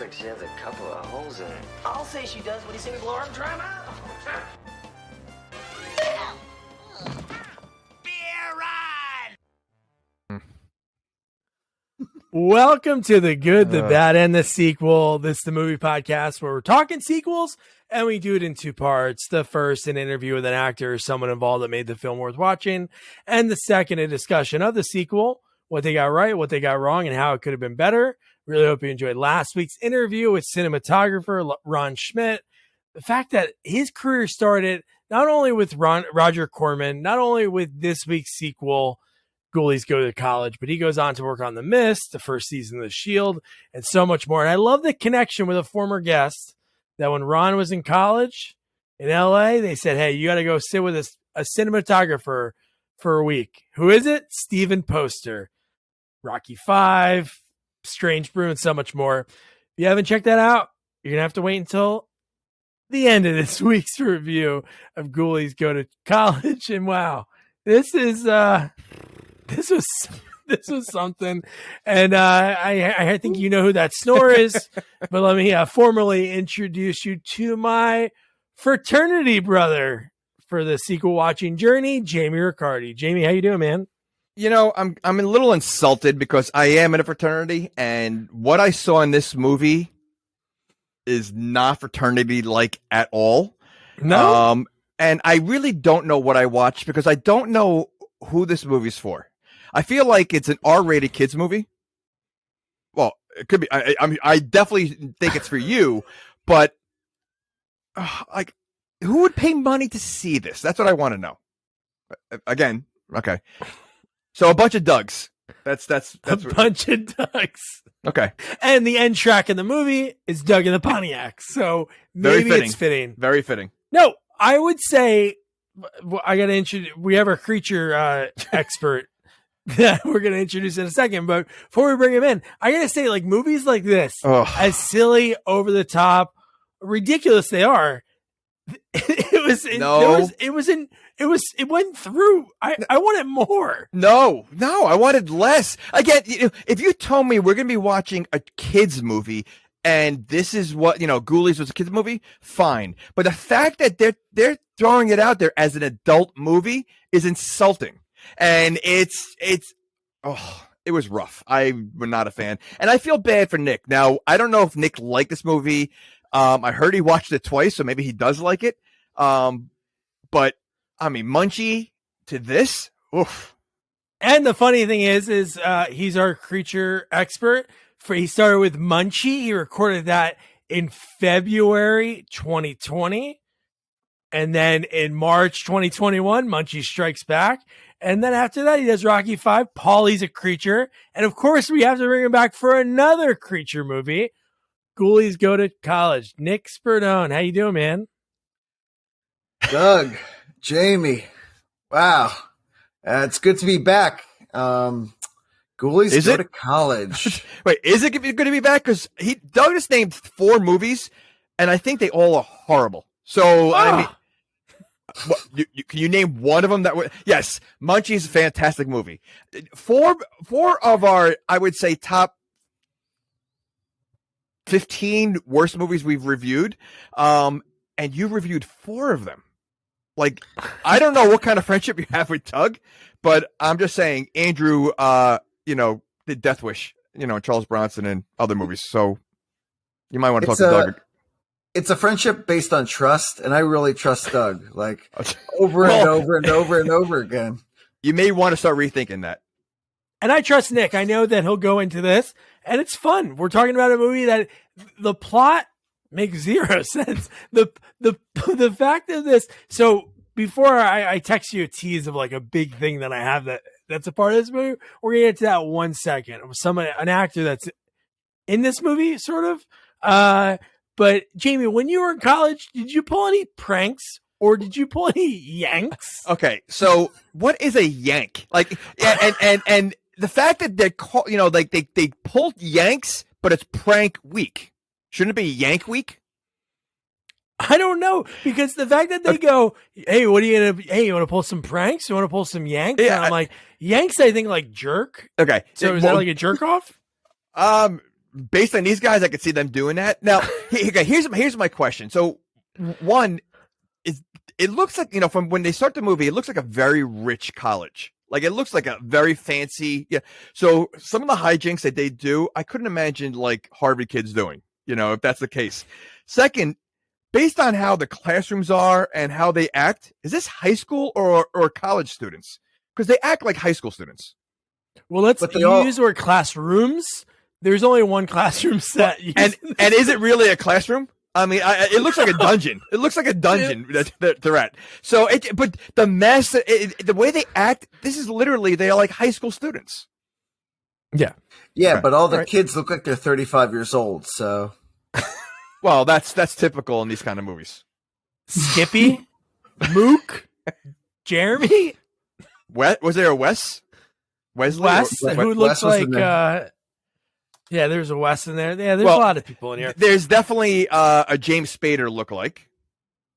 looks like she has a couple of holes in it. I'll say she does when you see me blow her and dry mouth. Welcome to The Good, the Bad, and the Sequel. This is the movie podcast where we're talking sequels, and we do it in two parts. The first, an interview with an actor or someone involved that made the film worth watching. And the second, a discussion of the sequel, what they got right, what they got wrong, and how it could have been better. Really hope you enjoyed last week's interview with cinematographer Ron Schmidt. The fact that his career started not only with Roger Corman, not only with this week's sequel, Ghoulies Go To College, but he goes on to work on The Mist, the first season of The Shield, and so much more. And I love the connection with a former guest that when Ron was in college in LA, they said, hey, you got to go sit with a cinematographer for a week. Who is it? Steven Poster. Rocky V, Strange Brew, and so much more. If you haven't checked that out, you're going to have to wait until the end of this week's review of Ghoulies Go To College. And wow, this was something, and I think you know who that snore is, but let me formally introduce you to my fraternity brother for the sequel watching journey, Jamie Riccardi. Jamie, how you doing, man? You know, I'm a little insulted because I am in a fraternity, and what I saw in this movie is not fraternity-like at all. No, and I really don't know what I watched because I don't know who this movie's for. I feel like it's an R-rated kids movie. Well, it could be. I definitely think it's for you, but like, who would pay money to see this? That's what I want to know. Again, okay. So a bunch of Dougs. That's a bunch of Dougs. Okay. And the end track in the movie is Doug in the Pontiac. So maybe it's fitting. Very fitting. No, I would say I got to introduce. We have our creature expert that we're going to introduce in a second. But before we bring him in, I got to say, like, movies like this, as silly, over the top, ridiculous they are, it went through. I wanted more. No, I wanted less. Again, if you told me we're going to be watching a kids movie and this is what, Ghoulies was a kids movie, fine. But the fact that they're throwing it out there as an adult movie is insulting. And it was rough. I was not a fan. And I feel bad for Nick. Now, I don't know if Nick liked this movie. I heard he watched it twice, so maybe he does like it. But I mean, Munchie to this, oof. And the funny thing is he's our creature expert. He started with Munchie. He recorded that in February 2020. And then in March 2021, Munchie Strikes Back. And then after that, he does Rocky V. Paulie's a creature. And of course, we have to bring him back for another creature movie, Ghoulies Go To College. Nick Sperdone, how you doing, man? Doug, Jamie, wow. It's good to be back. Ghoulies Go To College. Wait, is it going to be back? Because Doug just named 4 movies, and I think they all are horrible. So, I mean... can you name one of them that would? Yes, Munchie is a fantastic movie. Four of our, I would say, top 15 worst movies we've reviewed, and you reviewed 4 of them. Like, I don't know what kind of friendship you have with Doug, but I'm just saying, Andrew, did Death Wish, Charles Bronson and other movies. So you might want to talk to Doug. It's a friendship based on trust, and I really trust Doug, like over and over and over and over again. You may want to start rethinking that. And I trust Nick. I know that he'll go into this, and it's fun. We're talking about a movie that the plot makes zero sense. The fact of this. So before I text you a tease of like a big thing that I have that's a part of this movie, we're gonna get to that 1 second. An actor that's in this movie, sort of. But Jamie, when you were in college, did you pull any pranks or did you pull any yanks? Okay, so what is a yank? Like, and the fact that they they pulled yanks, but it's prank week. Shouldn't it be yank week? I don't know, because the fact that they go, hey, what are you gonna? Hey, you want to pull some pranks? You want to pull some yanks? Yeah, and I'm like, yanks. I think like jerk. Okay, so is that like a jerk off? based on these guys, I could see them doing that. Now, here's my question. So, one is it looks like, from when they start the movie, it looks like a very rich college. Like it looks like a very fancy. Yeah. So some of the hijinks that they do, I couldn't imagine like Harvard kids doing. If that's the case. Second, based on how the classrooms are and how they act, is this high school or college students? Because they act like high school students. Well, let's use the word classrooms. There's only one classroom set. And is it really a classroom? I mean, it looks like a dungeon. It looks like a dungeon that they're at. So, but the mess, the way they act, this is literally, they are like high school students. Yeah. Yeah, Okay. but all the kids look like they're 35 years old, so. Well, that's typical in these kind of movies. Skippy, Mook, Jeremy. Was there a Wes? Wesley? Wes, who looks Wes like, yeah, there's a Wes in there. Yeah, there's a lot of people in here. There's definitely a James Spader lookalike,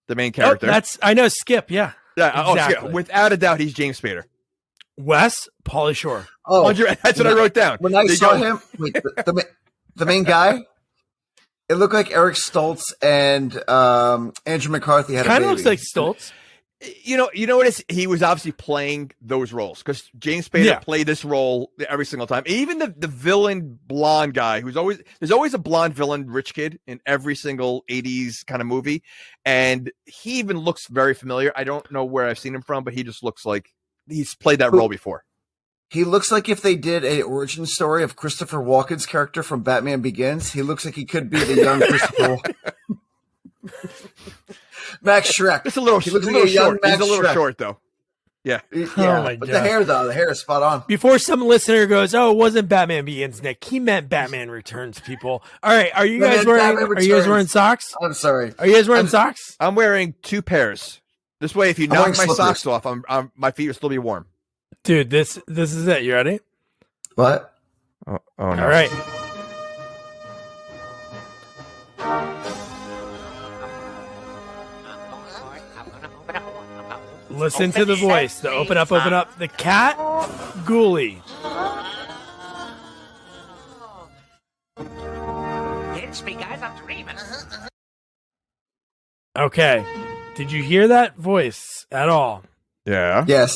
the main character. I know Skip, yeah. Yeah, exactly. Without a doubt, he's James Spader. Wes, Pauly Shore. Oh, that's what I wrote down. When I saw him, the main guy, it looked like Eric Stoltz and Andrew McCarthy had a baby. Kind of looks like Stoltz. You know what it is? He was obviously playing those roles because James Spader played this role every single time. Even the villain blonde guy there's always a blonde villain rich kid in every single 80s kind of movie. And he even looks very familiar. I don't know where I've seen him from, but he just looks like he's played that role before. He looks like if they did an origin story of Christopher Walken's character from Batman Begins, he looks like he could be the young Christopher Walken. Max Schreck. It's a little short. He's a little short, though. Yeah. Yeah, Oh my but God. the hair is spot on. Before some listener goes, "Oh, it wasn't Batman Begins, Nick. He meant Batman Returns." People. All right, are you guys wearing socks? I'm sorry. Are you guys wearing socks? I'm wearing 2 pairs. This way, if you knock my socks off, my feet will still be warm. Dude, this is it. You ready? What? Oh no! All right. Listen to the voice. The open up. The cat, Ghoulie. It's me, guys. I'm dreaming. Okay. Did you hear that voice at all? Yeah. Yes.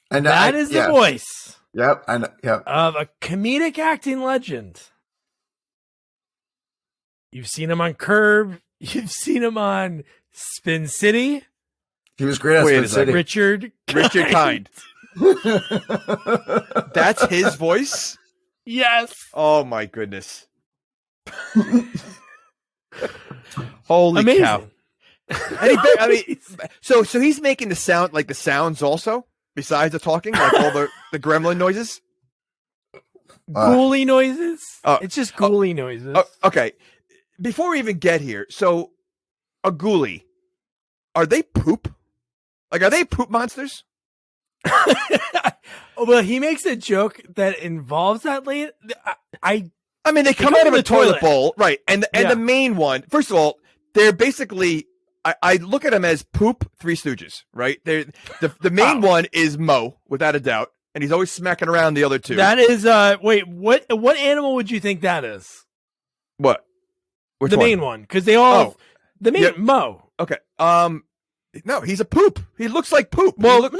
And That is the voice. Yep. I know. Yep. Of a comedic acting legend. You've seen him on Curb. You've seen him on Spin City. He was great at Spin City. Richard Kind. That's his voice? Yes. Oh my goodness. Holy Amazing. cow. And so he's making the sounds also, besides the talking, like all the gremlin noises? Ghoulie noises? It's just ghoulie noises. Okay. Before we even get here, so a ghoulie, are they poop? Like, are they poop monsters? Well, he makes a joke that involves that late. I mean, they come out of a toilet bowl, right? And the main one, first of all, they're basically, I look at them as poop, Three Stooges, right? The main one is Mo, without a doubt, and he's always smacking around the other two. That is, wait, what animal would you think that is? What? Which the one? main one, because they all have, the main Mo. Okay. No, he's a poop. He looks like poop. Well,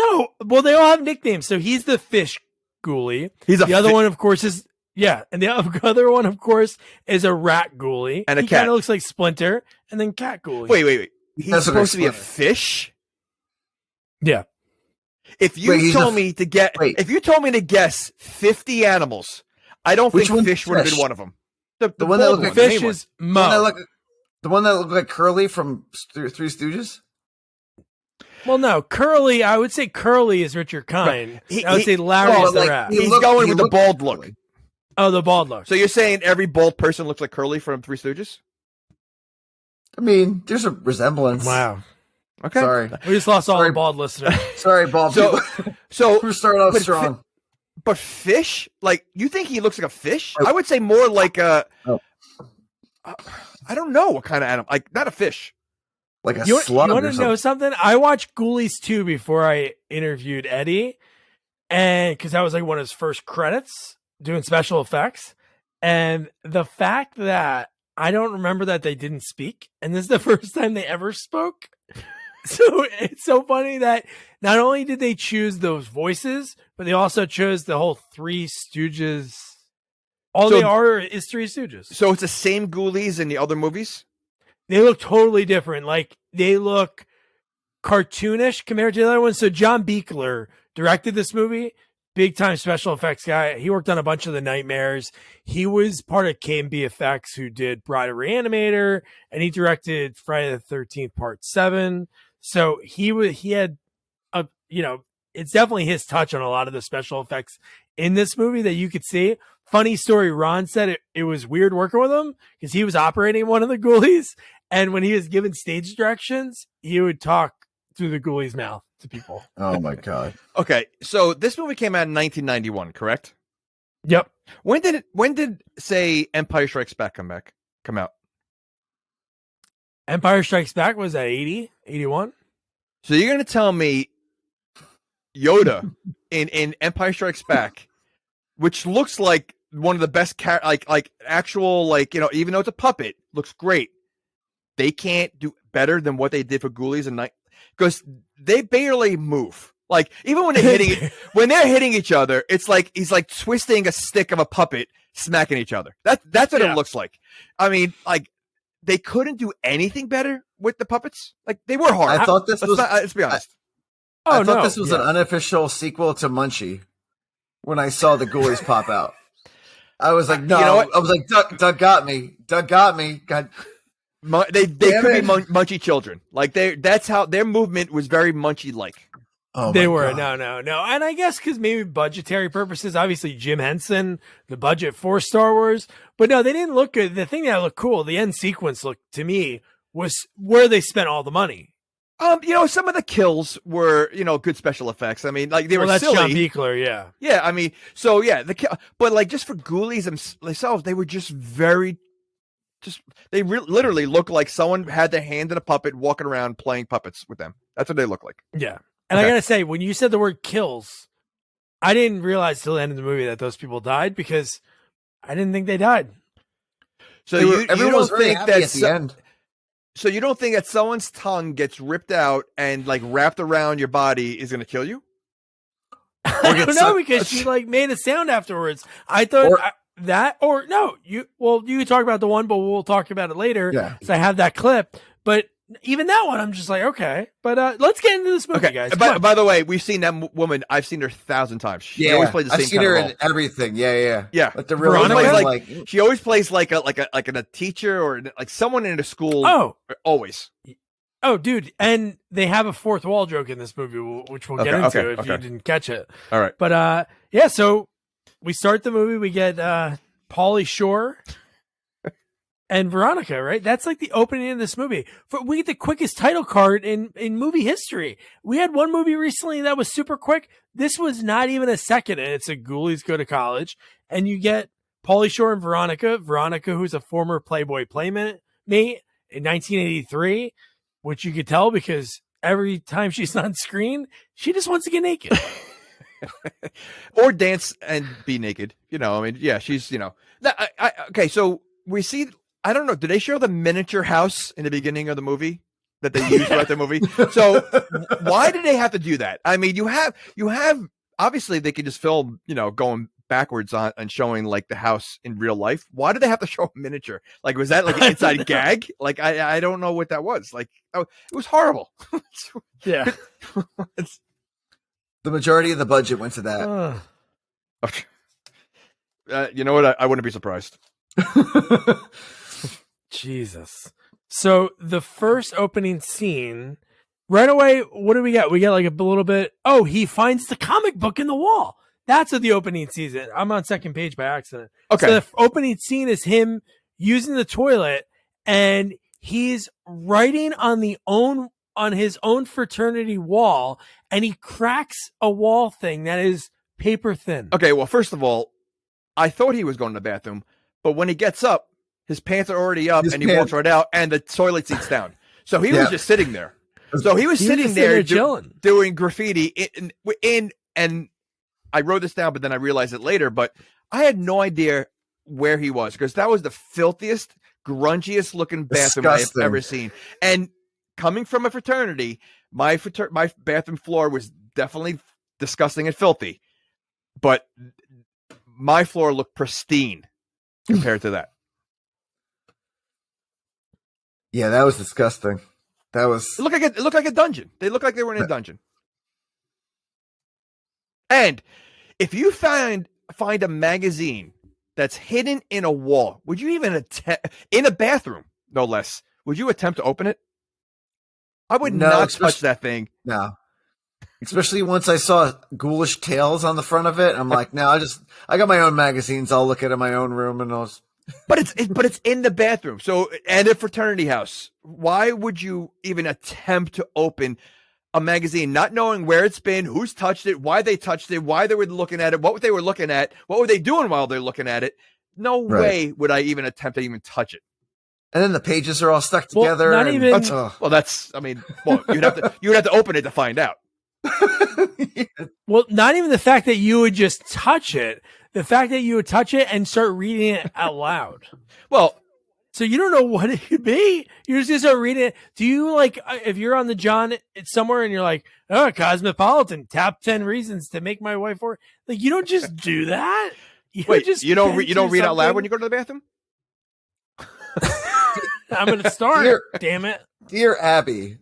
well, they all have nicknames. So he's the fish Ghoulie. The other one, of course, is and the other one, of course, is a rat Ghoulie. And a he cat. Kind of looks like Splinter, and then cat Ghoulie. Wait. He's supposed to be a fish? Yeah. If you told me to guess 50 animals, I don't think fish would have been one of them. The one that looked like fish is Mo. The one that looked like Curly from Three Stooges? Well, no, Curly. I would say Curly is Richard Kind. I would say Larry is the rat. He's going with the bald look. Oh, the bald look. So you're saying every bald person looks like Curly from Three Stooges? I mean, there's a resemblance. Wow. Okay. Sorry. We just lost all the bald listeners. Sorry, bald people. So we started off strong. But fish? Like, you think he looks like a fish? I would say more like a... I don't know what kind of animal. Like, not a fish. Like a slug. You want or to know something? I watched Ghoulies 2 before I interviewed Eddie, and because that was like one of his first credits doing special effects. And the fact that I don't remember that they didn't speak, and this is the first time they ever spoke. So it's so funny that not only did they choose those voices, but they also chose the whole Three Stooges. All they are is Three Stooges. So it's the same Ghoulies in the other movies? They look totally different. Like, they look cartoonish compared to the other ones. So John Buechler directed this movie. Big time special effects guy. He worked on a bunch of the Nightmares. He was part of KMB Effects, who did Bride of Reanimator, and he directed Friday the 13th Part 7. So he had a, it's definitely his touch on a lot of the special effects in this movie that you could see. Funny story, Ron said it was weird working with him because he was operating one of the Ghoulies, and when he was given stage directions, he would talk through the Ghoulies' mouth to people. Oh my God. Okay, so this movie came out in 1991, correct? Yep. When did say Empire Strikes Back come out? Empire Strikes Back was at 80, 81. So you're going to tell me Yoda in Empire Strikes Back, which looks like one of the best like actual, even though it's a puppet, looks great. They can't do better than what they did for Ghoulies and Night, because they barely move. Like, even when they're hitting each other, it's like he's like twisting a stick of a puppet, smacking each other. That's what it looks like. I mean, like, they couldn't do anything better with the puppets. Like, they were hard. I thought this was. Let's be honest. I thought this was an unofficial sequel to Munchie. When I saw the Ghoulies pop out, I was like, no. You know what? I was like, Doug got me. Doug got me. God. They could be Munchie children. Like, that's how their movement was very Munchie like. Oh, they were. God. No. And I guess because maybe budgetary purposes, obviously Jim Henson, the budget for Star Wars, but no, they didn't look good. The thing that looked cool, the end sequence looked to me, was where they spent all the money. Some of the kills were, good special effects. I mean, like, they were that's silly. John Buechler, yeah. Yeah, I mean, so yeah, but like, just for Ghoulies themselves, they were just they literally look like someone had their hand in a puppet walking around playing puppets with them. That's what they look like. Yeah. And okay. I gotta say, when you said the word kills, I didn't realize till the end of the movie that those people died, because I didn't think they died. So everyone was very happy at the end. So you don't think that someone's tongue gets ripped out and like wrapped around your body is going to kill you? I don't know, because she like made a sound afterwards. I thought you can talk about the one, but we'll talk about it later. Yeah. So I have that clip, but even that one, I'm just like, okay, but let's get into this movie, guys. By the way, we've seen that woman. I've seen her 1,000 times. She always plays the same. I've seen her in everything. Yeah. But the real she always plays like a teacher or like someone in a school. Oh, always. Oh, dude, and they have a fourth wall joke in this movie, which we'll get into if you didn't catch it. All right, but so we start the movie. We get Pauly Shore and Veronica, right? That's like the opening of this movie. We get the quickest title card in movie history. We had one movie recently that was super quick. This was not even a second, and it's a Ghoulies Go to College. And you get Pauly Shore and Veronica. Veronica, who's a former Playboy playmate in 1983, which you could tell because every time she's on screen, she just wants to get naked. Or dance and be naked. She's, okay, so we see... I don't know. Did they show the miniature house in the beginning of the movie that they used throughout the movie? So why did they have to do that? I mean, you have obviously they could just film, going backwards on and showing like the house in real life. Why did they have to show a miniature? Like, was that like an inside gag? Like, I don't know what that was. Like, it was horrible. Yeah. The majority of the budget went to that. You know what? I wouldn't be surprised. Jesus. So the first opening scene, right away, what do we get? We get like a little bit. Oh, he finds the comic book in the wall. That's what the opening scene is. I'm on second page by accident. Okay. So the opening scene is him using the toilet, and he's writing on his own fraternity wall, and he cracks a wall thing that is paper thin. Okay. Well, first of all, I thought he was going to the bathroom, but when he gets up, his pants are already up, and he walks right out, and the toilet seat's down. So he was just sitting there. So he was sitting there doing graffiti and I wrote this down, but then I realized it later. But I had no idea where he was, because that was the filthiest, grungiest looking bathroom I have Disgusting. ever seen. And coming from a fraternity, my bathroom floor was definitely disgusting and filthy, but my floor looked pristine compared to that. Yeah, that was disgusting. That was. It looked like a dungeon. They looked like they were in a dungeon. And if you find a magazine that's hidden in a wall, would you even in a bathroom, no less, would you attempt to open it? I would not touch that thing. No. Especially once I saw Ghoulish Tales on the front of it. I'm like, no, I got my own magazines. I'll look at in my own room and I'll. But it's in the bathroom. So, and a fraternity house. Why would you even attempt to open a magazine, not knowing where it's been, who's touched it, why they touched it, why they were looking at it, what they were looking at, what were they doing while they're looking at it? No way would I even attempt to even touch it. And then the pages are all stuck together. Not even. You'd have to open it to find out. Well, not even the fact that you would just touch it. The fact that you would touch it and start reading it out loud. Well, so you don't know what it could be. You're just going to start reading it. Do you, like, if you're on the John somewhere and you're like, oh, Cosmopolitan, top 10 reasons to make my wife work. Like, you don't just do that. You don't read out loud when you go to the bathroom? I'm going to start. Damn it. Dear Abby.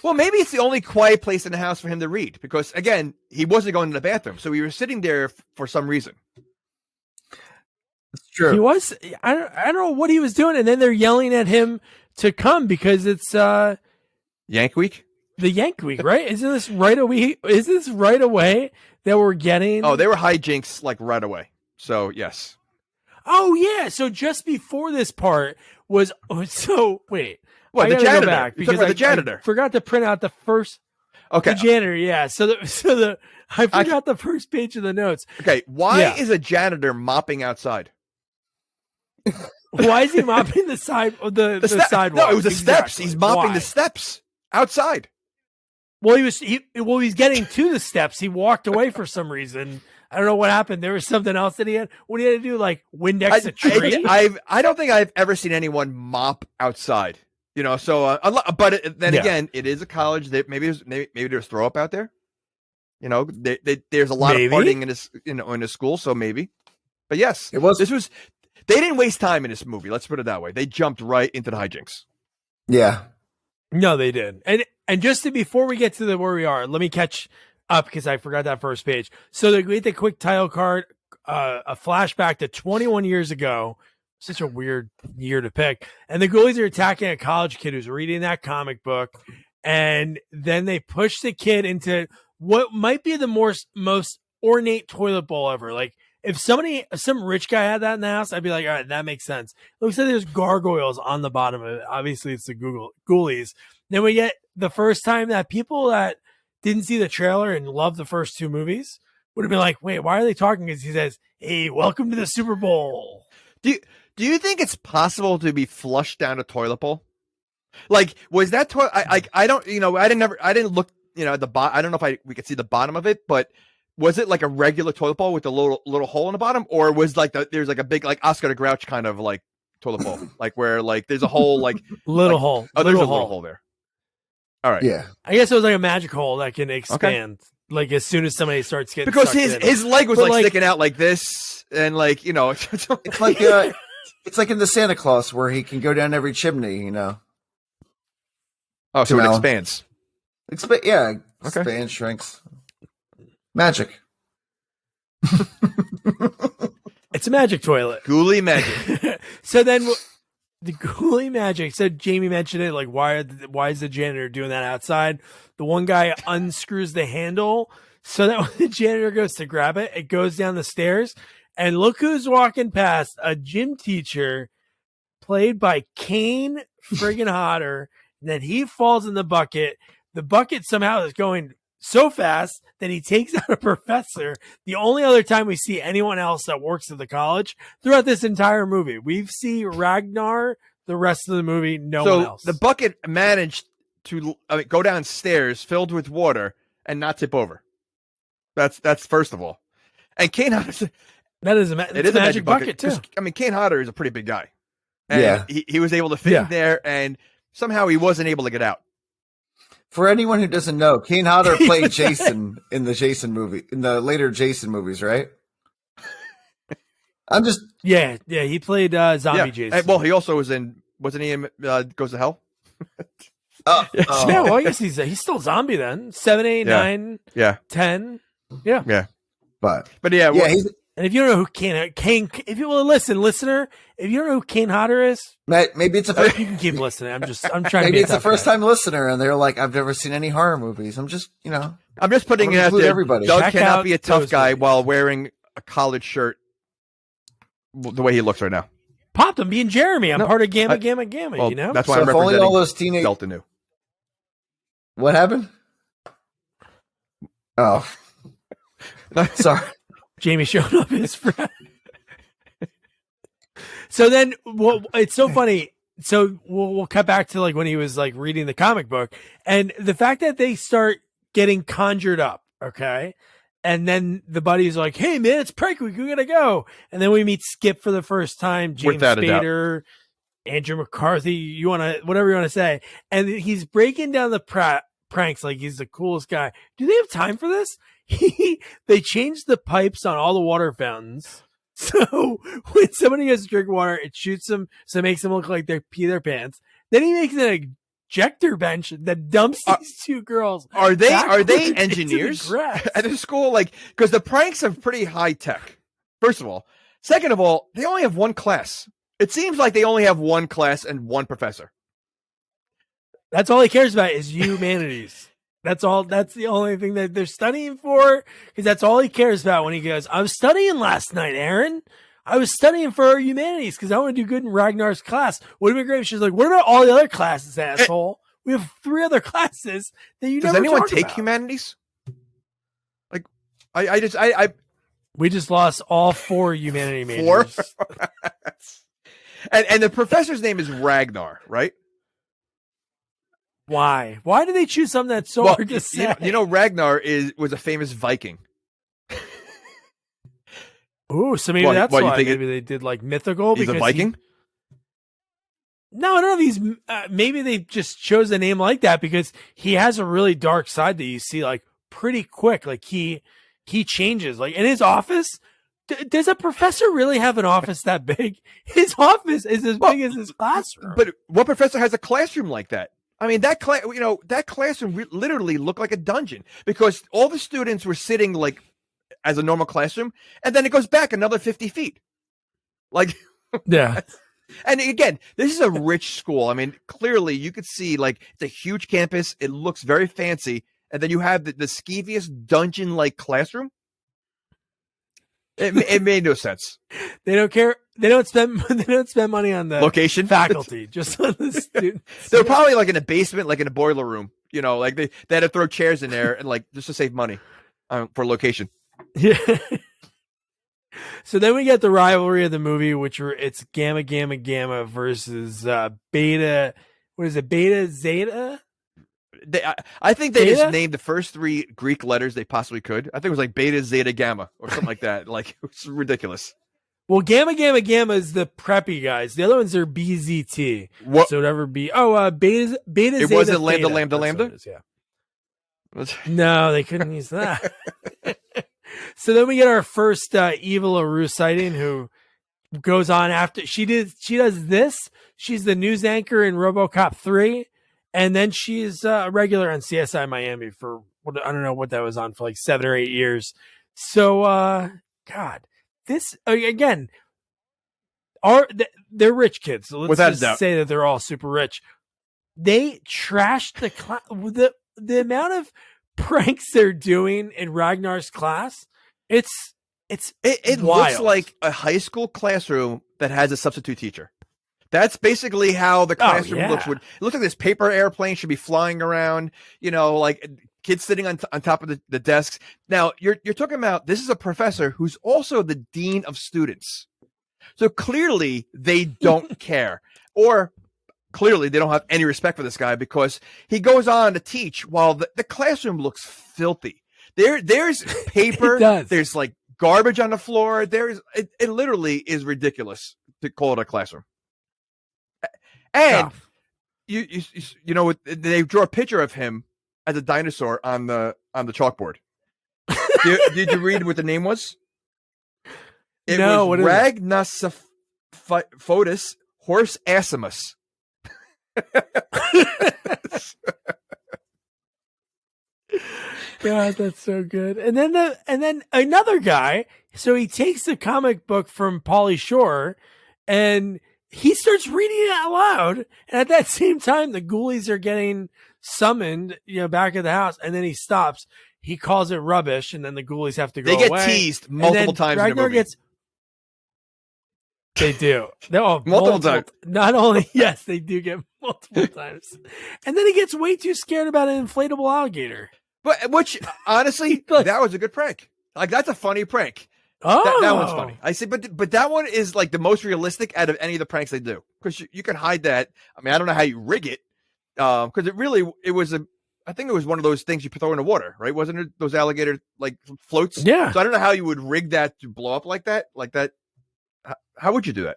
Well, maybe it's the only quiet place in the house for him to read because, again, he wasn't going to the bathroom. So he was sitting there for some reason. It's true. He was. I don't know what he was doing. And then they're yelling at him to come because it's Yank Week? The Yank Week, right? Isn't this right away? Is this right away that we're getting? Oh, they were hijinks like right away. So, yes. Oh, yeah. So just before this part was. So, wait. What, the janitor? Go back because the janitor. I forgot to print out the first. Okay. The janitor, yeah. I forgot the first page of the notes. Okay. Why is a janitor mopping outside? Why is he mopping the side of the sidewalk? No, it was the steps. He's mopping the steps outside. Well, he's getting to the steps. He walked away for some reason. I don't know what happened. There was something else that he had. What he had to do, like Windex a tree? I don't think I've ever seen anyone mop outside. You know, so again, it is a college. That maybe there's throw up out there. You know, there's a lot of partying in this school, so maybe. But yes, it was. They didn't waste time in this movie. Let's put it that way. They jumped right into the hijinks. Yeah. No, they did. And just before we get to where we are, let me catch up because I forgot that first page. So they get the quick title card, a flashback to 21 years ago. Such a weird year to pick. And the Ghoulies are attacking a college kid who's reading that comic book. And then they push the kid into what might be the most ornate toilet bowl ever. Like if some rich guy had that in the house, I'd be like, all right, that makes sense. It looks like there's gargoyles on the bottom of it. Obviously it's the Ghoulies. Then we get the first time that people that didn't see the trailer and loved the first two movies would have been like, wait, why are they talking? Because he says, hey, welcome to the Super Bowl. Do you think it's possible to be flushed down a toilet bowl? Like, was that toilet? I don't, I didn't look, at the bottom. I don't know if we could see the bottom of it, but was it like a regular toilet bowl with a little hole in the bottom, or was there's like a big like Oscar the Grouch kind of like toilet bowl, like where like there's a hole like little hole. Oh, there's a little hole there. All right. Yeah. I guess it was like a magic hole that can expand. Okay. Like as soon as somebody starts getting because his leg was like sticking out like this, and like it's like it's like in the Santa Claus where he can go down every chimney, Oh, so it expands. Expands, shrinks. Magic. It's a magic toilet. Ghoulie magic. So then the Ghoulie magic. So Jamie mentioned it. Like, why is the janitor doing that outside? The one guy unscrews the handle so that when the janitor goes to grab it, it goes down the stairs. And look who's walking past, a gym teacher played by Kane friggin' Hodder. And then he falls in the bucket. The bucket somehow is going so fast that he takes out a professor. The only other time we see anyone else that works at the college throughout this entire movie. We see Ragnar the rest of the movie, no one else. The bucket managed to go downstairs filled with water and not tip over. That's first of all. And Kane Hodder, That is It is a magic bucket too. I mean, Kane Hodder is a pretty big guy. And Yeah. he was able to fit in there, and somehow he wasn't able to get out. For anyone who doesn't know, Kane Hodder played Jason in the Jason movie, in the later Jason movies, right? I'm just Yeah, he played zombie Jason. And, well, he also was in. Wasn't he in Goes to Hell? Yeah, well, I guess he's still zombie then. 7, 8, 9, 10. Yeah. But yeah, he's, And if you don't know who Kane, if you will listen, listener, if you don't know who Kane Hodder is, maybe it's a first, you can keep listening. I'm trying to maybe be it's a first time listener, and they're like, I've never seen any horror movies. I'm just putting it out there. Everybody. Doug Check cannot out be a tough those guy movies. while wearing a college shirt the way he looks right now. Popped him being Jeremy. I'm part of Gamma. Well, You know, that's why So I'm if only representing all those teenage. Delta Nu. What happened? Oh, sorry. Jamie showed up his friend. So then, well, it's so funny. So we'll cut back to like when he was like reading the comic book, and the fact that they start getting conjured up, okay, and then the buddy's like, "Hey man, it's prank week, we gotta go," and then we meet Skip for the first time, James Without a doubt. Spader, Andrew McCarthy, whatever you want to say, and he's breaking down the pranks like he's the coolest guy. Do they have time for this? They changed the pipes on all the water fountains. So when somebody goes to drink water, it shoots them, so it makes them look like they pee their pants. Then he makes an ejector bench that dumps these two girls. Are they into engineers the grass. at the school? Like, because the pranks are pretty high tech. First of all, second of all, they only have one class. It seems like they only have one class and one professor. That's all he cares about is humanities. That's all. That's the only thing that they're studying for, because that's all he cares about when he goes, I was studying last night, Aaron. I was studying for humanities because I want to do good in Ragnar's class. Would have been great if she's like, what about all the other classes, asshole? We have 3 other classes that you Does never anyone talk take about. humanities? Like, I We just lost all 4 humanity four. majors. and the professor's name is Ragnar, right? Why? Why did they choose something that's so hard to say? You know, Ragnar was a famous Viking. Ooh, so maybe that's why. Maybe they did like mythical. He's a because Viking? No, I don't know if he's. Maybe they just chose a name like that because he has a really dark side that you see like pretty quick. Like he changes. Like in his office, does a professor really have an office that big? His office is as big as his classroom. But what professor has a classroom like that? I mean, that classroom literally looked like a dungeon because all the students were sitting like as a normal classroom, and then it goes back another 50 feet. Like, yeah. And again, this is a rich school. I mean, clearly you could see like it's a huge campus. It looks very fancy, and then you have the skeeviest dungeon-like classroom. It made no sense. They don't care. They don't spend money on the Location, faculty, just on the students. They're probably like in a basement, like in a boiler room. You know, like they had to throw chairs in there and like just to save money for location. Yeah. So then we get the rivalry of the movie, it's Gamma versus Beta. What is it? Beta Zeta. I think they Zeta? just named the first 3 Greek letters they possibly could. I think it was like Beta, Zeta, Gamma, or something like that. Like it was ridiculous. Well, Gamma is the preppy guys. The other ones are BZT. What? So whatever Beta It Zeta. wasn't Lambda, Theta. Lambda, That's Lambda? what it is, yeah. No, they couldn't use that. So then we get our first Evil LaRue sighting, who goes on after she does this. She's the news anchor in RoboCop 3, and then she's a regular on CSI Miami for I don't know what that was on for like 7 or 8 years. So, God, this again, they're rich kids. So let's Without just a doubt. say that they're all super rich. They trashed the class. The amount of pranks they're doing in Ragnar's class, it wild. looks like a high school classroom that has a substitute teacher. That's basically how the classroom looks. It looks like this paper airplane should be flying around, you know, like kids sitting on top of the desks. Now you're talking about, this is a professor who's also the dean of students. So clearly they don't care, or clearly they don't have any respect for this guy, because he goes on to teach while the classroom looks filthy. There's paper. It does. There's like garbage on the floor. It literally is ridiculous to call it a classroom. And you know, they draw a picture of him as a dinosaur on the chalkboard. Did you read what the name was? It No, was what is Ragnasophotis Horse Assimus. God, that's so good. And then another guy. So he takes the comic book from Pauly Shore and he starts reading it out loud. And at that same time, the Ghoulies are getting summoned, back at the house. And then he stops. He calls it rubbish, and then the Ghoulies have to go away. They get teased multiple times in the movie. They do. No, multiple times. Not only, yes, they do get multiple times. And then he gets way too scared about an inflatable alligator. But which, honestly, that was a good prank. Like, that's a funny prank. Oh, that one's funny. I say, but that one is like the most realistic out of any of the pranks they do, because you can hide that. I mean, I don't know how you rig it, because I think it was one of those things you throw in the water, right? Wasn't it those alligator like floats? Yeah. So I don't know how you would rig that to blow up like that. How would you do that?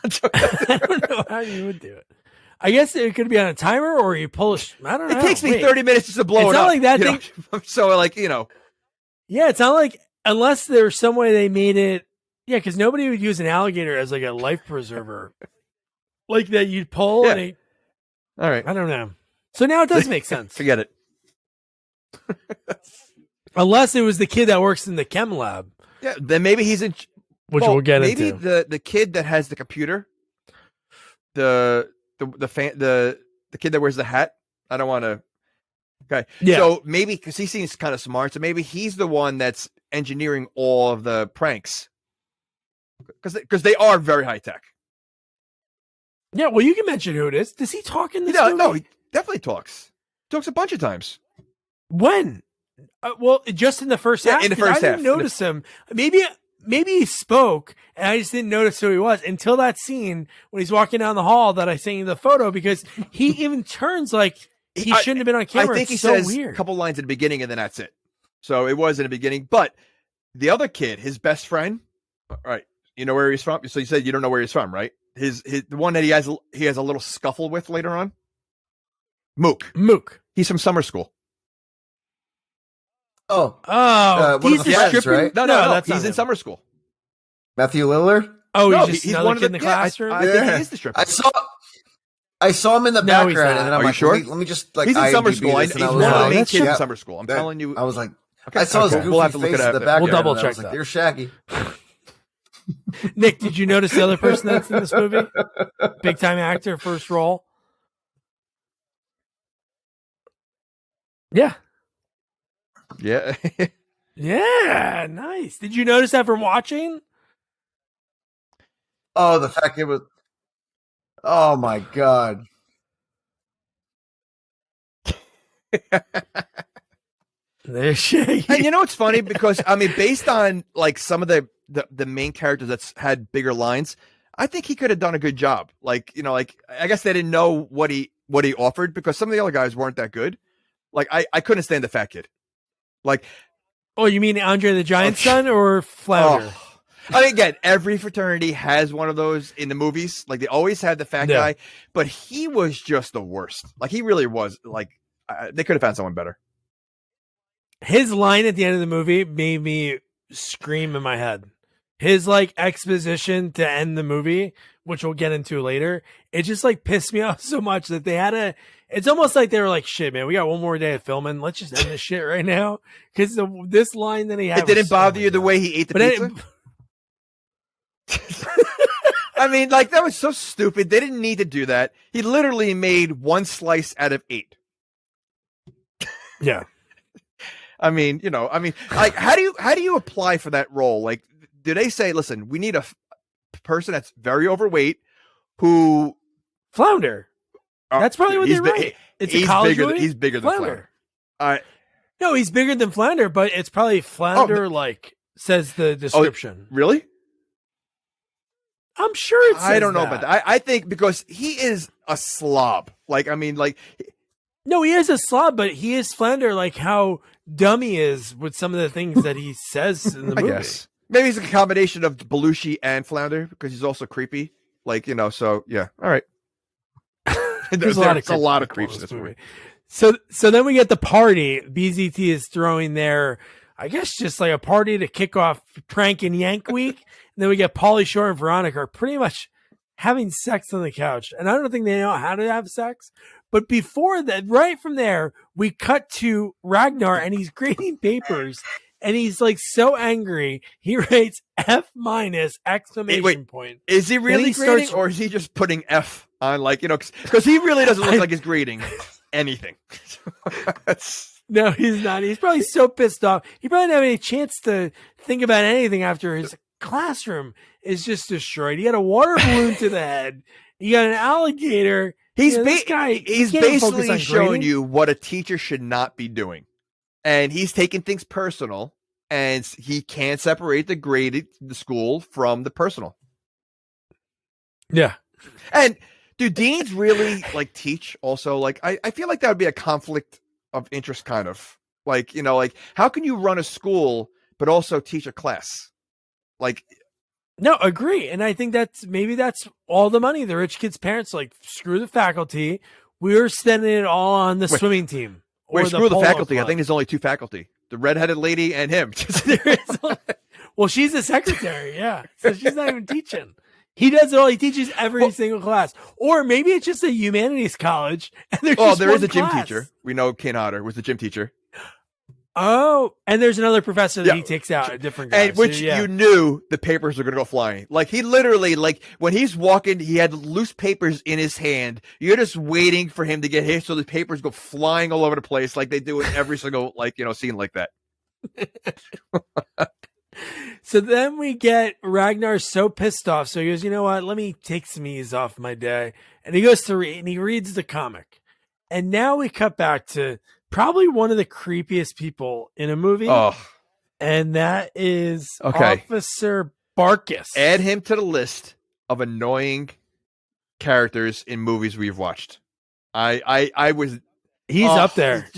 I don't know how you would do it. I guess it could be on a timer, or you pull. I don't know. It takes me 30 minutes just to blow it up. It's not like that thing. So Yeah, it's not like, unless there's some way they made it. Yeah, because nobody would use an alligator as like a life preserver, like that you'd pull. Yeah. And all right. I don't know. So now it does make sense. Forget it. Unless it was the kid that works in the chem lab. Yeah, then maybe he's in. Which we'll get maybe into. Maybe the kid that has the computer, the kid that wears the hat. I don't want to. Okay. Yeah. So maybe, because he seems kind of smart, so maybe he's the one that's engineering all of the pranks. Because they are very high tech. Yeah, well, you can mention who it is. Does he talk in this movie? No, he definitely talks. Talks a bunch of times. When? Well, just in the first half. In the first half. I didn't notice him. Maybe he spoke, and I just didn't notice who he was until that scene when he's walking down the hall that I sent you the photo, because he even turns like he shouldn't have been on camera. I think he so says weird. a couple lines at the beginning, and then that's it. So it was in the beginning. But the other kid, his best friend, all right, you know where he's from? So you said you don't know where he's from, right? The one that he has a little scuffle with later on. Mook. He's from summer school. Oh, he's the friends, right? No, that's he's in summer school. Matthew Lillard. Oh, no, he's just another kid in the classroom. I think he is the stripper. I saw him in the background, he's not. and then I'm Are you like, sure? let me just he's in summer school. He's one of the main kids in true. summer school. I'm telling you. I was like, okay, I saw his goofy we'll have to face look it in the up. background. We'll double and I check was like, that. There's Shaggy. Nick, did you notice the other person that's in this movie? Big time actor, first role. Yeah. Yeah. Yeah, nice. Did you notice that from watching? Oh, the fact it was. Oh my god. There's Shaggy. And you know what's funny? Because I mean, based on like some of the main characters that's had bigger lines, I think he could have done a good job. Like, I guess they didn't know what he offered, because some of the other guys weren't that good. Like, I couldn't stand the fat kid. Like, oh, you mean Andre the Giant's son or Flounder? Oh. I mean, again, every fraternity has one of those in the movies. Like, they always have the fat guy, but he was just the worst. Like, he really was. Like, they could have found someone better. His line at the end of the movie made me scream in my head. His like exposition to end the movie, which we'll get into later, it just like pissed me off so much that they had it's almost like they were like, shit, man, we got one more day of filming. Let's just end this shit right now. Because this line that he had, it didn't bother you the way he ate the pizza? I mean, like, that was so stupid. They didn't need to do that. He literally made one slice out of 8. Yeah. I mean, like, how do you apply for that role? Like, do they say, listen, we need a person that's very overweight who Flounder? That's probably what they write. It's a college movie? He's bigger than Flounder. No, he's bigger than Flounder, but it's probably Flounder, says the description. Oh, really? I'm sure it says I don't know about that. I think because he is a slob. Like, I mean, like... No, he is a slob, but he is Flounder, like how dumb he is with some of the things that he says in the movie. I guess. Maybe he's a combination of Belushi and Flounder because he's also creepy. Like, so yeah. All right. There's a lot of creeps in this movie. So then we get the party. BZT is throwing their, I guess, just like a party to kick off Prank and Yank week. And then we get Pauly Shore and Veronica are pretty much having sex on the couch. And I don't think they know how to have sex. But before that, right from there, we cut to Ragnar and he's grading papers. And he's like so angry, he writes F- exclamation point. Is he really grading or is he just putting F on because he really doesn't look like he's grading anything. No, he's not. He's probably so pissed off. He probably didn't have any chance to think about anything after his classroom is just destroyed. He got a water balloon to the head. He got an alligator. He's he's basically showing you what a teacher should not be doing. And he's taking things personal, and he can't separate the school from the personal. Yeah. And do deans really teach also? I feel like that would be a conflict of interest kind of. How can you run a school but also teach a class? No, agree. And I think that's all the money. The rich kids' parents screw the faculty. We're spending it all on the swimming team. Wait, screw the faculty. Club. I think there's only 2 faculty. The redheaded lady and him. Well, she's the secretary, yeah. So she's not even teaching. He does it all. He teaches every single class. Or maybe it's just a humanities college. And there is a gym teacher. We know Kane Hodder was the gym teacher. Oh, and there's another professor that he takes out, a different guy. And which you knew the papers were going to go flying. He literally, when he's walking, he had loose papers in his hand. You're just waiting for him to get hit so the papers go flying all over the place like they do in every single, scene like that. So then we get Ragnar so pissed off. So he goes, you know what? Let me take some ease off my day. And he goes to read, and he reads the comic. And now we cut back to probably one of the creepiest people in a movie. Oh. And that is Officer Barkus. Add him to the list of annoying characters in movies we've watched. He's up there.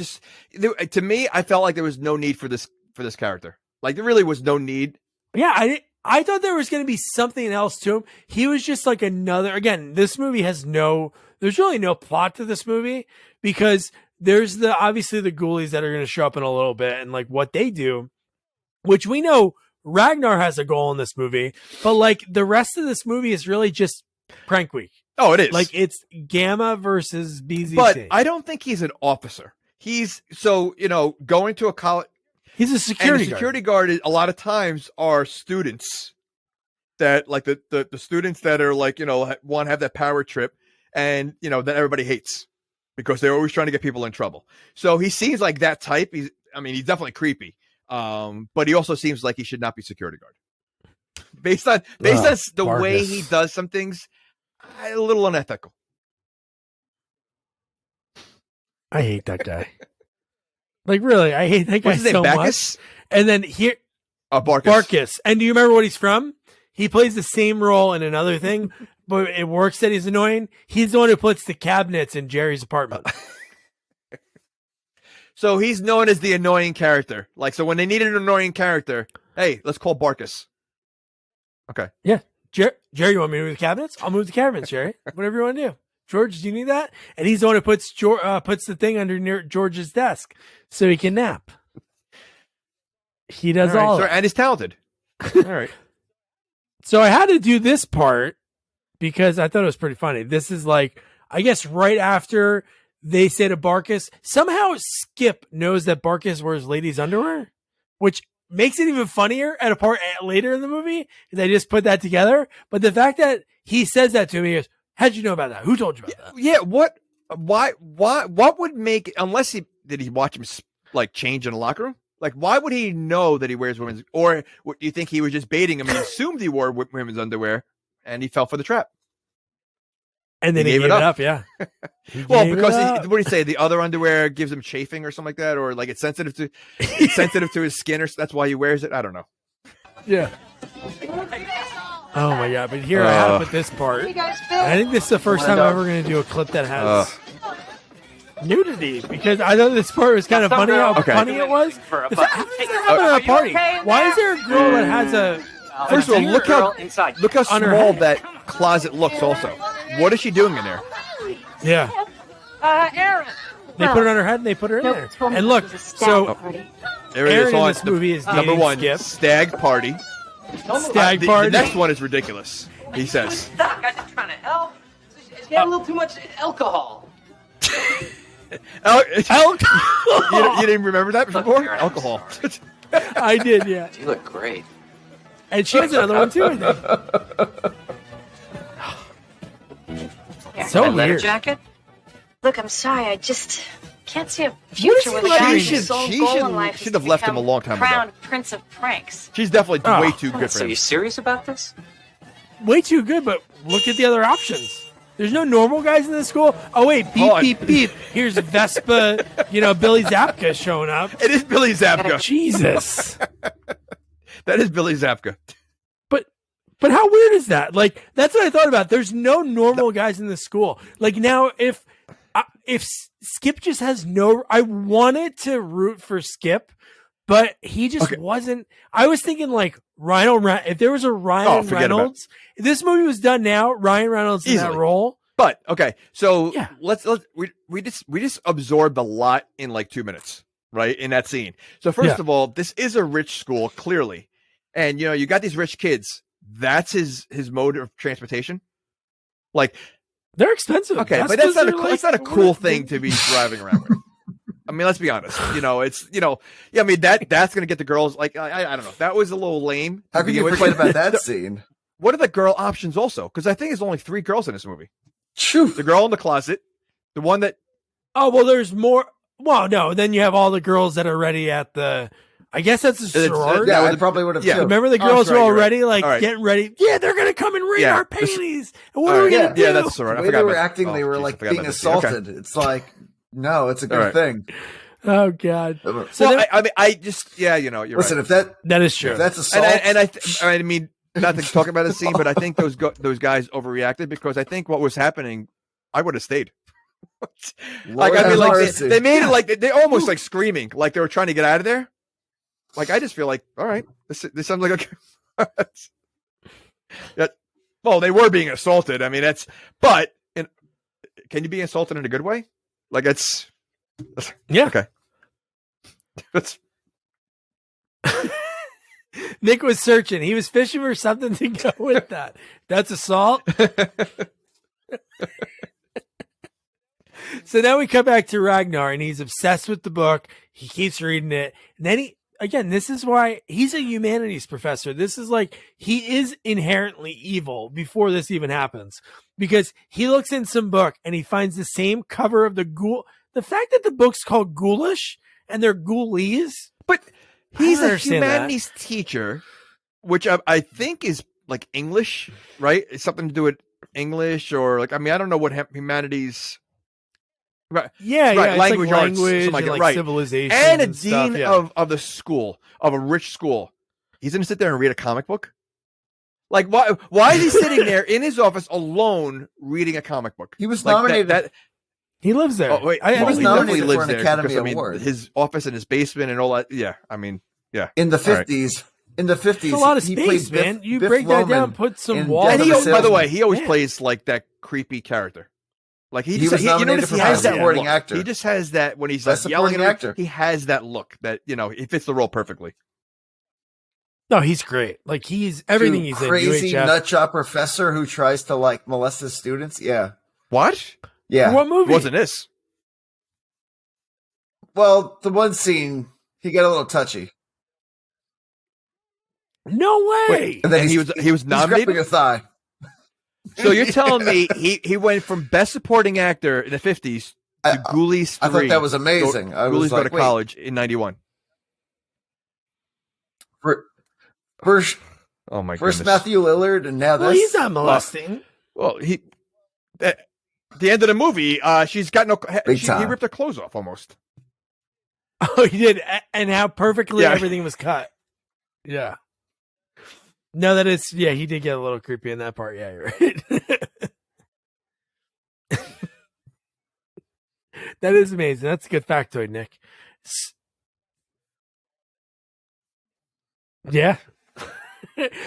To me, I felt like there was no need for this character. There really was no need. Yeah, I thought there was going to be something else to him. He was just another. Again, this movie there's really no plot to this movie because there's obviously the ghoulies that are going to show up in a little bit and what they do, which we know Ragnar has a goal in this movie, but the rest of this movie is really just prank week. Oh, it is. It's Gamma versus BZT. But I don't think he's an officer. He's going to a college. He's a security guard. Security guard a lot of times are students that the students that are want to have that power trip and that everybody hates because they're always trying to get people in trouble. So he seems like that type. He's definitely creepy. But he also seems like he should not be security guard. Based on the way he does some things, a little unethical. I hate that guy. Really, I hate that guy so much. And then here, Barkus. And do you remember what he's from? He plays the same role in another thing, but it works that he's annoying. He's the one who puts the cabinets in Jerry's apartment. So he's known as the annoying character. So when they needed an annoying character, hey, let's call Barkus. Okay. Yeah. Jerry, you want me to move the cabinets? I'll move the cabinets, Jerry. Whatever you want to do. George, do you need that? And he's the one who puts the thing under near George's desk so he can nap. He does all and he's talented. All right. So I had to do this part because I thought it was pretty funny. This is I guess right after they say to Barkus, somehow Skip knows that Barkus wears ladies' underwear, which makes it even funnier at a part later in the movie. They just put that together. But the fact that he says that to me is, how'd you know about that? Who told you about that? Yeah. What would make, unless did he watch him change in the locker room? Why would he know that he wears women's, or do you think he was just baiting him and assumed he wore women's underwear and he fell for the trap? And then he gave it up. Yeah. Well, because what do you say? The other underwear gives him chafing or something like that, or it's sensitive to his skin, or that's why he wears it. I don't know. Yeah. Oh my god! But here I have to put this part. I think this is the first time I'm ever going to do a clip that has nudity because I thought this part was kind of funny how funny it was. How does that happen at a party? Why is there a girl that has a? First of all, look how On her small head. that closet looks. Also, what is she doing in there? Yeah. Aaron. They put it on her head and they put her in there. And look, so There it Aaron is. in On this movie is number dating one. Skip. Stag Party. Stag The Party. next one is ridiculous. He says. Doc, I'm just trying to help. She had a little too much alcohol. You didn't remember that before? Alcohol. I did, yeah. You look great. And she has another one too, I think. So That leather weird. jacket? Look, I'm sorry. I just can't see a What is future he with a like? guy She whose should- sole she goal should- in life should is have to left him a become long time ago. crowned Prince of Pranks. She's definitely Oh. way too good for So him. you serious about this? Way too good, but look at the other options. There's no normal guys in this school. Oh wait, beep Hold on. beep beep. Here's Vespa, Billy Zabka showing up. It is Billy Zabka. Jesus. That is Billy Zabka. But how weird is that? Like, that's what I thought about. There's no normal guys in the school. Like, now, if Skip just has no, I wanted to root for Skip, but he just wasn't. I was thinking like if there was a Ryan forget about it. Reynolds, if this movie was done now, Ryan Reynolds in that Easily. role. But okay, so Yeah. we just absorbed a lot in like 2 minutes, right? In that scene. So first Yeah. of all, this is a rich school, clearly. And you got these rich kids. That's his mode of transportation. Like, They're expensive. okay, but that's not a cool thing to be driving around with. I mean, let's be honest. It's I mean that's gonna get the girls like I don't know. That was a little lame. How to can you begin with. forget about that scene? What are the girl options also? Because I think there's only 3 girls in this movie. Phew. The girl in the closet, the one that Oh, well, there's more. Well, no, then you have all the girls that are ready at the. I guess that's a sorority. Yeah, Yeah, I probably would have yeah. too. Remember the Oh, girls that's were right, you're already like All right. getting ready. Yeah, they're gonna come and read Yeah. our panties. And what All are we right. gonna do? Yeah, that's all right. The I way forgot they were about- acting, they oh, were geez, I like forgot being about this scene. Okay. assaulted. It's like, no, it's a good All right. thing. Oh God. So Well, then- I mean, I just you're Listen, right. that is true. if that's assault, I mean, not to talk about the scene, but I think those guys overreacted because I think what was happening, I would have stayed. Like Lord I mean, have like mercy. they made it like they almost like screaming, like they were trying to get out of there. Like I just feel like, all right, this sounds like a. Well, they were being assaulted. I mean, can you be assaulted in a good way? Like that's Yeah. okay. That's Nick was searching. He was fishing for something to go with that. That's assault. So now we come back to Ragnar, and he's obsessed with the book. He keeps reading it, and then this is why he's a humanities professor. This is like he is inherently evil before this even happens, because he looks in some book and he finds the same cover of the ghoul. The fact that the book's called Ghoulish and they're Ghoulies. But I he's don't a understand that. humanities teacher, which I think is like English, right? It's something to do with English or like, I mean, I don't know what humanities. Right. Yeah, Right, it's language like arts, language something like and that, like right. civilization And a and stuff, dean yeah. of the school, of a rich school. He's going to sit there and read a comic book? Like, why is he sitting there in his office alone reading a comic book? He was Like, nominated. He lives there. Oh, wait. I Well, was he nominated definitely for an lives there Academy because, I mean, Award. his office and his basement and all that. Yeah, I mean, yeah. in the All right. 50s. In the 50s, It's a lot of he space, played man. You Biff break that down, Loman put some in walls. And Death he, of a by the Salesman. way, he always Yeah. plays like that creepy character. Like He just, was you nominated notice for he has Best that Supporting look. Actor. He just has that when he's Best like yelling at Supporting him, Actor. he has that look that he fits the role perfectly. No, he's great. Like he's everything he's in. Crazy UHF. nutjob professor who tries to like molest his students. Yeah, What? yeah. For what movie? Wasn't this? Well, the one scene he got a little touchy, No way. And then he was he's grabbing nominated. your thigh. So you're telling me he went from best supporting actor in the 50s to I- Ghoulies 3. I thought that was amazing. I Ghoulies was Go like, to wait, College in 91. first Oh my first goodness. Matthew Lillard, and now Well, this. he's not molesting. Well, at the end of the movie, she's got no. Big He time. ripped her clothes off almost. Oh, he did, and how perfectly Yeah. everything was cut. Yeah. No, that is. Yeah, he did get a little creepy in that part. Yeah, you're right. That is amazing. That's a good factoid, Nick. Yeah.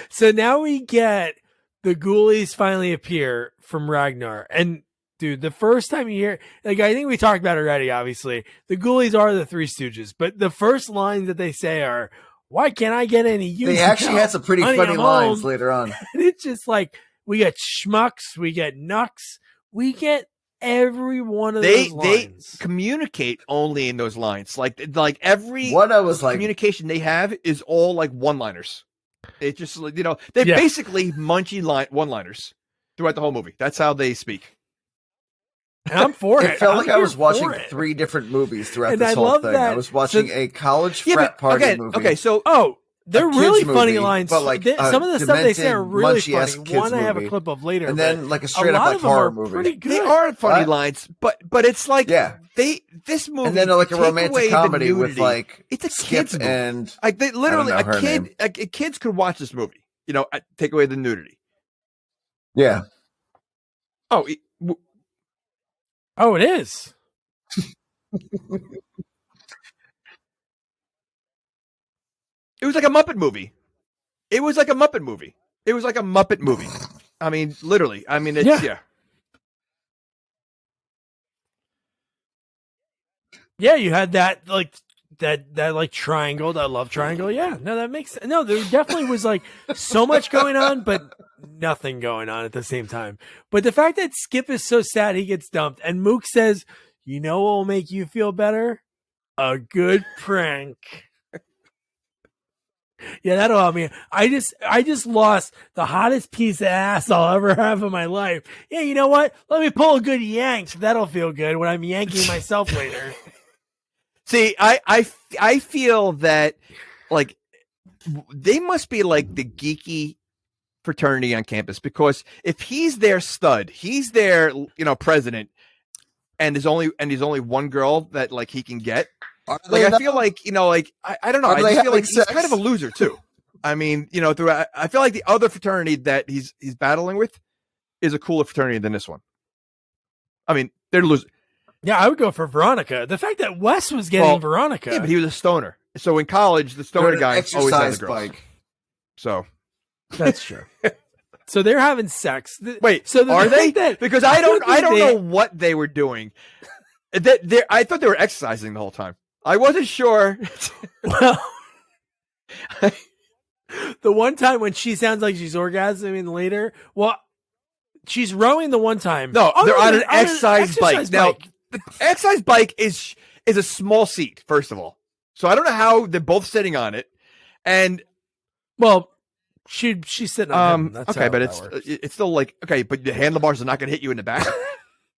So now we get the Ghoulies finally appear from Ragnar. And dude, the first time you hear, like, I think we talked about it already, obviously. The Ghoulies are the Three Stooges, but the first lines that they say are, why can't I get any use? They actually had some pretty funny lines later on. And it's just like, we get schmucks, we get nucks, we get every one of those lines. They communicate only in those lines. Like every communication they have is all like one-liners. It just, you know, they're basically munchy one-liners throughout the whole movie. That's how they speak. And I'm for it. It felt like I was watching 3 different movies throughout this whole thing. I was watching a college frat party movie. Okay, so they're really funny lines. But like some of the stuff they say are really funny. One I have a movie. clip of later, and then like a straight up like horror movie. Pretty good. They are funny lines, but it's like this movie, and then like a romantic comedy with like it's a Skip kids movie. And like they literally kids could watch this movie. You know, take away the nudity. Yeah. Oh, it is. It was like a Muppet movie. It was like a Muppet movie. I mean, literally. I mean, it's Yeah, you had that like triangle, that love triangle. Yeah, no, that makes sense. No, there definitely was like so much going on, but nothing going on at the same time. But the fact that Skip is so sad he gets dumped, and Mook says, "You know what will make you feel better? A good prank." Yeah, that'll help me. I just lost the hottest piece of ass I'll ever have in my life. Yeah, you know what? Let me pull a good yank. That'll feel good when I'm yanking myself later. See, I feel that like they must be like the geeky fraternity on campus, because if he's their stud, he's their, you know, president, and there's only one girl that like he can get. Like I feel like, you know, like I don't know. I just feel like he's kind of a loser too. I mean, you know, I feel like the other fraternity that he's battling with is a cooler fraternity than this one. I mean, they're losing. Yeah, I would go for Veronica. The fact that Wes was getting Veronica. Yeah, but he was a stoner. So in college, the stoner guy always has a girl. Bike. So that's true. So they're having sex. Wait, so are they? Because I don't know what they were doing. I thought they were exercising the whole time. I wasn't sure. Well, the one time when she sounds like she's orgasming later, well, she's rowing the one time. No, they're on an exercise bike. Now, the exercise bike is a small seat, first of all. So I don't know how they're both sitting on it. And well, she's sitting on him. That's okay, but it's still like, okay, but the handlebars are not going to hit you in the back.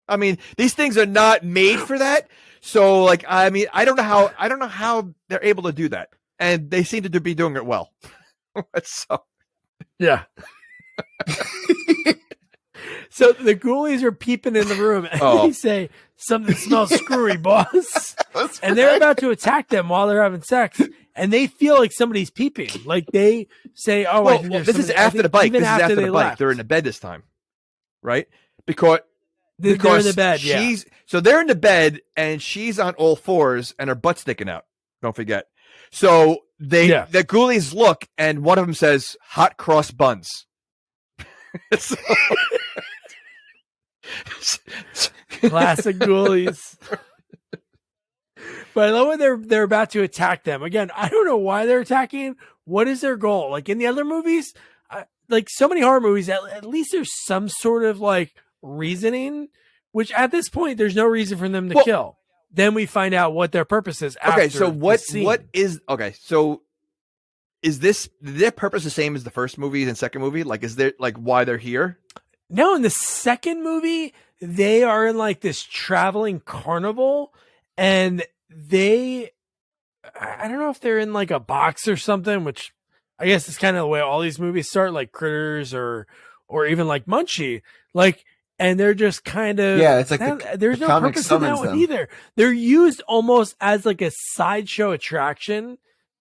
I mean, these things are not made for that. So like, I mean, I don't know how they're able to do that. And they seem to be doing it well. So yeah. So the Ghoulies are peeping in the room and they say, "Something smells screwy, boss." And they're about to attack them while they're having sex. And they feel like somebody's peeping. Like they say, "Oh, well, this is after the bike. This is after the bike. They're in the bed this time, right? Because they're in the bed. So they're in the bed and she's on all fours and her butt's sticking out. Don't forget. So the Ghoulies look and one of them says, "Hot cross buns." Classic Ghoulies. But I love when they're about to attack them. Again, I don't know why they're attacking. What is their goal? Like in the other movies, like so many horror movies, at least there's some sort of like reasoning, which at this point, there's no reason for them to kill. Then we find out what their purpose is. Okay, so what is their purpose the same as the first movie and second movie? Like, is there like why they're here? No, in the second movie, they are in like this traveling carnival and I don't know if they're in like a box or something, which I guess is kind of the way all these movies start, like Critters or even like Munchie, like, and they're just kind of, it's like there's no purpose in that one either. They're used almost as like a sideshow attraction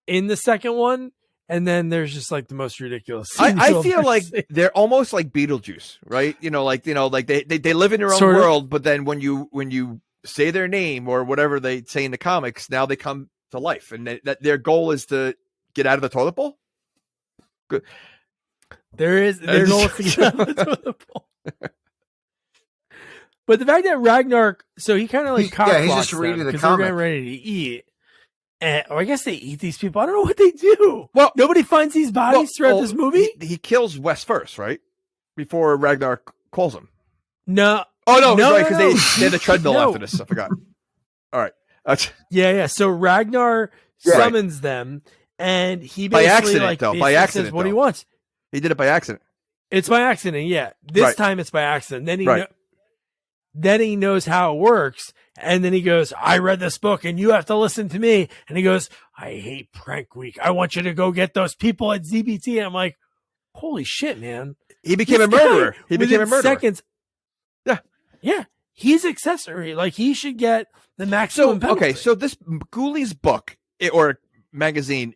in the second one. And then there's just like the most ridiculous. I feel like they're almost like Beetlejuice, right? They live in their own world, but then when you say their name or whatever they say in the comics, now they come to life, and that their goal is to get out of the toilet bowl. Good. Their goal is to get out of the toilet bowl. But the fact that Ragnar, so he kind of like he's just reading the because comic. they're getting ready to eat. Or I guess they eat these people. I don't know what they do. Well, nobody finds these bodies throughout this movie. He kills Wes first, right? Before Ragnar calls him. No. Oh no, no, right, because no. they had the treadmill No. after this. I forgot. All right. Yeah. So Ragnar summons them, and he basically by accident, like though. basically By accident, says what he though. wants. He did it by accident. It's by accident, yeah. This Right. time it's by accident. Then Right. then he knows how it works, and then he goes, "I read this book, and you have to listen to me." And he goes, "I hate Prank Week. I want you to go get those people at ZBT." And I'm like, "Holy shit, man!" He became This a murderer. guy, He became a within murderer. Seconds. Yeah. Yeah. He's accessory. Like, he should get the maximum penalty. Okay, so this Ghoulies book or magazine,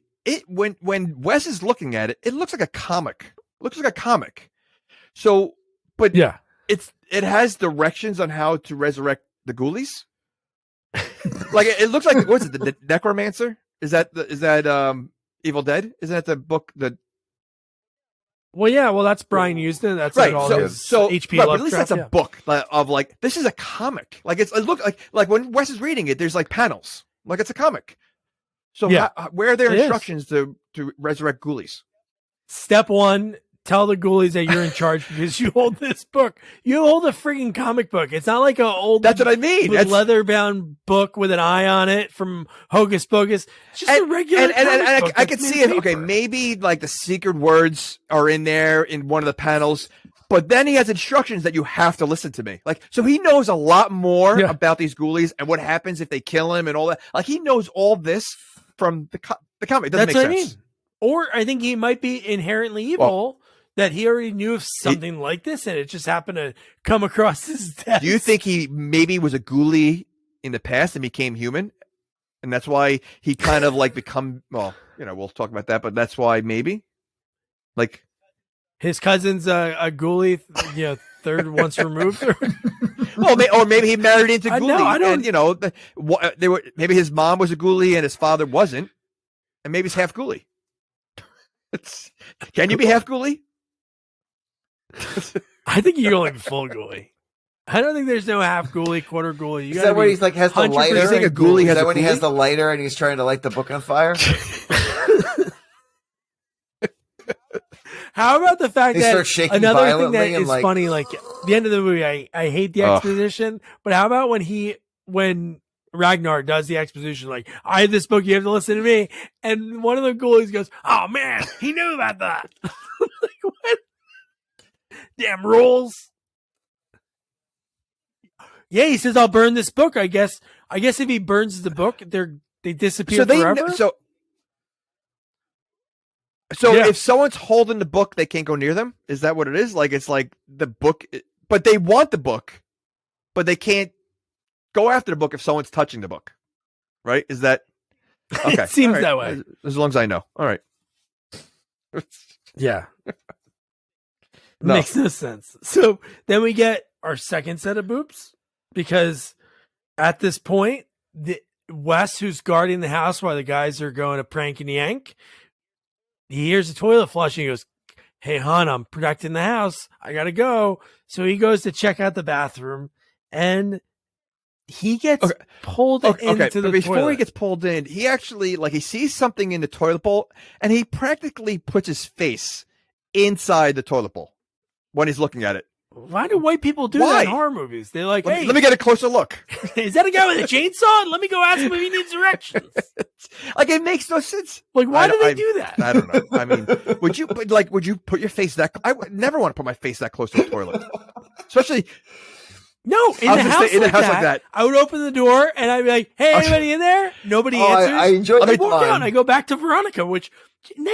when Wes is looking at it, it looks like a comic. It looks like a comic. So, but yeah. it has directions on how to resurrect the Ghoulies. Like it looks like, what's it? The Necromancer? Is that Evil Dead? Isn't that the book that? Well, yeah. Well, that's Brian Houston. That's Right. like all So his HP right, but at least that's a Lovecraft, book of like, this is a comic. Like it look like when Wes is reading it, there's like panels. Like it's a comic. So Yeah. where are their It is. instructions to resurrect Ghoulies? Step one, tell the Ghoulies that you're in charge because you hold this book. You hold a freaking comic book. It's not like an old That's what I mean. That's leather-bound book with an eye on it from Hocus Pocus. It's just a regular comic book I that's could made see of it. Okay, paper. maybe like the secret words are in there in one of the panels, but then he has instructions that you have to listen to me. Like, so he knows a lot more Yeah. about these Ghoulies and what happens if they kill him and all that. Like, he knows all this from the comic. It doesn't That's make what sense. I mean. Or I think he might be inherently evil. That he already knew of something like this, and it just happened to come across his desk. Do you think he maybe was a Ghoulie in the past and became human? And that's why he kind of like become, well, we'll talk about that, but that's why maybe like his cousin's a Ghoulie, third once removed? well, or maybe he married into Ghoulie. No, I don't. And, maybe his mom was a Ghoulie and his father wasn't, and maybe he's half Ghoulie. Can you be half Ghoulie? I think you can only be full Ghoulie. I don't think there's no half Ghoulie, quarter Ghoulie. Is that when he's like has the 100% lighter? You think a Ghoulie Is has that a when he has Ghoulie? the lighter and he's trying to light the book on fire? How about the fact He that starts shaking another thing violently that and, is like- funny, like the end of the movie, I hate the Ugh. exposition, but how about when Ragnar does the exposition, like, I have this book, you have to listen to me, and one of the Ghoulies goes, "Oh man, he knew about that." Like, what? Damn rules. Yeah, he says, "I'll burn this book." I guess if he burns the book, they disappear forever. So Yeah. if someone's holding the book, they can't go near them. Is that what it is? Like it's like the book, but they want the book, but they can't go after the book if someone's touching the book, right? Is that okay? It seems All right. that way. As long as I know. All right. Yeah. No. Makes no sense. So then we get our second set of boobs because at this point, Wes, who's guarding the house while the guys are going to prank and yank, he hears the toilet flushing. He goes, "Hey, hon, I'm protecting the house. I got to go." So he goes to check out the bathroom and he gets pulled into the before toilet. he gets pulled in, he actually he sees something in the toilet bowl and he practically puts his face inside the toilet bowl when he's looking at it. Why do white people do Why? that in horror movies? They're like, Let "Hey, me get a closer look. is that a guy with a chainsaw? Let me go ask him if he needs directions." Like it makes no sense. Like, why do they do that? I don't know. I mean, would you put your face that? I would never want to put my face that close to a toilet, especially. No, in I the was gonna house, say, in a house like that. I would open the door and I'd be like, "Hey, anybody in there?" Nobody Oh, answers. I enjoyed I that walk line. out and I go back to Veronica, which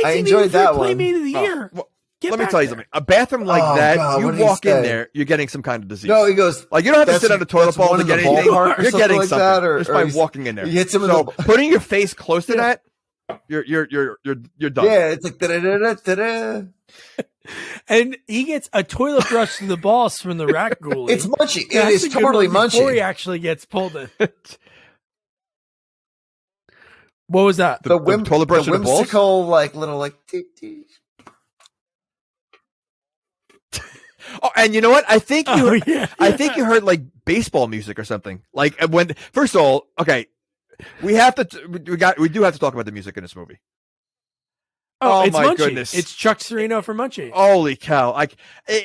I enjoyed that one. Playmate of the Oh, year. well, Get let me back tell you there. something. A bathroom like Oh, that, God, you what did he walk in say? there, you're getting some kind of disease. No, he goes. Like you don't have to That's- sit on the toilet that's bowl one to in get the anything. ballpark or You're something getting like something that, or just by he's- walking in there. he hits him in so the- putting your face close to that, you're done. Yeah, it's like da-da-da-da-da-da. And he gets a toilet brush to the balls from the rat ghoulie. It's Munchie. It That's is a good totally one before he Munchie. actually gets pulled in. What was that? The toilet brush to the balls? Whimsical, like, little, like, Oh, and you know what? I think you yeah. I think you heard like baseball music or something. Like when first of all, okay, we do have to talk about the music in this movie. Oh, it's my Munchie. goodness. It's Chuck Serino for Munchie. Holy cow.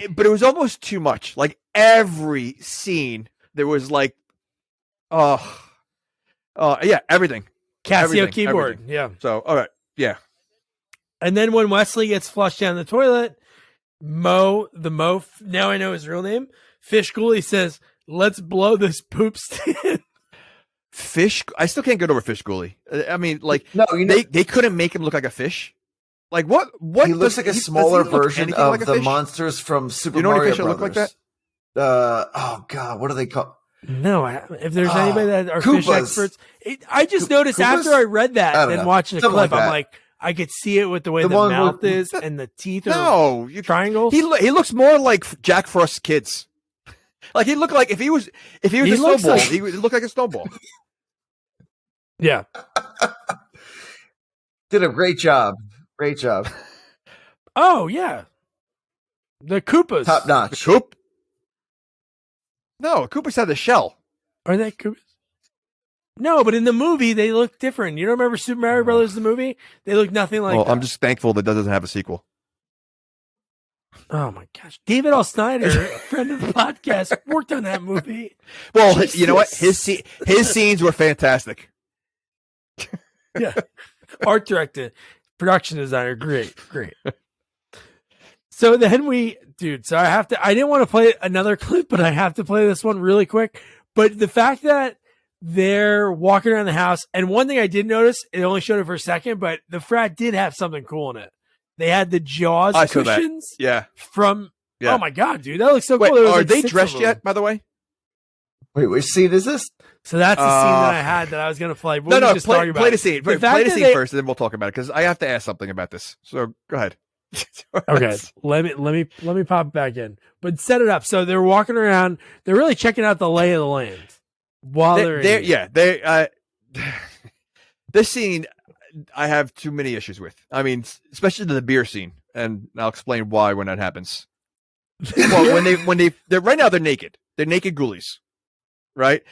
But it was almost too much. Like every scene there was like yeah, everything. Casio Everything, keyboard. everything. Yeah. So, all right. Yeah. And then when Wesley gets flushed down the toilet, now I know his real name, Fish Ghoulie says, "Let's blow this poop stand." I still can't get over Fish Ghoulie. I mean, like, no, they couldn't make him look like a fish. Like, what? He looks like a smaller version of like the fish? monsters from Super You know any Mario fish that look like Brothers. Oh God, what are they called? No, if there's anybody that are fish Koopas. experts, I just noticed Koopas? after I read that I don't and know. watching the Something clip, like I'm that. like, I could see it with the way The the one mouth where- is and the teeth are No, triangles. He looks more like Jack Frost's kids. Like he looked like if he was a looks snowball, like- he would look like a snowball. Yeah. Did a great job. Great job. Oh, yeah. The Koopas. Top notch. Coop? No, Koopas had the shell. Are they Koopas? No, but in the movie, they look different. You don't remember Super Mario Brothers, the movie? They look nothing like that. I'm just thankful that doesn't have a sequel. Oh, my gosh. David L. Snyder, a friend of the podcast, worked on that movie. Well, Jesus. you know what? His scenes were fantastic. Yeah. Art director, production designer. Great. So then I didn't want to play another clip, but I have to play this one really quick. But the fact that they're walking around the house, and one thing I did notice, it only showed it for a second, but the frat did have something cool in it. They had the Jaws I saw that. cushions Yeah. from, Yeah. oh my God, dude, that looks so Wait, cool. There was are like they 6 dressed of them. yet, by the way? Wait, which scene is this? So that's the scene that I had that I was going to play. No, Just talking about play the it. scene. The Play fact the that scene they- first, and then we'll talk about it because I have to ask something about this. So go ahead. Okay, let me pop back in, but set it up. So they're walking around. They're really checking out the lay of the land while they're in here. This scene I have too many issues with. I mean, especially the beer scene, and I'll explain why when that happens. Well, they're right now they're naked. They're naked ghoulies, right?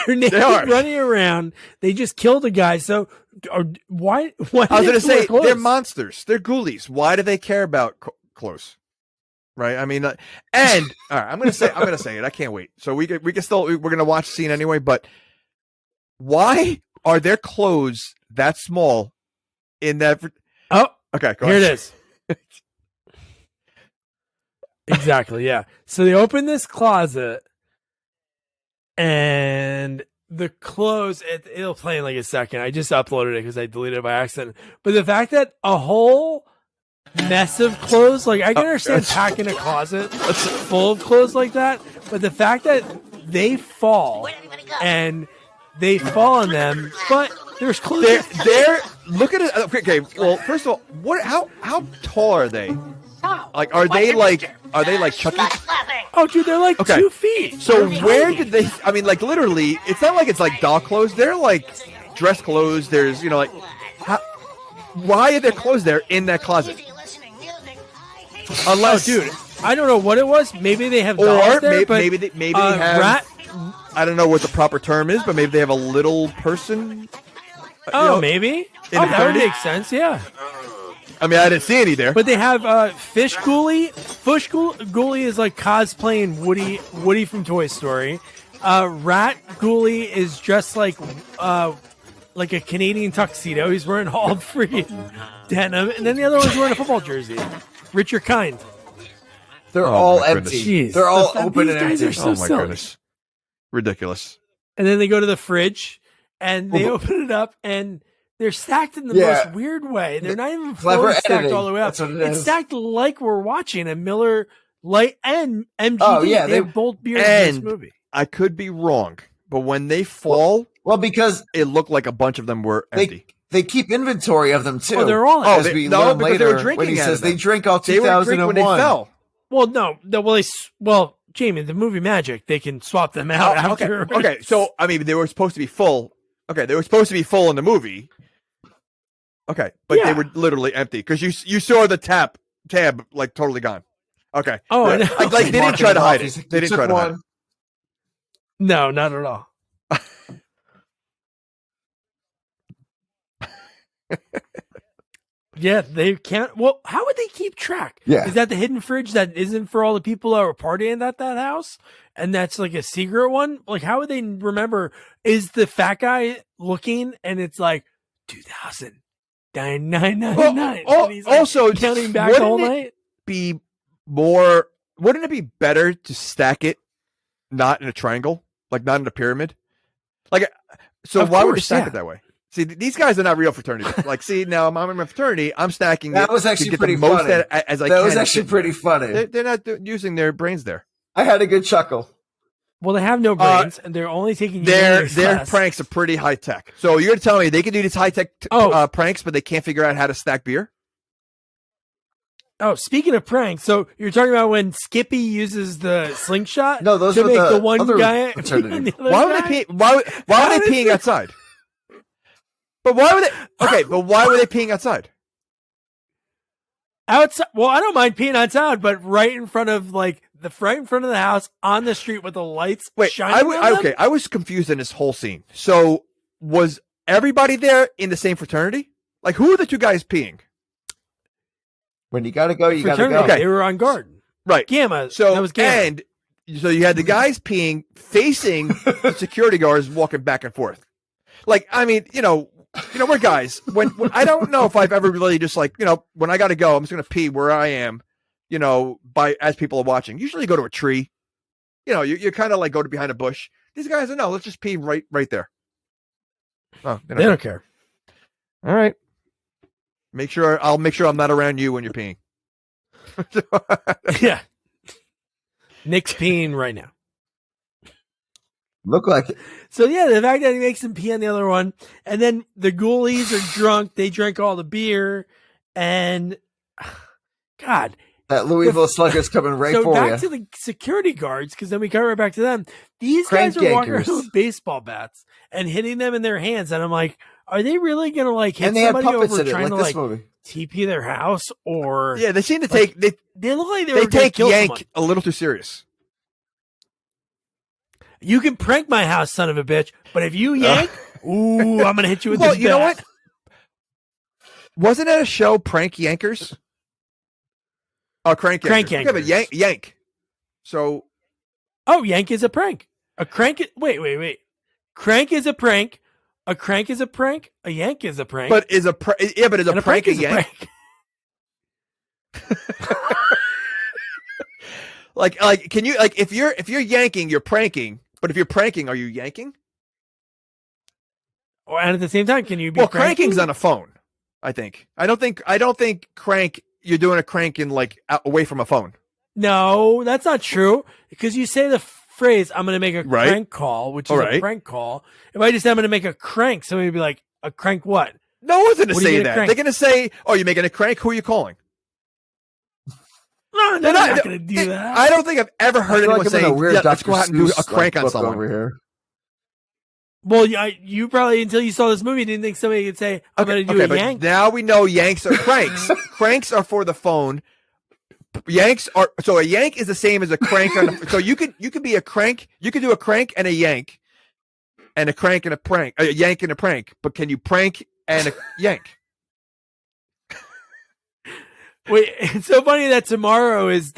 They're naked, running around. They just killed a guy. So why? I was going to say they're clothes? monsters. They're ghoulies. Why do they care about clothes? Right? I mean, and all right, I'm going to say it. I can't wait. So we're going to watch the scene anyway. But why are their clothes that small in that? Oh, okay. Go here ahead. it is. Exactly. Yeah. So they open this closet, and the clothes, it'll play in like a second. I just uploaded it because I deleted it by accident. But the fact that a whole mess of clothes, like I can understand packing a closet full of clothes like that, but the fact that they fall and they fall on them, but there's clothes. They're look at it. Okay. Well, first of all, how tall are they? Like, are they like Chucky? Oh, dude, they're like 2 feet. So where did they? I mean, like literally, it's not like it's like doll clothes. They're like dress clothes. There's, why are there clothes there in that closet? Unless, dude, I don't know what it was. Maybe they have or dolls there, maybe they have. rat. I don't know what the proper term is, but maybe they have a little person. Maybe. Oh, that would infinity? make sense. Yeah. I mean, I didn't see any there. But they have Fish Ghoulie. Ghoulie is like cosplaying Woody from Toy Story. Rat Ghoulie is dressed like a Canadian tuxedo. He's wearing all freaking denim, and then the other one's wearing a football jersey. Richard Kind. They're all my empty. goodness. They're all These open and guys empty. are so Oh my silly. goodness, ridiculous. And then they go to the fridge and they open it up and they're stacked in the Yeah. most weird way. They're not even Clever fully stacked editing. all the way up. That's what it It's is. stacked like we're watching a Miller Light and MGD. Oh, yeah, they have both beers in this and- movie. I could be wrong, but when they fall, Well, because it looked like a bunch of them were empty. They keep inventory of them too. Oh, they're all. As we learn because they were later drinking when he out says of them. they drink all They were drinking when they 2001. fell. Well, no. Well, Jamie, the movie Magic, they can swap them out after. Okay. So I mean, they were supposed to be full. Okay, they were supposed to be full in the movie. Okay, but they were literally empty because you saw the tab like totally gone. Okay. Oh, I know. Like they didn't try to hide it. They didn't try to hide it. No, not at all. Yeah, they can't. Well, how would they keep track? Yeah. Is that the hidden fridge that isn't for all the people that were partying at that house? And that's like a secret one? Like, how would they remember? Is the fat guy looking and it's like 2000,999? Well, and he's like also, counting back all night? Wouldn't it be better to stack it not in a triangle, like not in a pyramid? Like, so Of why would you course, stack yeah. it that way? See, these guys are not real fraternity. Like, see, now I'm in my fraternity. I'm stacking That it was to actually get pretty the most funny. as I That can. was actually pretty funny. They're not using their brains there. I had a good chuckle. Well, they have no brains and they're only taking Their class. pranks are pretty high tech. So you're telling me they can do these high tech pranks, but they can't figure out how to stack beer? Oh, speaking of pranks, so you're talking about when Skippy uses the slingshot? No, those to were make the the one other guy. fraternity. the other Why would guy? they pee? Why were they peeing outside? But why would they? Okay, but why were they peeing outside? Outside? Well, I don't mind peeing outside, but right in front of right in front of the house on the street with the lights shining on them? I was confused in this whole scene. So was everybody there in the same fraternity? Like, who are the two guys peeing? When you gotta go, you gotta Fraternity. go. Okay. They were on guard. Right. Gamma. So that was Gamma. and so you had the guys peeing facing the security guards walking back and forth. Like, I mean, we're guys. When I don't know if I've ever really just like, when I got to go, I'm just going to pee where I am, as people are watching. Usually you go to a tree. You kind of like go to behind a bush. These guys are, no, let's just pee right there. Oh, They don't care. All right. I'll make sure I'm not around you when you're peeing. Yeah. Nick's peeing right now. Look like it. So yeah, the fact that he makes him pee on the other one, and then the ghoulies are drunk. They drank all the beer, and God, That Louisville Slugger's coming right so for back you. to the security guards, because then we come right back to them. These Crank guys are walking yankers. around with baseball bats and hitting them in their hands, and I'm like, are they really gonna like hit And they have somebody puppets over in it, trying like to this like movie. TP their house? Or Yeah, they seem to Like, take they look like they they were gonna take kill Yank someone. a little too serious. You can prank my house, son of a bitch, but if you yank, ooh, I'm gonna hit you with Well, this you know bat. what? Wasn't that a show, Prank Yankers? Oh, Crank Yankers. Crank Yeah, but Yankers. Yank. So Oh, Yank is a prank. A crank. Wait. Crank is a prank. A crank is a prank. A yank is a prank. but is a and prank a is yank? prank. Like can you if you're yanking, you're pranking, but if you're pranking, are you yanking? And at the same time, can you be Well, pranking? cranking's on a phone, I think. I don't think crank you're doing a crank in like away from a phone. No, that's not true. Because you say the phrase, I'm going to make a Right. crank call, which is All a right. prank call. If I just say I'm going to make a crank, somebody would be like, a crank what? No one's gonna What are you say gonna that. crank? They're gonna say, "Oh, you're making a crank. Who are you calling?" No, they're not going to do that. I don't think I've ever heard I feel anyone like I'm say, in a weird "Yeah, let's Dr. go out and do Seuss, a crank on book someone." over here. Well, you probably, until you saw this movie, didn't think somebody could say, I'm going to do a but yank. now we know yanks are cranks. Cranks are for the phone. Yanks are so a yank is the same as a crank on so you could be a crank, you could do a crank and a yank and a crank and a prank, a yank and a prank, but can you prank and a yank? Wait, it's so funny that tomorrow is,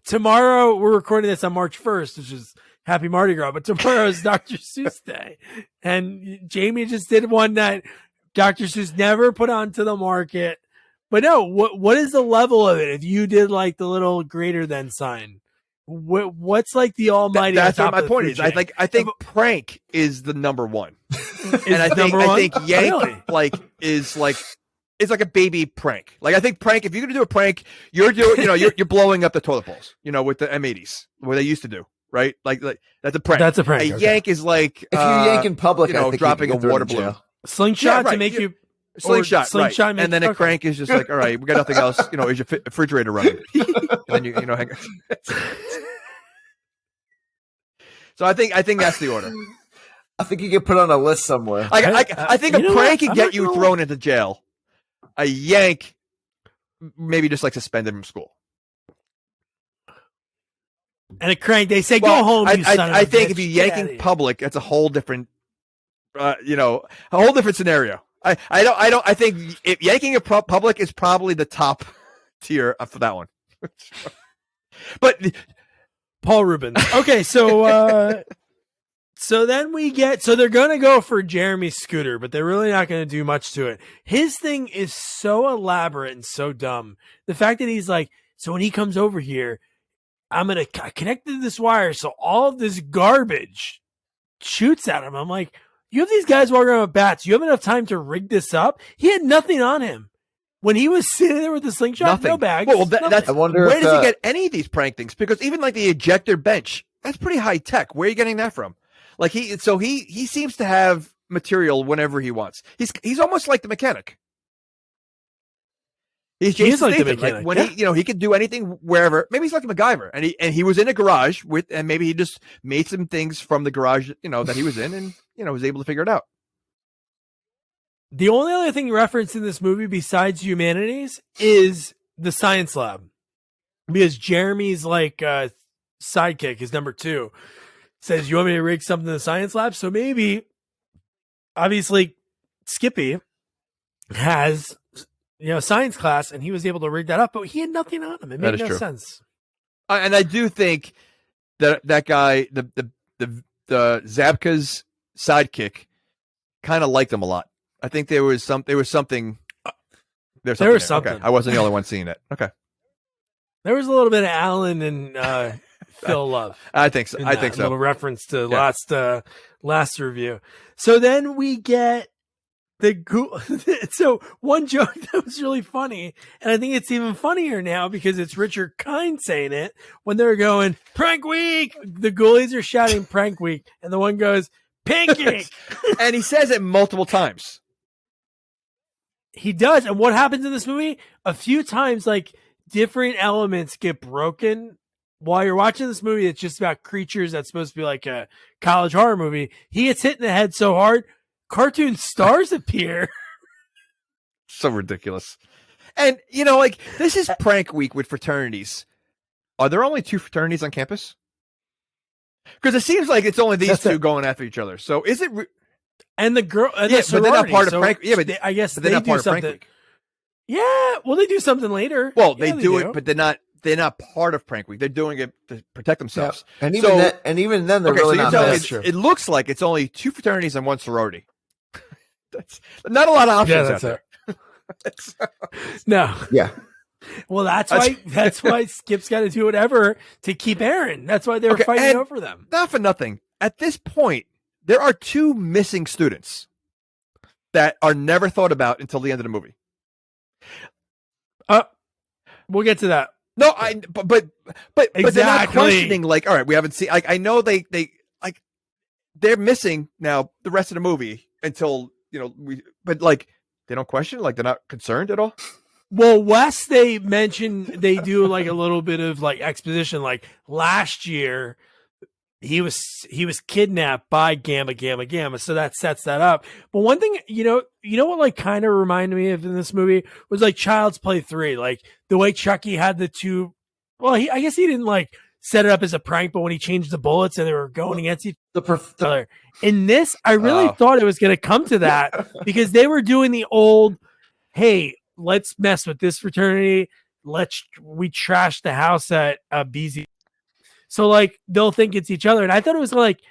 tomorrow we're recording this on March 1st, which is Happy Mardi Gras, but tomorrow is Dr. Seuss Day. And Jamie just did one that Dr. Seuss never put onto the market. But no, what is the level of it? If you did like the little greater than sign, what's like the almighty? That's on what top my of the point food is. chain? I think prank is the number one. Is And I think number one? yank Really? is like a baby prank. Like I think prank, if you're gonna do a prank, you're you're blowing up the toilet bowls, with the M80s, where they used to do, right? Like that's a prank. That's a prank. A okay. yank is like If you yank in public, I think dropping you a can get thrown water in jail. balloon. Slingshot Yeah, right. to make you Slingshot, right. makes- And then a okay. crank is just like, all right, we got nothing else. Is your refrigerator running? And then you hang. So I think that's the order. I think you get put on a list somewhere. I think a prank can get you thrown into jail. A yank, maybe just like suspended from school. And a crank, they say, go home, you son of a I think bitch. if you Get yank outta in here. public, that's a whole different, a whole different scenario. I think yanking in public is probably the top tier for that one. But Paul Rubens. Okay, so so then they're gonna go for Jeremy's scooter, but they're really not gonna do much to it. His thing is so elaborate and so dumb. The fact that he's like, so when he comes over here, I'm gonna connect to this wire, so all of this garbage shoots at him. I'm like, you have these guys walking around with bats. You have enough time to rig this up. He had nothing on him when he was sitting there with the slingshot. nothing. No bags. Well, nothing. that's I wonder where if, does he get any of these prank things? Because even like the ejector bench, that's pretty high tech. Where are you getting that from? Like he seems to have material whenever he wants. He's almost like the mechanic. He's He is Jason like the Statham. mechanic, When yeah. he can do anything wherever. Maybe he's like a MacGyver, and he was in a garage and maybe he just made some things from the garage, that he was in, and was able to figure it out. The only other thing referenced in this movie besides humanities is the science lab, because Jeremy's like sidekick, his number 2, says, "You want me to rig something in the science lab?" So maybe, obviously, Skippy has science class, and he was able to rig that up, but he had nothing on him. It made no sense. And I do think that guy, the Zabka's sidekick, kind of liked him a lot. I think there was something. There was something. Okay. I wasn't the only one seeing it. Okay. There was a little bit of Alan and Phil love. I think so. A little reference to last review. So then we get so one joke that was really funny, and I think it's even funnier now because it's Richard Kind saying it when they're going prank week. The Ghoulies are shouting prank week, and the one goes pancake, and he says it multiple times. He does. And what happens in this movie? A few times, like, different elements get broken. While you're watching this movie, it's just about creatures that's supposed to be like a college horror movie. He gets hit in the head so hard, cartoon stars appear. So ridiculous. And, this is prank week with fraternities. Are there only 2 fraternities on campus? Because it seems like it's only these two going after each other. So is it... And the girl, and yeah, the but they're not part of so prank. Yeah, but I guess they're they not do part of something. prank week. Yeah, well, they do something later. Well, Yeah, they do it, but they're not. They're not part of prank week. They're doing it to protect themselves. Yeah. And even then, they're really not. That's true. It looks like it's only 2 fraternities and 1 sorority. That's not a lot of options out there. No. Yeah. Well, that's why Skip's got to do whatever to keep Aaron. That's why they were fighting over them. Not for nothing. At this point, there are 2 missing students that are never thought about until the end of the movie. We'll get to that. No, but Exactly. they're not questioning. Like, all right, we haven't seen. I know they like they're missing now the rest of the movie until But like they don't question. Like they're not concerned at all. Well, Wes, they mention they do like a little bit of like exposition. Like last year, he was kidnapped by Gamma. So that sets that up. But one thing, what like kind of reminded me of in this movie was like Child's Play 3, like the way Chucky had the 2. Well, I guess he didn't like set it up as a prank, but when he changed the bullets and they were going against each other. In this, I really thought it was going to come to that because they were doing the old, hey, let's mess with this fraternity. We trash the house at BZ. So like they'll think it's each other, and I thought it was gonna like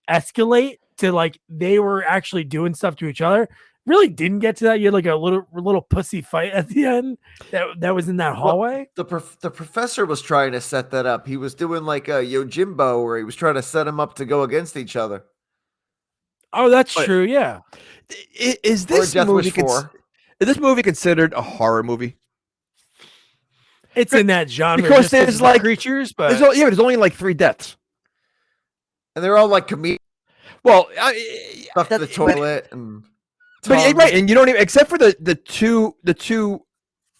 escalate to like they were actually doing stuff to each other. Really didn't get to that. You had like a little pussy fight at the end that was in that hallway. Well, the professor was trying to set that up. He was doing like a Yojimbo where he was trying to set them up to go against each other. Oh, that's true. Yeah. Is this movie considered a horror movie? It's in that genre because there's like creatures, but there's only like 3 deaths, and they're all like comedic. Well, Stuff to the toilet and tongue. right, and you don't even except for the two.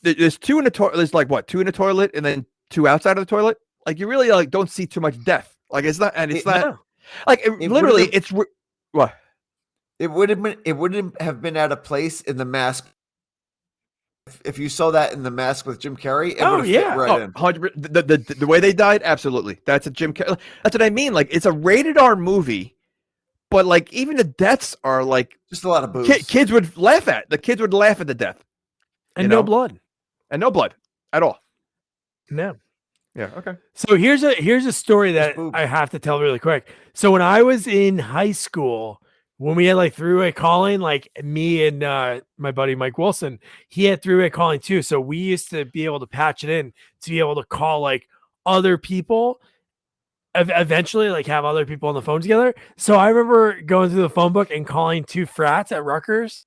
There's two in the toilet. There's like what, two in the toilet, and then two outside of the toilet. Like you really like don't see too much death. Like it's not, and it's not No. like literally. It's what It wouldn't have been out of place in The Mask. If you saw that in The Mask with Jim Carrey, it would have fit right in. 100%. The way they died, absolutely. That's a Jim Carrey. That's what I mean. Like it's a rated R movie, but like even the deaths are like Just a lot of boobs. kids would laugh at. The kids would laugh at the death, And no blood. and no blood at all. No. Yeah. Okay. So here's a story that boobs. I have to tell really quick. So when I was in high school, when we had like three-way calling, like me and my buddy Mike Wilson, he had three-way calling too. So we used to be able to patch it in to be able to call like other people, eventually like have other people on the phone together. So I remember going through the phone book and calling two frats at Rutgers,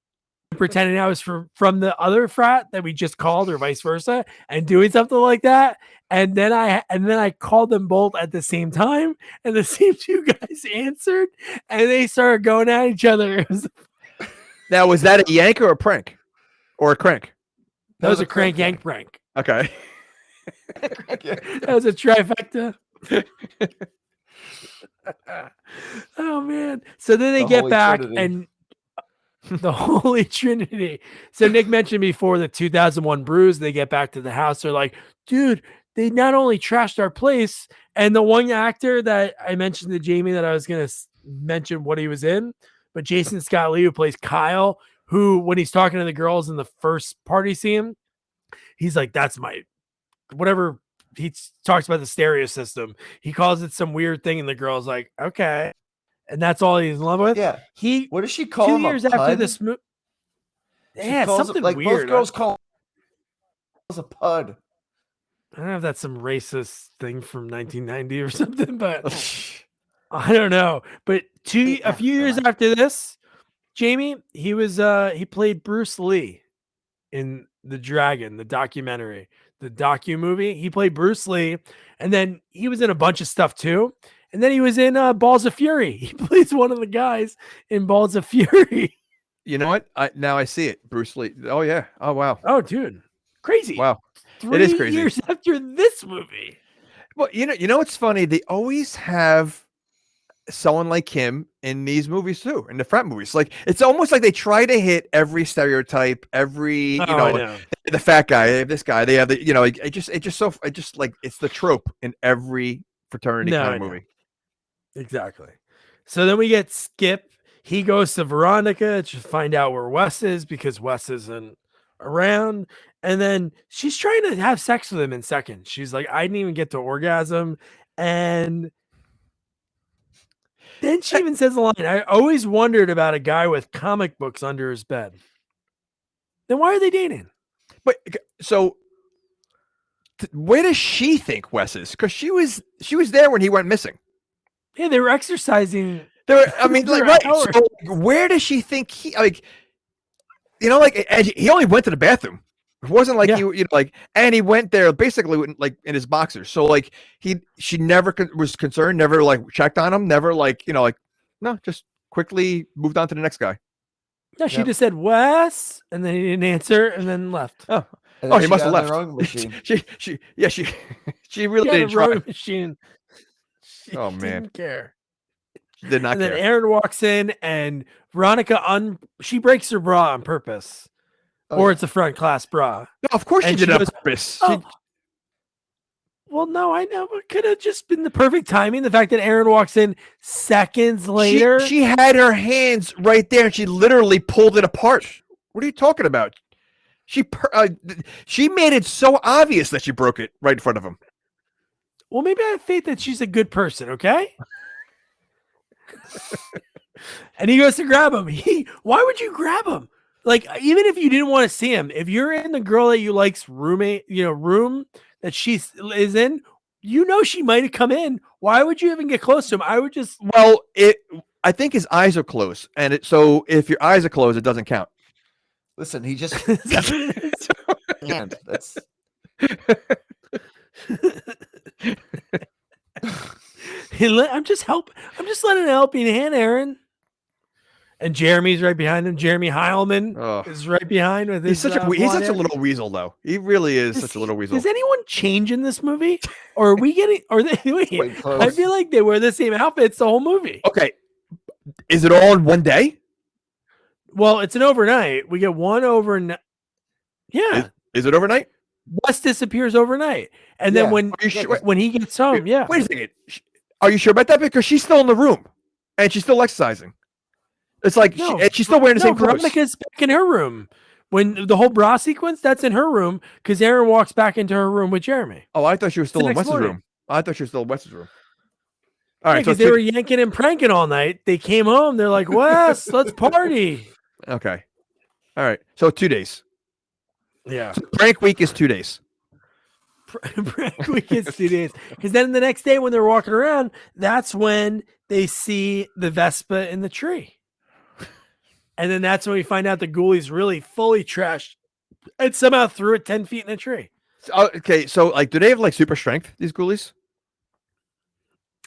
pretending I was from the other frat that we just called, or vice versa, and doing something like that. And then I called them both at the same time, and the same two guys answered, and they started going at each other. It was, Now, was that a yank or a prank, or a crank? that was a crank yank prank. Okay. That was a trifecta. Oh man! So then they The get Holy back Trinity. and the Holy Trinity. So Nick mentioned before the 2001 Brews. They get back to the house. They're like, dude, they not only trashed our place, and the one actor that I mentioned to Jamie that I was going to mention what he was in, but Jason Scott Lee, who plays Kyle, who when he's talking to the girls in the first party scene, he's like, that's my whatever. He talks about the stereo system. He calls it some weird thing, and the girl's like, okay. And that's all he's in love with. Yeah. He What does she call 2 him? years a after pud? this movie. She Yeah, calls something it, like weird. both girls call him a pud. I don't know if that's some racist thing from 1990 or something, but I don't know. But a few years after this, Jamie, he played Bruce Lee in The Dragon, the documentary, the docu movie. He played Bruce Lee, and then he was in a bunch of stuff too. And then he was in Balls of Fury. He plays one of the guys in Balls of Fury. You know what? Now I see it. Bruce Lee. Oh yeah. Oh wow. Oh, dude, crazy! Wow. 3 It is crazy. years after this movie. Well, you know what's funny? They always have someone like him in these movies too, in the frat movies. Like it's almost like they try to hit every stereotype, every I know. the fat guy, they have this guy, they have the it just like it's the trope in every fraternity kind of movie. Exactly. So then we get Skip. He goes to Veronica to find out where Wes is because Wes isn't around. And then she's trying to have sex with him in seconds. She's like, I didn't even get to orgasm. And then she even says a line, I always wondered about a guy with comic books under his bed. Then why are they dating? But so where does she think Wes is? Because she was there when he went missing. Yeah, they were exercising. I mean, for like, right. hours. So where does she think he like? And he only went to the bathroom. It wasn't like and he went there basically like in his boxers. So like she never was concerned, never like checked on him, never like no, just quickly moved on to the next guy. No, she just said Wes, and then he didn't answer, and then left. Oh, And then he she must have got on left. the rowing machine. she really She had didn't a try. rowing machine. She Oh, man. didn't care. Did not And care. then Aaron walks in, and Veronica she breaks her bra on purpose, or it's a front class bra. No, of course she and did she it on goes, purpose. Oh. Well, no, I know. It could have just been the perfect timing. The fact that Aaron walks in seconds later. She had her hands right there, and she literally pulled it apart. What are you talking about? She made it so obvious that she broke it right in front of him. Well, maybe I have faith that she's a good person, okay? And he goes to grab him. Why would you grab him? Like, even if you didn't want to see him, if you're in the girl that you like's room that she is in, she might have come in. Why would you even get close to him? I would just. Well, I think his eyes are closed, and so if your eyes are closed, it doesn't count. Listen, he just hand. That's I'm just letting a helping hand, Aaron. And Jeremy's right behind him. Jeremy Heilman is right behind with his. He's such a little weasel, though. He really is such a little weasel. Does anyone change in this movie, or are we getting? Are they? I feel like they wear the same outfits the whole movie. Okay, is it all in one day? Well, it's an overnight. We get one overnight. Yeah, is it overnight? Wes disappears overnight, and then when he gets home, wait a second. Are you sure about that? Because she's still in the room, and she's still exercising. It's like she's still wearing the same clothes. Veronica's back in her room. When the whole bra sequence, that's in her room because Aaron walks back into her room with Jeremy. Oh, I thought she was still in Wes's room. All right, because they were yanking and pranking all night. They came home. They're like, Wes, let's party. Okay. All right. So 2 days. Yeah. So prank week is 2 days. Prank week is 2 days. Because then the next day when they're walking around, that's when they see the Vespa in the tree. And then that's when we find out the Ghoulies really fully trashed and somehow threw it 10 feet in a tree. Okay, so like, do they have like super strength, these Ghoulies?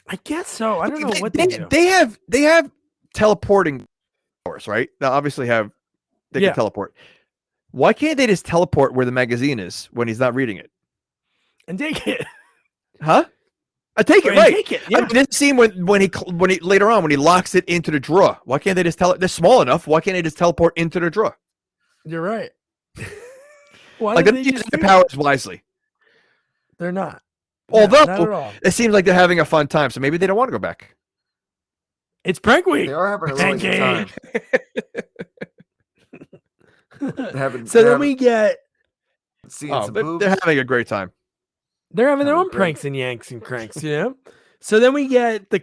I guess so. I don't know what they do. They have teleporting powers, right? Now, obviously, they can teleport. Why can't they just teleport where the magazine is when he's not reading it and take it? Huh? I take it, right? Take it. Yeah. I mean, this scene when he later on when he locks it into the drawer. Why can't they just they're small enough? Why can't they just teleport into the drawer? You're right. Why like they're using their powers wisely. They're not. Although not at all. It seems like they're having a fun time, so maybe they don't want to go back. It's prank week. They are having a really good time. Then we get. They're having a great time. They're having their own pranks and yanks and cranks, you know? So then we get the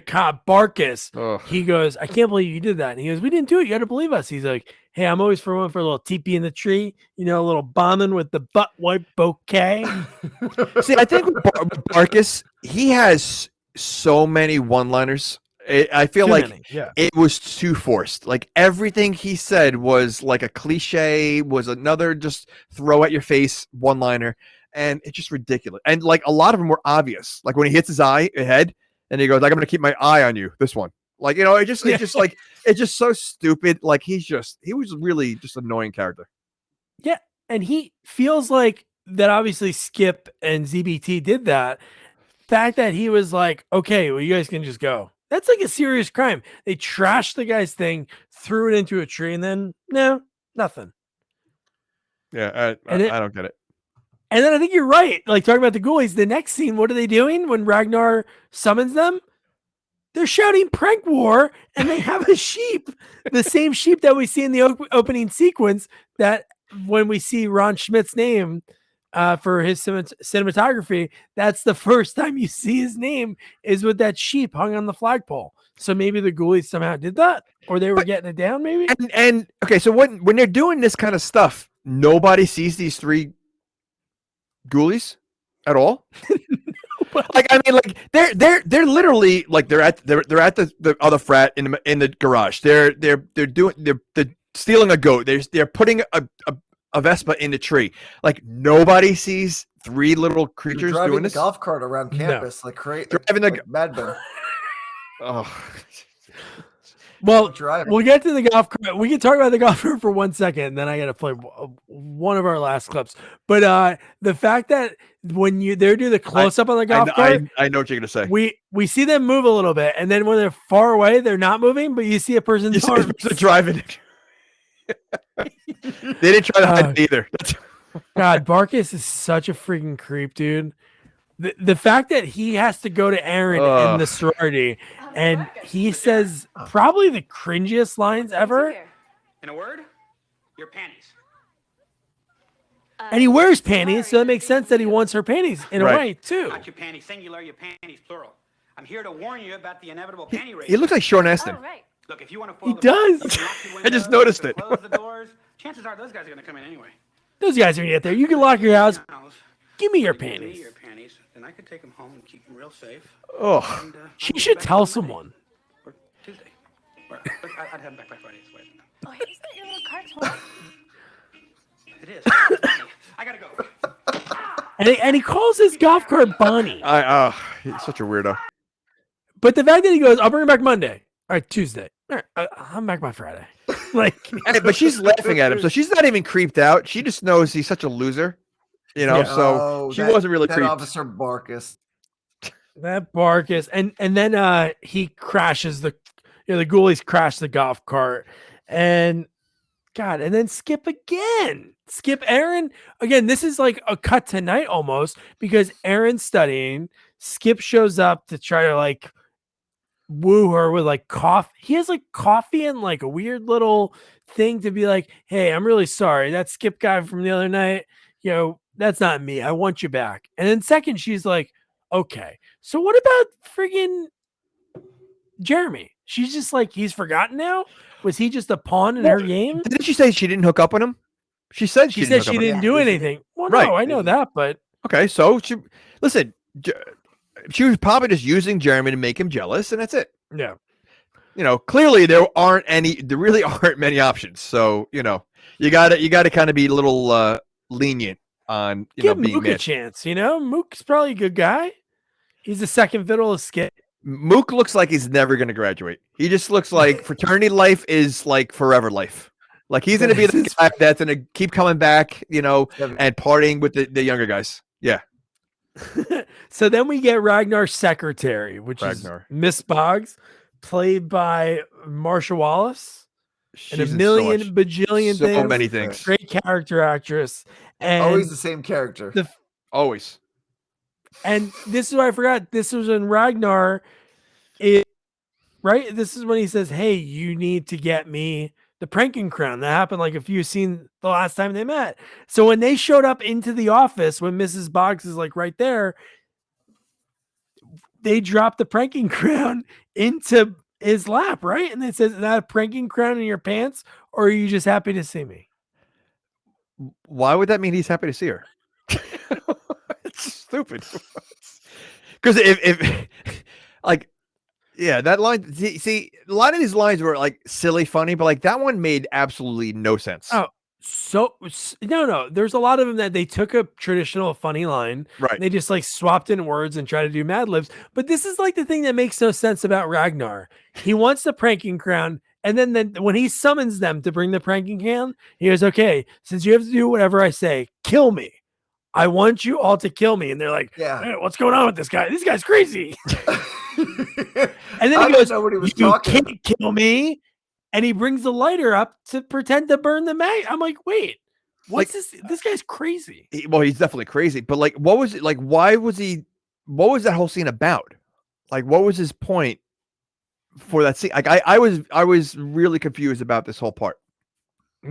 cop, Barkus. Ugh. He goes, I can't believe you did that. And he goes, we didn't do it. You got to believe us. He's like, hey, I'm always for one for a little teepee in the tree, you know, a little bombing with the butt wipe bouquet. See, I think with Barkus, he has so many one-liners. I feel it was too forced. Like everything he said was like a cliche, was another just throw at your face one-liner. And it's just ridiculous. And like a lot of them were obvious. Like when he hits his head, and he goes, like, I'm gonna keep my eye on you. This one. Like, you know, it's just like it's just so stupid. Like he was really just an annoying character. Yeah. And he feels like that obviously Skip and ZBT did that. Fact that he was like, okay, well, you guys can just go. That's like a serious crime. They trashed the guy's thing, threw it into a tree, and then nothing. Yeah, I don't get it. And then I think you're right. Like talking about the Ghoulies, the next scene, what are they doing when Ragnar summons them? They're shouting prank war, and they have a sheep, the same sheep that we see in the opening sequence. That when we see Ron Schmidt's name for his cinematography, that's the first time you see his name is with that sheep hung on the flagpole. So maybe the Ghoulies somehow did that, or they were getting it down. Maybe. And okay, so when they're doing this kind of stuff, nobody sees these three Ghoulies at all. Like I mean, like they're literally like they're at the other frat in the garage. They're stealing a goat. They're putting a Vespa in the tree. Like nobody sees three little creatures doing this. The golf cart around campus, like driving like Madman. Oh. Well, we'll get to the golf cart. We can talk about the golf cart for 1 second, and then I got to play one of our last clips. But the fact that when they do the close up on the golf cart, I know what you're gonna say. We see them move a little bit, and then when they're far away, they're not moving, but you see a person driving. They didn't try to hide it either. God, Barkus is such a freaking creep, dude. The fact that he has to go to Aaron in the sorority, and he says probably the cringiest lines ever. In a word, your panties. And he wears panties, so it makes sense that he wants her panties in a way too. Not your panties singular, your panties plural. I'm here to warn you about the inevitable panty race. He looks like Sean Astin. Right. Look, if you want to he does. I just noticed it. Close the doors. Chances are those guys are going to come in anyway. Those guys are gonna get there. You can lock your house. Give me your panties. Give me your panties, and I could take them home and keep them real safe. Oh, and, she should tell someone. Or Tuesday. Or, I'd have them back by Friday. This way. Oh, is that your little cartoon? It is. I gotta go. And he calls his golf cart Bonnie. He's such a weirdo. But the fact that he goes, I'll bring it back Monday. All right, Tuesday. All right, I'm back by Friday. Like, But she's laughing at him, so she's not even creeped out. She just knows he's such a loser, you know. Yeah. So she wasn't really that creeped. Officer Barkus. that Barkus, and then he crashes the ghoulies crash the golf cart, and God, and then Skip again. Skip Aaron again. This is like a cut to night almost because Aaron's studying. Skip shows up to try to like woo her with like coffee. He has like coffee and like a weird little thing to be like, hey, I'm really sorry. That Skip guy from the other night, that's not me. I want you back. And then second, she's like, okay, so what about friggin' Jeremy? She's just like, he's forgotten now. Was he just a pawn in her game? Didn't she say she didn't hook up with him? She said She said she didn't do anything. Well, no, I know that, but okay. So listen. She was probably just using Jeremy to make him jealous, and that's it. Yeah. Clearly there really aren't many options. So, you gotta kind of be a little being give Mook mad. a chance. Mook's probably a good guy. He's the second fiddle of Skip. Mook looks like he's never going to graduate. He just looks like fraternity life is like forever life. Like he's going to be the guy that's going to keep coming back, and partying with the younger guys. Yeah. So then we get Ragnar's secretary, which is Miss Boggs, played by Marsha Wallace. She's and a million bajillion things. So many things. Great character actress. And always the same character. Always. And this is what I forgot. This was in Ragnar. Right? This is when he says, hey, you need to get me the pranking crown. That happened like if you've seen the last time they met. So when they showed up into the office, when Mrs. Boggs is like right there, they dropped the pranking crown into his lap, right? And it says, is that a pranking crown in your pants, or are you just happy to see me? Why would that mean he's happy to see her? It's stupid. Because if like, yeah, that line, see, a lot of these lines were like silly, funny, but like that one made absolutely no sense. Oh, so no. There's a lot of them that they took a traditional funny line, right? They just like swapped in words and try to do Mad Libs. But this is like the thing that makes no sense about Ragnar. He wants the pranking crown, and then when he summons them to bring the pranking crown, he goes, "Okay, since you have to do whatever I say, kill me. I want you all to kill me." And they're like, yeah, hey, what's going on with this guy? This guy's crazy. And then he goes, you can't kill me. And he brings the lighter up to pretend to burn the mag. I'm like, wait, what's this? This guy's crazy. Well, he's definitely crazy. But like, what was it? Like, why was he? What was that whole scene about? Like, what was his point for that scene? Like, I was really confused about this whole part.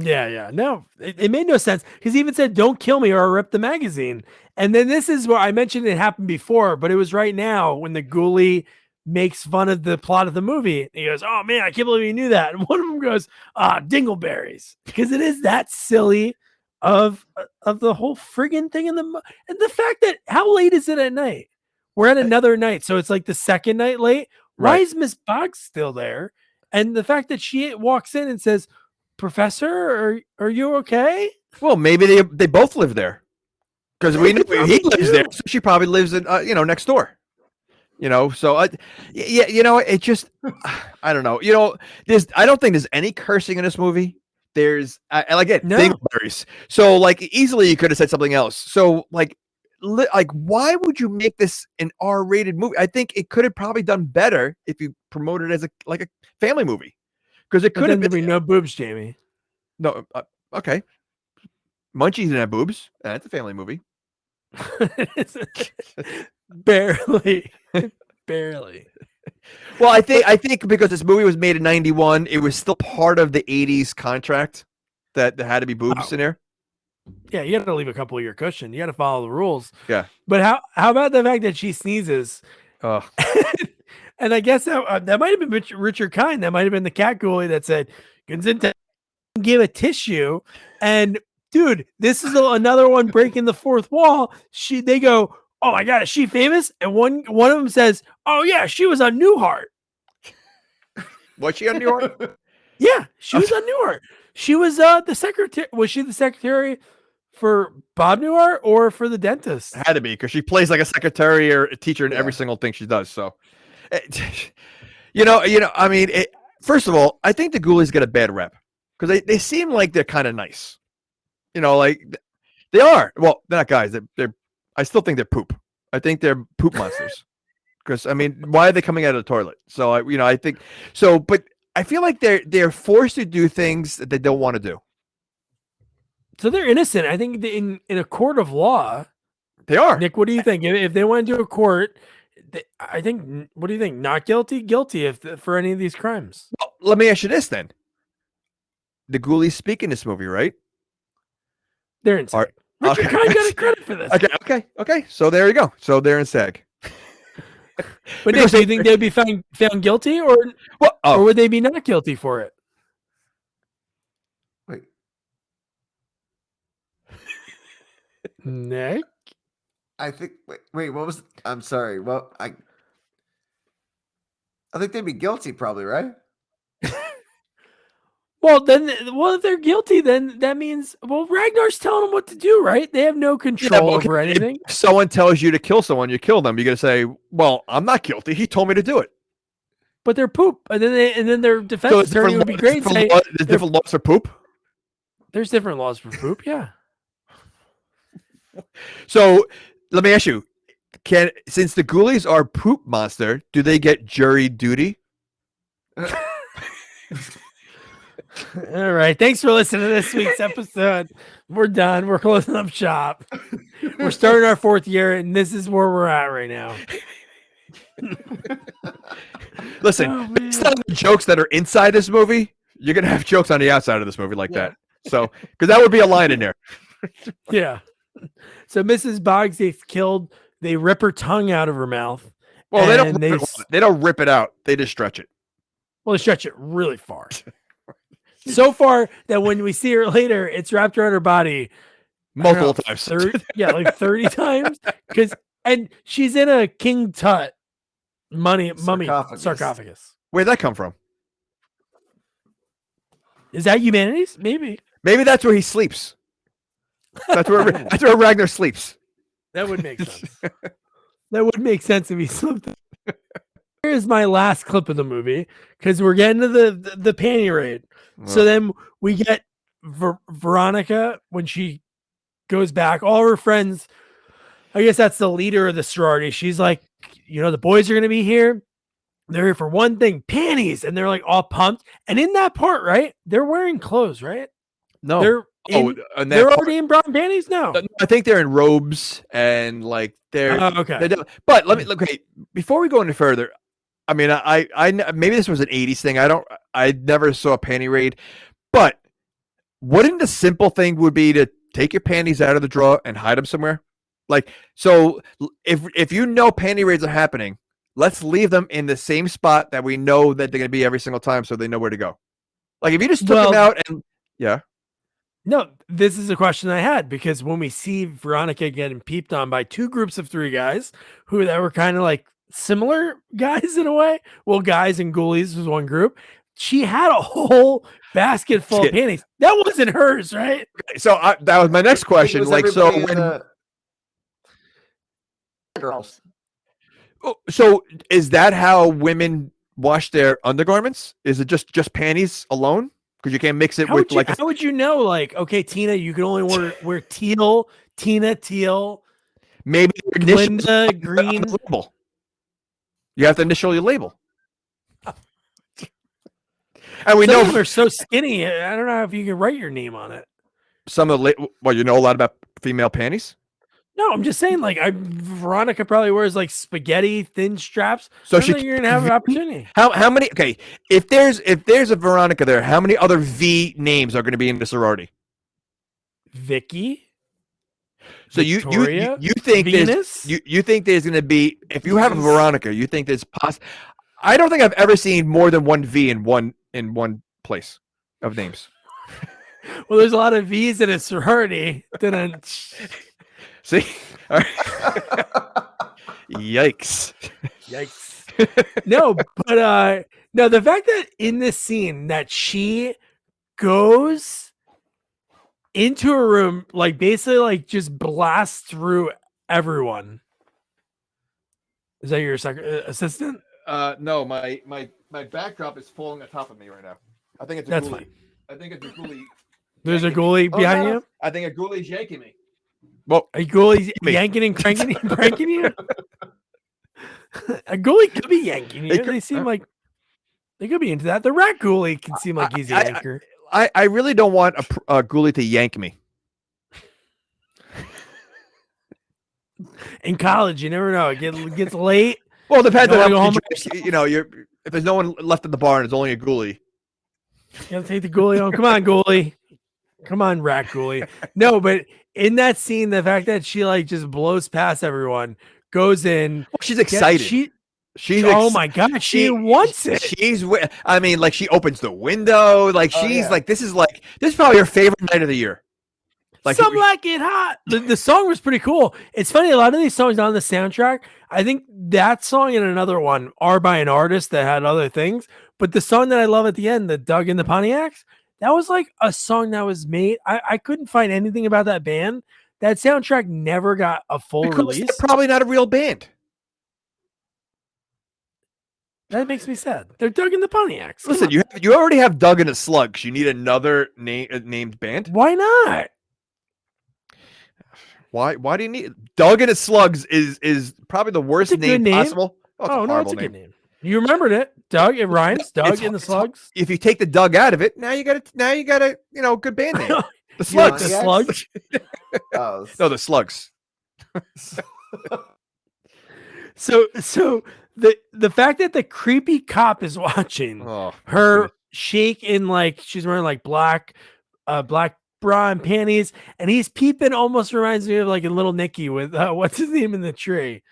Yeah. No, it made no sense because he even said, don't kill me or I'll rip the magazine. And then this is where I mentioned it happened before, but it was right now when the Ghoulie makes fun of the plot of the movie. He goes, oh man, I can't believe you knew that. And one of them goes, dingleberries, because it is that silly of the whole friggin' thing and the fact that how late is it at night? We're at another night. So it's like the second night late. Why is Miss Boggs still there? And the fact that she walks in and says, Professor, are you okay? Well, maybe they both live there because we know he lives there. So she probably lives in next door. So it just I don't know. I don't think there's any cursing in this movie. There's dingleberries. So like easily you could have said something else. So like why would you make this an R-rated movie? I think it could have probably done better if you promoted it as a family movie. Because it could have been no boobs, Jamie. No, okay. Munchies didn't have boobs. That's a family movie. Barely. Well, I think because this movie was made in 91, it was still part of the 80s contract that there had to be boobs in there. Yeah, you got to leave a couple of your cushion. You got to follow the rules. Yeah. But how about the fact that she sneezes? Oh. And I guess that might have been Richard Kind. That might have been the cat Ghoulie that said, give a tissue. And dude, this is another one breaking the fourth wall. They go, oh my God, is she famous? And one of them says, oh yeah, she was on Newhart. Was she on Newhart? Yeah, she was on Newhart. She was the secretary. Was she the secretary for Bob Newhart or for the dentist? Had to be, because she plays like a secretary or a teacher in every single thing she does. So, I mean, First of all, I think the Ghoulies get a bad rep because they seem like they're kind of nice. You know, like they are. Well, they're not guys. They're. I still think they're poop. I think they're poop monsters. Because I mean, why are they coming out of the toilet? So I think so. But I feel like they're forced to do things that they don't want to do. So they're innocent. I think in a court of law, they are. Nick, what do you think? If they went to a court, I think. What do you think? Not guilty, guilty for any of these crimes. Well, let me ask you this then: the Ghoulies speak in this movie, right? They're in SAG. Richard Kind got a credit for this. Okay. So there you go. So they're in SAG. But Nick, do you think they'd be found guilty, or would they be not guilty for it? Wait, Nick, I think. Wait. What was? I'm sorry. Well, I think they'd be guilty, probably, right? Well, if they're guilty, then that means, Ragnar's telling them what to do, right? They have no control over anything. If someone tells you to kill someone, you kill them. You're gonna say, "Well, I'm not guilty. He told me to do it." But they're poop, and then their defense attorney would be great. There's different laws for poop. There's different laws for poop, yeah. So let me ask you: since the Ghoulies are poop monster, do they get jury duty? All right. Thanks for listening to this week's episode. We're done. We're closing up shop. We're starting our 4th year, and this is where we're at right now. Listen, based on the jokes that are inside this movie, you're gonna have jokes on the outside of this movie like that. So, because that would be a line in there. Yeah. So Mrs. Boggs gets killed. They rip her tongue out of her mouth. Well, they don't rip it out. They just stretch it. Well, they stretch it really far. So far that when we see her later, it's wrapped around her body multiple times. 30, like 30 times. And she's in a King Tut mummy sarcophagus. Where'd that come from? Is that humanities? Maybe that's where he sleeps. That's where Ragnar sleeps. That would make sense. That would make sense if he slept. Here's my last clip of the movie because we're getting to the panty raid. So then we get Veronica when she goes back. All her friends, I guess that's the leader of the sorority. She's like, the boys are going to be here. They're here for one thing, panties. And they're like all pumped. And in that part, right, they're wearing clothes, right? No. They're already in brown panties now. I think they're in robes and like they're okay. But let me look. Okay, before we go any further, I mean, I maybe this was an '80s thing. I never saw a panty raid, but wouldn't the simple thing would be to take your panties out of the drawer and hide them somewhere? Like, so if panty raids are happening, let's leave them in the same spot that we know that they're going to be every single time, so they know where to go. Like if you just took them out and No, this is a question I had because when we see Veronica getting peeped on by 2 groups of 3 guys that were kind of like similar guys in a way. Well, guys and Ghoulies was one group. She had a whole basket full of panties. That wasn't hers, right? So that was my next question. Like, so when girls. So is that how women wash their undergarments? Is it just panties alone? Because you can't mix it with how would you know? Like, okay, Tina, you can only wear teal. Tina, teal. Maybe Linda, green. Label. You have to initial your label. And we know they're so skinny. I don't know if you can write your name on it. Some of the you know a lot about female panties. No, I'm just saying. Like, Veronica probably wears like spaghetti thin straps. So you're gonna have an opportunity. How many? Okay, if there's a Veronica there, how many other V names are going to be in the sorority? Vicky. So you think Venus? you think there's going to be, if you have a Veronica, you think there's I don't think I've ever seen more than one V in one place of names. Well, there's a lot of V's in a sorority. See? All right. Yikes. No, but no, the fact that in this scene that she goes into a room, like basically like just blasts through everyone. Is that your assistant? No, my My backdrop is falling on top of me right now. I think it's a That's ghoulie. fine. I think it's a ghoulie. There's a yanking me. ghoulie behind no. you. I think a ghoulie's yanking me. Well, A ghoulie me. yanking and cranking and pranking you. A ghoulie could be yanking you. It could- They seem like they could be into that. The rat ghoulie can seem like he's a yanker. I really don't want a ghoulie to yank me. In college, you never know. It gets late. Well, it depends You on wanna how go much you know. If there's no one left in the bar and it's only a ghoulie. You gotta take the ghoulie home. Come on, ghoulie. Come on, rat ghoulie. No, but in that scene, the fact that she like just blows past everyone, goes in. Well, she's excited. She's oh my god, she wants it. I mean, like she opens the window. Like she's like, this is probably her favorite night of the year. Like Some like it hot. The song was pretty cool. It's funny, a lot of these songs on the soundtrack, I think that song and another one are by an artist that had other things. But the song that I love at the end, the Doug and the Pontiacs, that was like a song that was made. I couldn't find anything about that band. That soundtrack never got a full release. They're probably not a real band. That makes me sad. They're Doug and the Pontiacs. Listen, you already have Doug and the Slugs. You need another named band. Why not? Why do you need Doug and the Slugs? Is probably the worst name possible. Oh, no, it's a good name. You remembered it, Doug. It rhymes. Doug and the Slugs. If you take the Doug out of it, now you got a good band name. The Slugs. The Slugs. Oh, No, the Slugs. So the fact that the creepy cop is watching her shake in, like she's wearing like black bra and panties, and he's peeping, almost reminds me of like a Little Nicky with what's his name in the tree.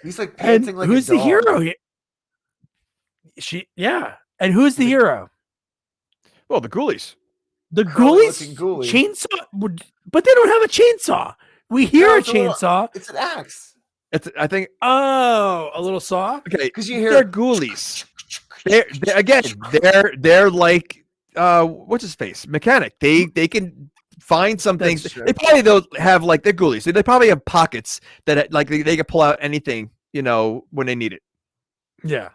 He's like panting and like who's a the dog. hero? And who's the hero? Well, the Ghoulies. The Curly-looking Ghoulies ghoulie. chainsaw, but they don't have a chainsaw. We hear No, a it's a little- chainsaw. It's an axe. I think Oh, a little saw. okay 'Cause you hear- they're Ghoulies. They're like what's his face mechanic. They can find some That's things. true. They probably don't have like they're Ghoulies. They probably have pockets that like they can pull out anything when they need it. Yeah.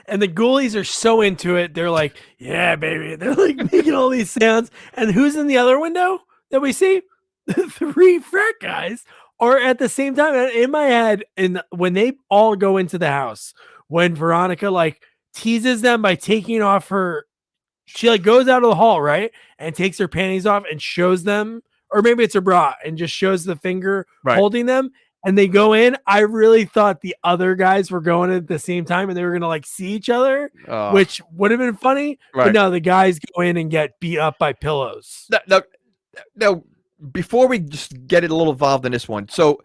And the Ghoulies are so into it. They're like, yeah, baby. They're like making all these sounds. And who's in the other window that we see? The three frat guys are at the same time. And in my head, when they all go into the house, when Veronica like teases them by taking off she like goes out of the hall, right? And takes her panties off and shows them, or maybe it's a bra and just shows the finger holding them. And they go in. I really thought the other guys were going at the same time and they were going to like see each other, which would have been funny. Right. But no, the guys go in and get beat up by pillows. Now, before we just get it a little involved in this one, so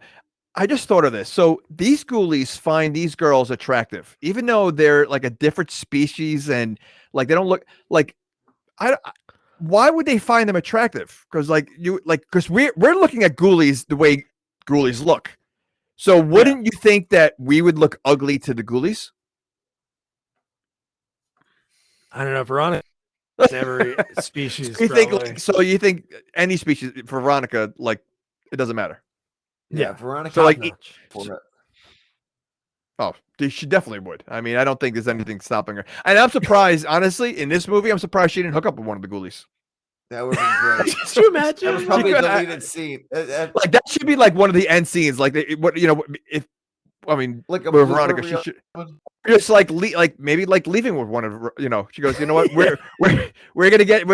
I just thought of this. So these Ghoulies find these girls attractive, even though they're like a different species and like they don't look like. Why would they find them attractive? Because we're looking at Ghoulies the way Ghoulies look. So wouldn't you think that we would look ugly to the Ghoulies? I don't know. Veronica, every species. You think probably. you think any species for Veronica, like it doesn't matter. Yeah. Veronica. So like, she definitely would. I mean, I don't think there's anything stopping her. And I'm surprised, honestly, in this movie, I'm surprised she didn't hook up with one of the Ghoulies. That would be great. Could you imagine? That was probably a Because deleted scene. Like that should be like one of the end scenes. Like if I mean, Like a with blooper Veronica, reel. she should just like maybe like leaving with one of she goes, you know what, we're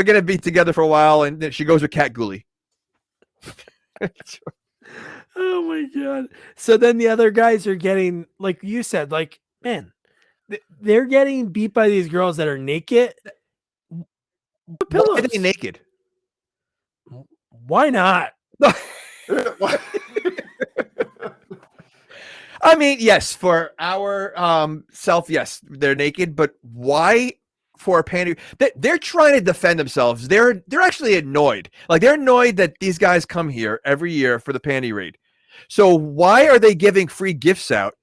gonna be together for a while, and then she goes with Cat Ghoulie. Oh my god! So then the other guys are getting, like you said, like man, they're getting beat by these girls that are naked. Why are they naked? Why not? I mean, yes, for our self, yes, they're naked, but why for a panty? They're trying to defend themselves. They're actually annoyed. Like they're annoyed that these guys come here every year for the panty raid. So why are they giving free gifts out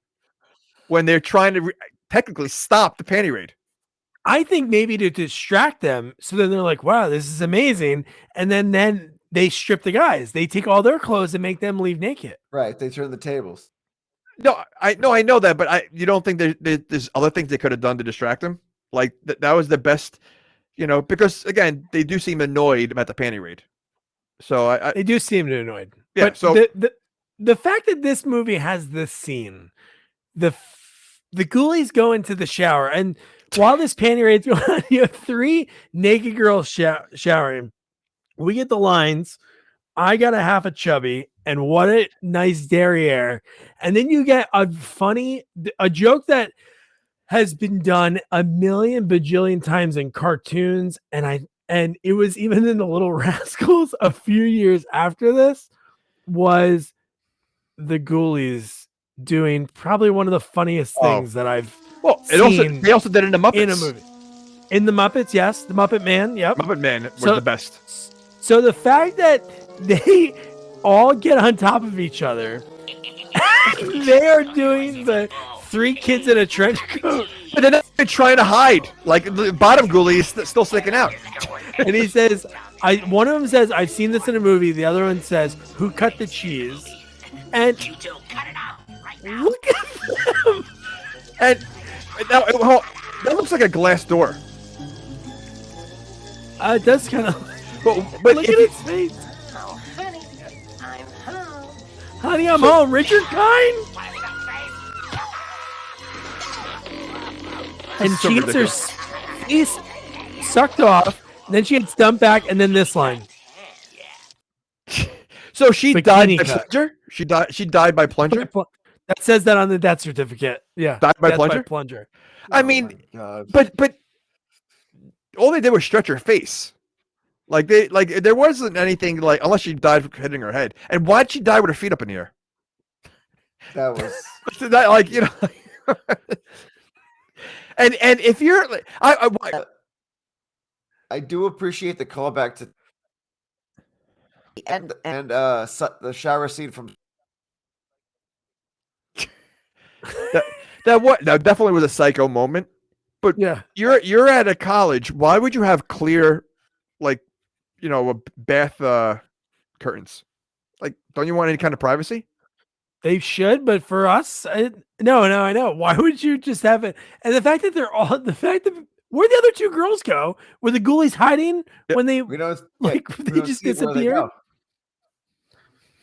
when they're trying to technically stop the panty raid? I think maybe to distract them, so then they're like, "Wow, this is amazing," and then they strip the guys. They take all their clothes and make them leave naked. Right. They turn the tables. No, I know that, but you don't think there's other things they could have done to distract him? Like that was the best, because again, they do seem annoyed about the panty raid. So They do seem annoyed. Yeah, But so- the fact that this movie has this scene, the ghoulies go into the shower, and while this panty raid's going on, you have 3 naked girls showering. We get the lines, "I got a half a chubby," and "what a nice derriere." And then you get a joke that has been done a million bajillion times in cartoons, and it was even in the Little Rascals a few years after this, was the Ghoulies doing probably one of the funniest things that I've seen. They also did it in the Muppets. In a movie. In the Muppets, yes. The Muppet Man, yep. Muppet Man was the best. So the fact that they all get on top of each other, they are doing the 3 kids in a trench coat. But then they're trying to hide. Like the bottom ghoulie is still sticking out. And he says, one of them says, "I've seen this in a movie." The other one says, "Who cut the cheese?" And look at them. And that looks like a glass door. It does kind of. But Look at his face. Oh, honey, I'm home. Honey, I'm home. Richard Kind. And so she gets her ridiculous. face sucked off. And then she gets dumped back, and then this line. So she Bikini died by cut. plunger? She died by plunger? That says that on the death certificate. Yeah. Died by death plunger? I mean, God. but all they did was stretch her face. Like there wasn't anything like, unless she died from hitting her head. And why'd she die with her feet up in the air? That was That, like, and if you're like, I do appreciate the callback to and the shower scene from that definitely was a psycho moment. But Yeah. you're at a college. Why would you have clear, like, bath curtains? Like, don't you want any kind of privacy? They should, but for us, no, I know. Why would you just have it? And the fact that where'd the other 2 girls go? Were the Ghoulies hiding when they we don't like we they don't just see where they disappeared? go.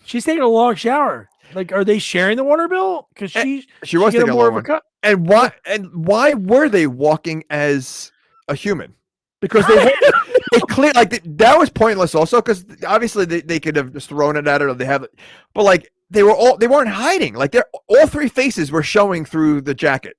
She's taking a long shower. Like, are they sharing the water bill? Because she was get taking a more long of a one. cut. And why were they walking as a human? Because they clear, like, that was pointless also, because obviously they could have just thrown it at her, or they have it, but like they weren't hiding. Like, all 3 faces were showing through the jacket.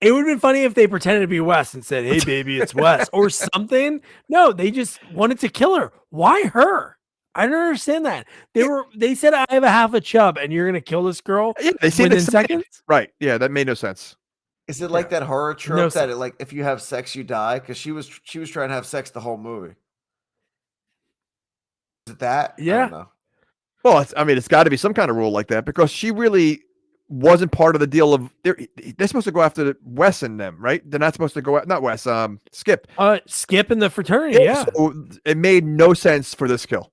It would have been funny if they pretended to be Wes and said, "Hey, baby, it's Wes," or something. No, they just wanted to kill her. Why her? I don't understand that. They said, "I have a half a chub, and you're gonna kill this girl Yeah, they seemed within excited. seconds." Right? Yeah, that made no sense. Is it like that horror trope No that sense. like if you have sex you die? Because she was trying to have sex the whole movie. Is it that? I Yeah. don't know. Well, it's got to be some kind of rule like that, because she really wasn't part of the deal of they're supposed to go after Wes and them, right? They're not supposed to go not Wes, Skip. Skip in the fraternity. Yeah. So it made no sense for this kill.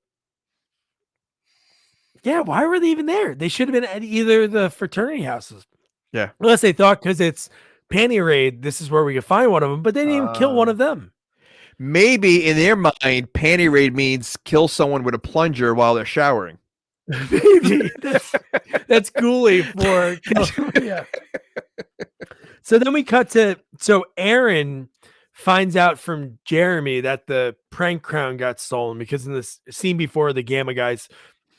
Yeah. Why were they even there? They should have been at either of the fraternity houses. Yeah. Unless they thought, because it's panty raid, this is where we could find one of them, but they didn't even kill one of them. Maybe in their mind, panty raid means kill someone with a plunger while they're showering. Maybe that's Ghoulie for yeah. So then we cut to Aaron finds out from Jeremy that the prank crown got stolen, because in this scene before, the Gamma guys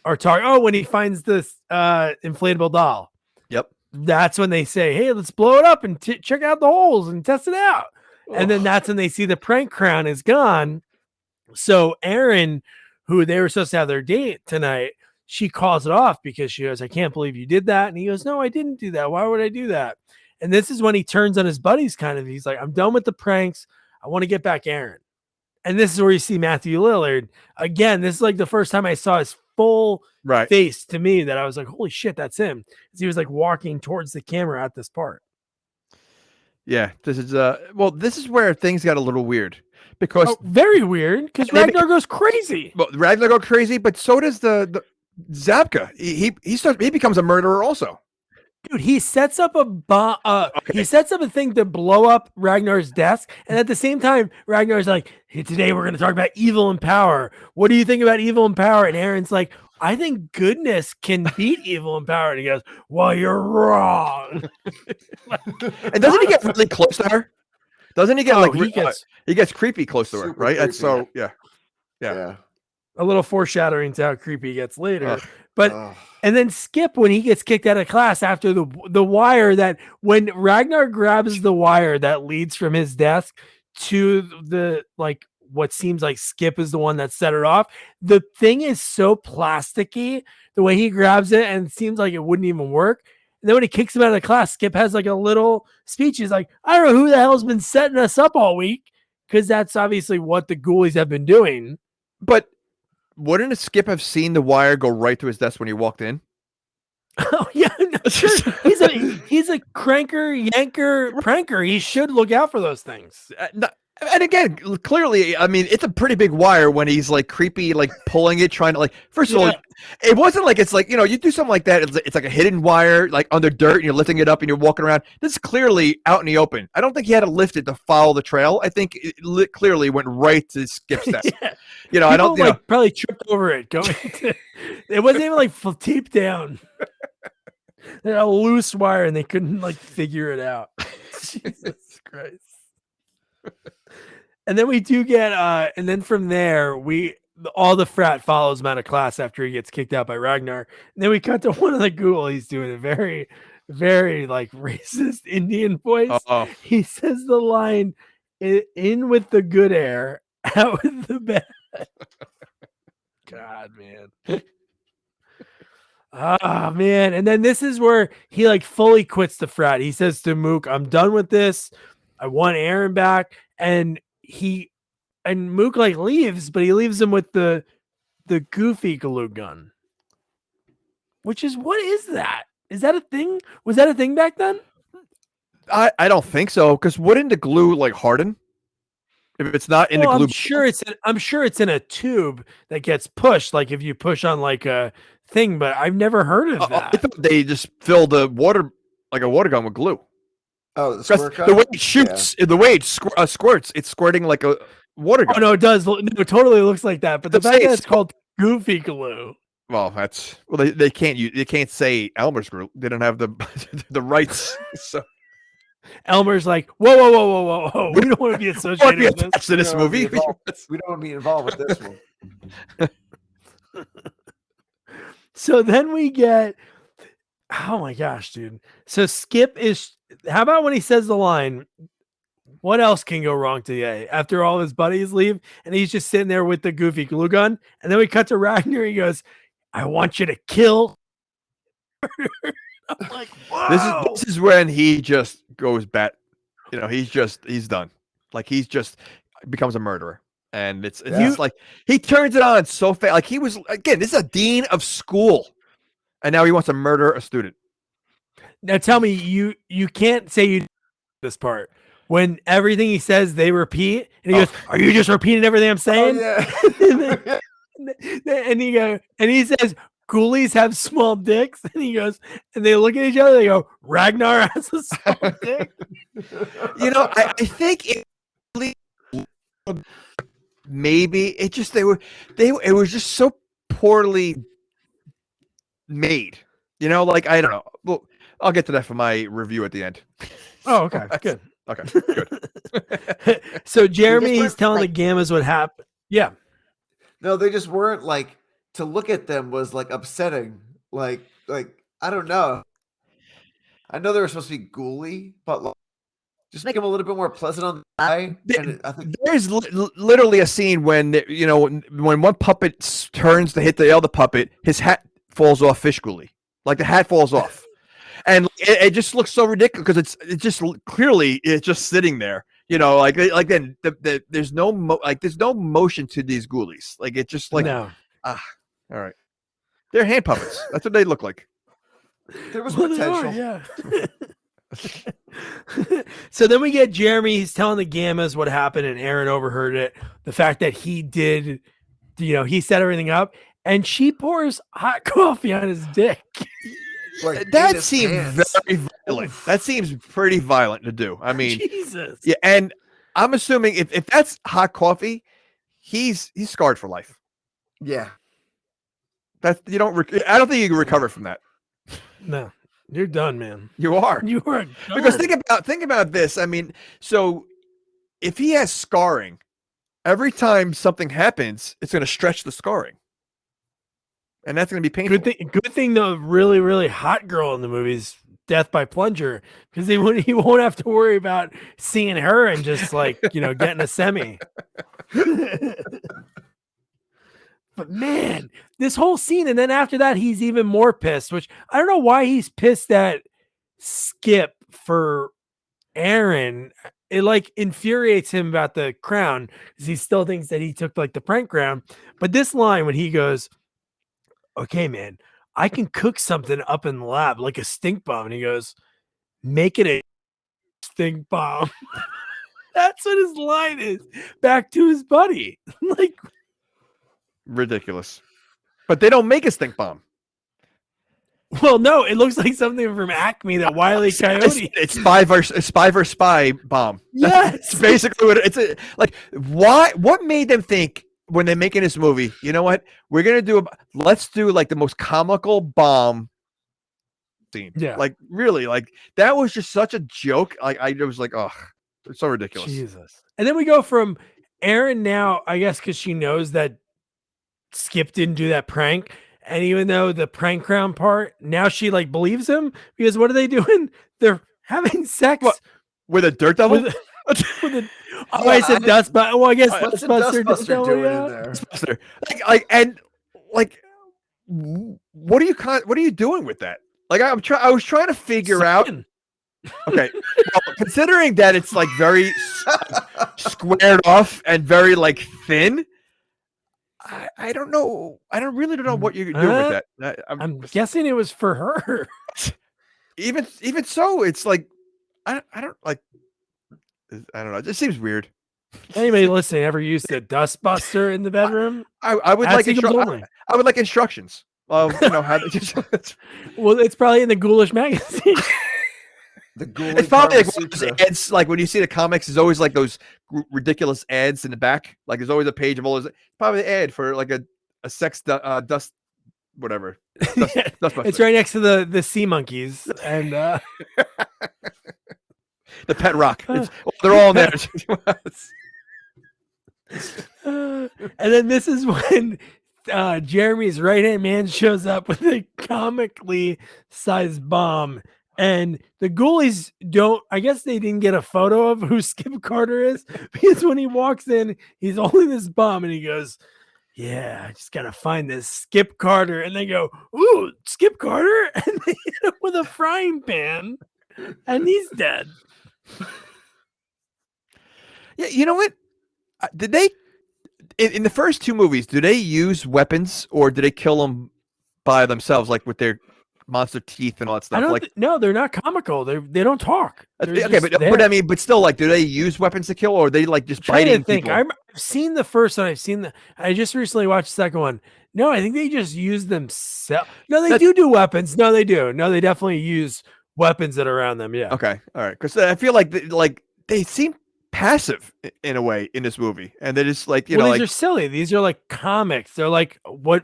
are talking. Oh, when he finds this inflatable doll. Yep. That's when they say, "Hey, let's blow it up and check out the holes and test it out." And then that's when they see the prank crown is gone. So Aaron, who they were supposed to have their date tonight, she calls it off because she goes, "I can't believe you did that." And he goes, "No, I didn't do that. Why would I do that?" And this is when he turns on his buddies, kind of. He's like, "I'm done with the pranks. I want to get back Aaron." And this is where you see Matthew Lillard. Again, this is like the first time I saw his full face to me, that I was like, holy shit, that's him. He was like walking towards the camera at this part. Yeah, this is where things got a little weird, because very weird, because Ragnar goes crazy. Well, Ragnar goes crazy, but so does the Zabka. He becomes a murderer also. Dude, he sets up a bomb. He sets up a thing to blow up Ragnar's desk, and at the same time, Ragnar's like, "Hey, today we're going to talk about evil and power. What do you think about evil and power?" And Aaron's like, "I think goodness can beat evil and power." And he goes, "Well, you're wrong." And doesn't he get really close to her? Doesn't he get he gets creepy close to her, Super right? And creepy. so yeah. A little foreshadowing to how creepy he gets later. And then Skip, when he gets kicked out of class after the wire, that when Ragnar grabs the wire that leads from his desk to the, like, what seems like Skip is the one that set it off. The thing is so plasticky, the way he grabs it, and it seems like it wouldn't even work. And then when he kicks him out of the class, Skip has like a little speech. He's like, "I don't know who the hell's been setting us up all week," because that's obviously what the Ghoulies have been doing. But wouldn't Skip have seen the wire go right to his desk when he walked in? Oh yeah, no, sure. He's a cranker, yanker, pranker. He should look out for those things. And again, clearly, I mean, it's a pretty big wire when he's like creepy, like pulling it, trying to like. First of all, it wasn't like it's like, you know, you do something like that. It's like a hidden wire, like under dirt, and you're lifting it up and you're walking around. This is clearly out in the open. I don't think he had to lift it to follow the trail. I think it clearly went right to Skip's desk. You know, People, probably tripped over it going. It wasn't even like taped down. They had a loose wire and they couldn't like figure it out. Jesus Christ. And then we do get and then from there all the frat follows him out of class after he gets kicked out by Ragnar. And then we cut to one of the Ghoulies doing a very, very like racist Indian voice. Uh-oh. He says the line, "In with the good air, out with the bad." God, man. Ah, man. And then this is where he like fully quits the frat. He says to Mook, "I'm done with this. I want Aaron back." And Mook like leaves, but he leaves him with the goofy glue gun. Which is, what is that? Is that a thing? Was that a thing back then? I don't think so, because wouldn't the glue like harden? If it's not in the glue, I'm sure it's in a tube that gets pushed, like if you push on like a thing, but I've never heard of that. I thought they just fill the water, like a water gun, with glue. Oh, the way it shoots, the way it squirts, it's squirting like a water gun. Oh no, it does. No, it totally looks like that. But the fact that it's called goofy glue. Well, they can't say Elmer's glue. They don't have the the rights. So Elmer's like, whoa. We don't want to be associated with this. In this movie. We don't want to be involved with this one. So then we get, oh my gosh, dude. So Skip is, how about when he says the line, what else can go wrong today? After all his buddies leave and he's just sitting there with the goofy glue gun. And then we cut to Ragnar. He goes, I want you to kill. I'm like, whoa. This is when he just goes bat. You know, he's done. Like he's just becomes a murderer. And it's like he turns it on so fast. Like he was, again, this is a dean of school. And now he wants to murder a student. Now tell me, you can't say you this part. When everything he says, they repeat. And he goes, are you just repeating everything I'm saying? Oh, yeah. and he says, Ghoulies have small dicks. And he goes, and they look at each other, they go, Ragnar has a small dick. You know, I think it really, maybe it just it was just so poorly made. You know, like I don't know. Well, I'll get to that for my review at the end. Oh, okay, good. Okay, good. So Jeremy, he's telling the Gammas what happened. Yeah. No, they just weren't like, to look at them was like upsetting. Like I don't know. I know they were supposed to be ghouly, but like, just make them a little bit more pleasant on the eye. I think There's literally a scene when when one puppet turns to hit the other puppet, his hat falls off Fish Ghoulie. Like the hat falls off, and it just looks so ridiculous because it's just clearly it's just sitting there. You know, like then there's no motion to these ghoulies. Like it's just like no. All right, they're hand puppets. That's what they look like. there was potential. Yeah. So then we get Jeremy. He's telling the Gammas what happened, and Aaron overheard it. The fact that he did, he set everything up, and she pours hot coffee on his dick. like in That his seemed pants. very violent. That seems pretty violent to do. I mean, Jesus. yeah, and I'm assuming if that's hot coffee, he's scarred for life. Yeah. That you don't. I don't think you can recover from that. No, you're done, man. You are. You are done. Because think about this. I mean, so if he has scarring, every time something happens, it's going to stretch the scarring, and that's going to be painful. Good thing the really, really hot girl in the movie is death by plunger, because he won't have to worry about seeing her and just like, getting a semi. But man, this whole scene, and then after that, he's even more pissed, which I don't know why he's pissed at Skip for Aaron. It like infuriates him about the crown because he still thinks that he took like the prank crown. But this line when he goes, "Okay, man, I can cook something up in the lab like a stink bomb," and he goes, "Make it a stink bomb." That's what his line is back to his buddy. Like, ridiculous. But they don't make a stink bomb. well, no, it looks like something from Acme, that Wile E. Coyote. It's spy versus spy bomb. That's Yes. basically what it's like. What made them think when they're making this movie? You know what? We're gonna let's do like the most comical bomb scene. Yeah. Like really, like that was just such a joke. Like I was like, oh, it's so ridiculous. Jesus. And then we go from Aaron now, I guess, because she knows that Skip didn't do that prank. And even though the prank crown part, now she like believes him, because what are they doing? They're having sex With a dirt devil? with I said dust, but well, I guess What's the Dustbuster Dustbuster doing yeah. in there? What are you doing with that? Like I was trying to figure out. Something. Okay, well, considering that it's like very squared off and very like thin, I don't know. I really don't know what you're doing with that. I'm guessing it was for her. Even so, it's like I don't like. I don't know. It just seems weird. Anybody listening ever used a dustbuster in the bedroom? I would like I would like instructions. How to just. Well, it's probably in the Ghoulish magazine. The Ghoulie It's probably like Kama one of those Sutra. ads, like when you see the comics, there's always like those ridiculous ads in the back. Like there's always a page of all those. Probably an ad for like a sex dust, whatever. Dustbuster. It's right next to the sea monkeys, and The pet rock. They're all in there. and then this is when Jeremy's right hand man shows up with a comically sized bomb. And the Ghoulies I guess they didn't get a photo of who Skip Carter is, because when he walks in, he's holding this bomb and he goes, "Yeah, I just got to find this Skip Carter." And they go, "Ooh, Skip Carter." And they hit him with a frying pan and he's dead. Yeah, you know what? Did they in the first two movies? Do they use weapons or do they kill them by themselves, like with their monster teeth and all that stuff? No, they're not comical. They don't talk. They're okay, just but there. I mean, but still, like, do they use weapons to kill, or are they like just Trying to biting think. people? I've seen the first one. I just recently watched the second one. No, I think they just use themselves. No, they do weapons. No, they do. No, they definitely use weapons that are around them. Yeah. Okay, all right. Because I feel like they seem passive in a way in this movie, and they're just like These are silly. These are like comics. They're like what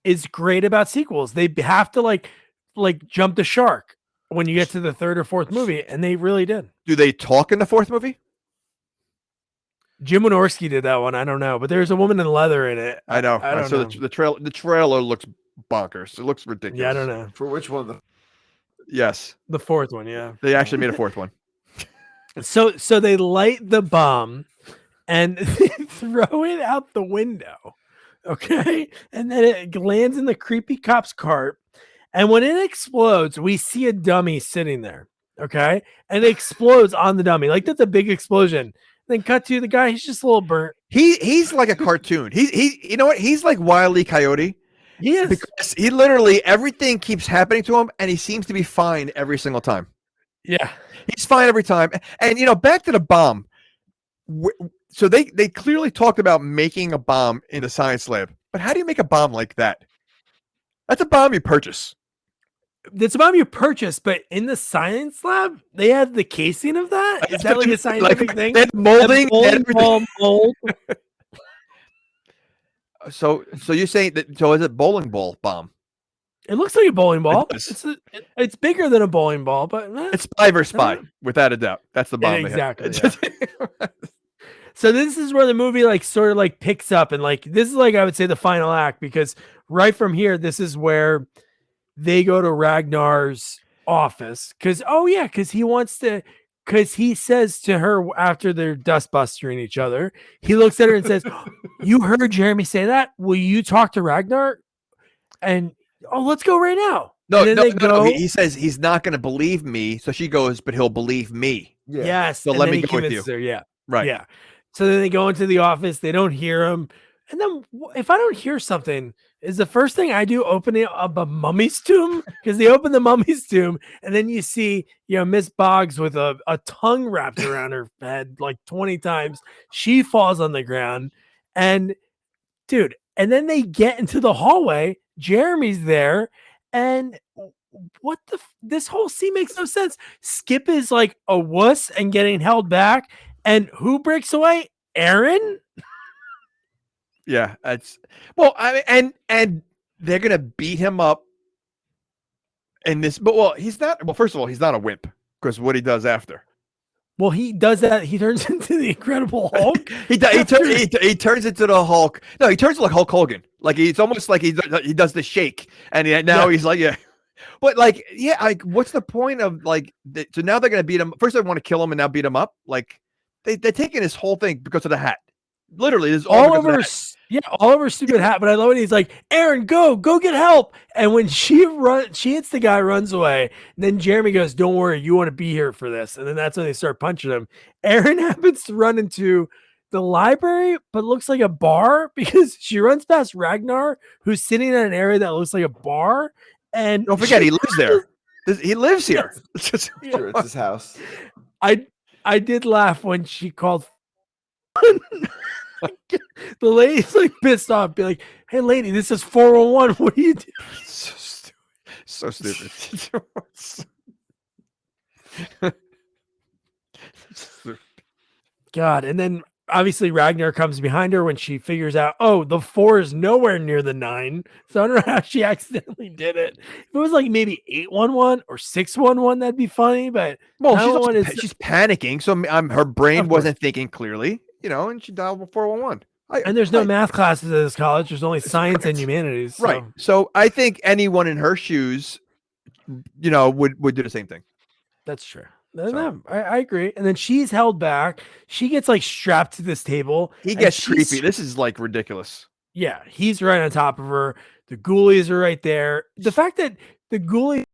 is great about sequels. They have to like jump the shark when you get to the third or fourth movie, and they really did. Do they talk in the fourth movie? Jim Wynorski did that one. I don't know, but there's a woman in leather in it. I know. I don't know. The trailer looks bonkers. It looks ridiculous. Yeah, I don't know. For which one? Yes, The fourth one, yeah. they actually made a fourth one. So they light the bomb and they throw it out the window. Okay. And then it lands in the creepy cop's cart. And when it explodes, we see a dummy sitting there. Okay. And it explodes on the dummy. Like that's a big explosion. Then cut to the guy. He's just a little burnt. He's like a cartoon. You know what? He's like Wile E. Coyote. He is. Because he literally everything keeps happening to him, and he seems to be fine every single time. Yeah. He's fine every time. And back to the bomb. So they clearly talked about making a bomb in the science lab. But how do you make a bomb like that? That's a bomb you purchase. It's a bomb you purchased, but in the science lab, they had the casing of that. Is that like a scientific thing? They had molding. Bowling and ball mold. So you're saying that? So is it bowling ball bomb? It looks like a bowling ball. does. It's bigger than a bowling ball, but It's spy versus spy, without a doubt. That's the bomb. exactly. They had. Yeah. So this is where the movie like sort of like picks up, and like this is like I would say the final act, because right from here, this is where they go to Ragnar's office because he wants to, because he says to her after they're dustbustering each other, he looks at her and says, "You heard Jeremy say that? Will you talk to Ragnar?" And let's go right now. No. He says he's not going to believe me. So she goes, but he'll believe me. Yeah. Yes. So and let then me he go with you. convinces her, yeah. Right. Yeah. So then they go into the office. They don't hear him. And then if I don't hear something, is the first thing I do opening up a mummy's tomb? Because they open the mummy's tomb, and then you see, Miss Boggs with a tongue wrapped around her head like 20 times. She falls on the ground. And dude, and then they get into the hallway. Jeremy's there. And what this whole scene makes no sense. Skip is like a wuss and getting held back. And who breaks away? Aaron? Yeah, that's and they're gonna beat him up in this. But he's not. Well, first of all, he's not a wimp, because what he does after. Well, he does that. He turns into the Incredible Hulk. he turns into the Hulk. No, he turns like Hulk Hogan. Like it's almost like he does the shake, and now he's like, yeah. But like, yeah, like what's the point of like? So now they're gonna beat him. First, they want to kill him, and now beat him up. Like they're taking his whole thing because of the hat. Literally, it's all over. All over stupid hat. But I love it. He's like, Aaron, go get help. And when she hits the guy, runs away. And then Jeremy goes, "Don't worry, you want to be here for this." And then that's when they start punching him. Aaron happens to run into the library, but looks like a bar, because she runs past Ragnar, who's sitting in an area that looks like a bar. And don't forget, he lives there. He lives here. Sure, it's his house. I did laugh when she called. The lady's like pissed off, be like, "Hey lady, this is 411. What are you doing?" So stupid. God. And then obviously Ragnar comes behind her when she figures out, the 4 is nowhere near the 9. So I don't know how she accidentally did it. If it was like maybe 811 or 611, that'd be funny. But she's panicking, so her brain wasn't thinking clearly. And she dialed 411. And there's no math classes at this college. There's only science and humanities. So. Right. So I think anyone in her shoes, would do the same thing. That's true. So. I agree. And then she's held back. She gets like strapped to this table. He gets creepy. This is like ridiculous. Yeah. He's right on top of her. The Ghoulies are right there. The fact that the Ghoulies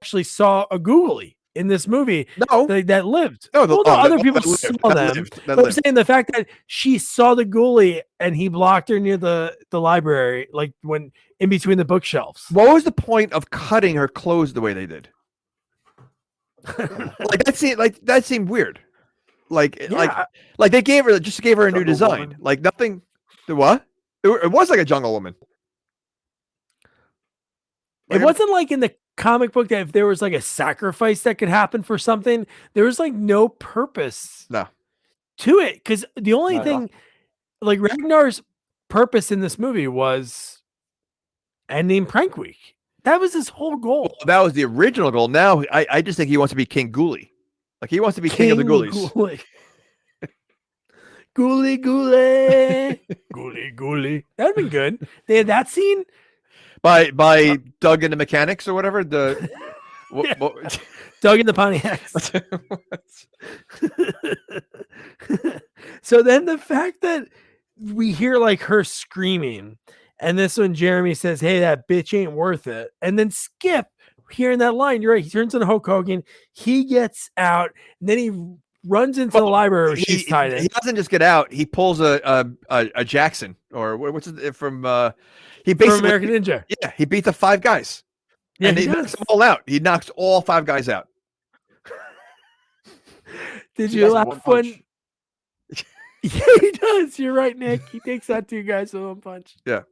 actually saw a Ghoulie in this movie that lived. Other people saw them. I'm saying the fact that she saw the Ghoulie and he blocked her near the library, like when in between the bookshelves. What was the point of cutting her clothes the way they did? that seemed weird. Like they gave her a new design. Woman. Like nothing. What? It was like a jungle woman. It wasn't like in the comic book that if there was like a sacrifice that could happen for something, there was like no purpose to it. Because the only thing, like Ragnar's purpose in this movie was ending Prank Week. That was his whole goal. Well, that was the original goal. Now I just think he wants to be King Ghoulie. Like he wants to be king of the Ghoulies. Ghoulie, Ghoulie. That would have been good. They had that scene. By Doug and the Mechanics or whatever. Doug and the Pontiacs. So then the fact that we hear like her screaming, and this one Jeremy says, "Hey, that bitch ain't worth it." And then Skip hearing that line, you're right. He turns into Hulk Hogan. He gets out, and then he runs into the library where she's tied in. He doesn't just get out. He pulls a Jackson or what's it from. He basically from American Ninja. Yeah, he beat the 5 guys. Yeah, and he knocks them all out. He knocks all 5 guys out. Did you laugh when? Yeah, he does. You're right, Nick. He takes out 2 guys with 1 punch. Yeah.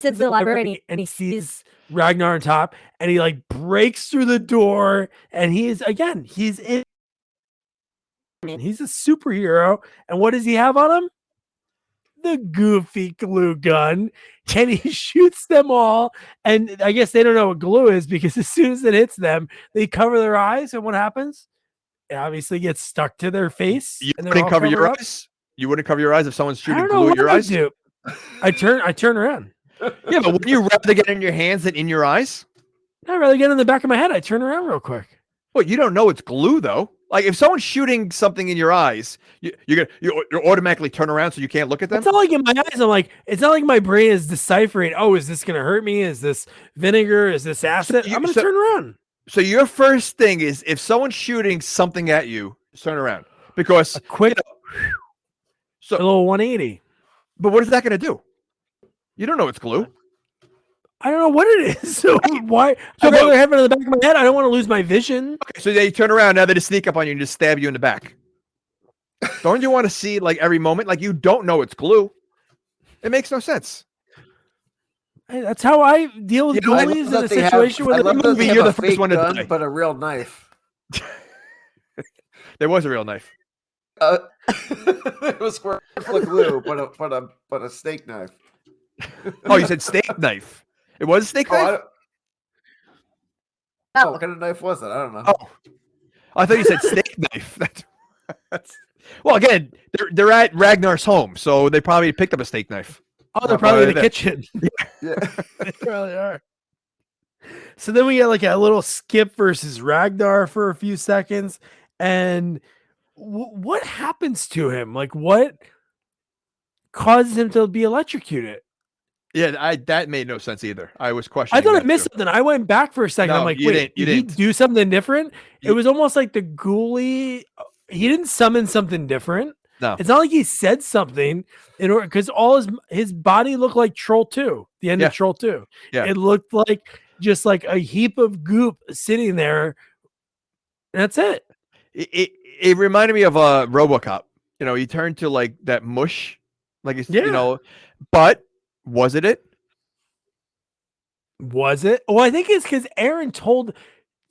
into the library and he sees Ragnar on top, and he like breaks through the door, and he's a superhero. And what does he have on him? The goofy glue gun, and he shoots them all. And I guess they don't know what glue is, because as soon as it hits them, they cover their eyes, and what happens? It obviously gets stuck to their face. You and wouldn't cover your eyes? You wouldn't cover your eyes if someone's shooting glue at your eyes? Do. I turn around. Yeah, but wouldn't you rather get in your hands than in your eyes? I'd rather get in the back of my head. I turn around real quick. Well, you don't know it's glue, though. Like, if someone's shooting something in your eyes, you automatically turn around so you can't look at them? It's not like in my eyes, I'm like, it's not like my brain is deciphering, oh, is this going to hurt me? Is this vinegar? Is this acid? I'm going to turn around. So your first thing is, if someone's shooting something at you, turn around. Because a quick, a little 180. But what is that going to do? You don't know it's glue. I don't know what it is. So why? So I have it in the back of my head. I don't want to lose my vision. Okay, so they turn around. Now they just sneak up on you and just stab you in the back. Don't you want to see like every moment? Like, you don't know it's glue. It makes no sense. Hey, that's how I deal with ghoulies in a situation where you're the first one to die. But a real knife. There was a real knife. It was for glue, but a steak knife. Oh, you said steak knife. It was a steak knife? What kind of knife was it? I don't know. Oh, I thought you said steak knife. Well, again, they're at Ragnar's home, so they probably picked up a steak knife. Oh, they're probably in the kitchen. Yeah. They probably are. So then we get like a little skip versus Ragnar for a few seconds, and what happens to him? Like, what causes him to be electrocuted? Yeah, that made no sense either. I was questioning. I thought I missed something. I went back for a second. No, I'm like, wait, did he do something different? It was almost like the Ghoulie. He didn't summon something different. No, it's not like he said something in order, because all his body looked like Troll 2, the end of Troll 2. Yeah, it looked like just like a heap of goop sitting there. And that's it. It reminded me of a RoboCop. You know, he turned to like that mush, like it's, you know, but. Was it? Was it? Well, I think it's because Aaron told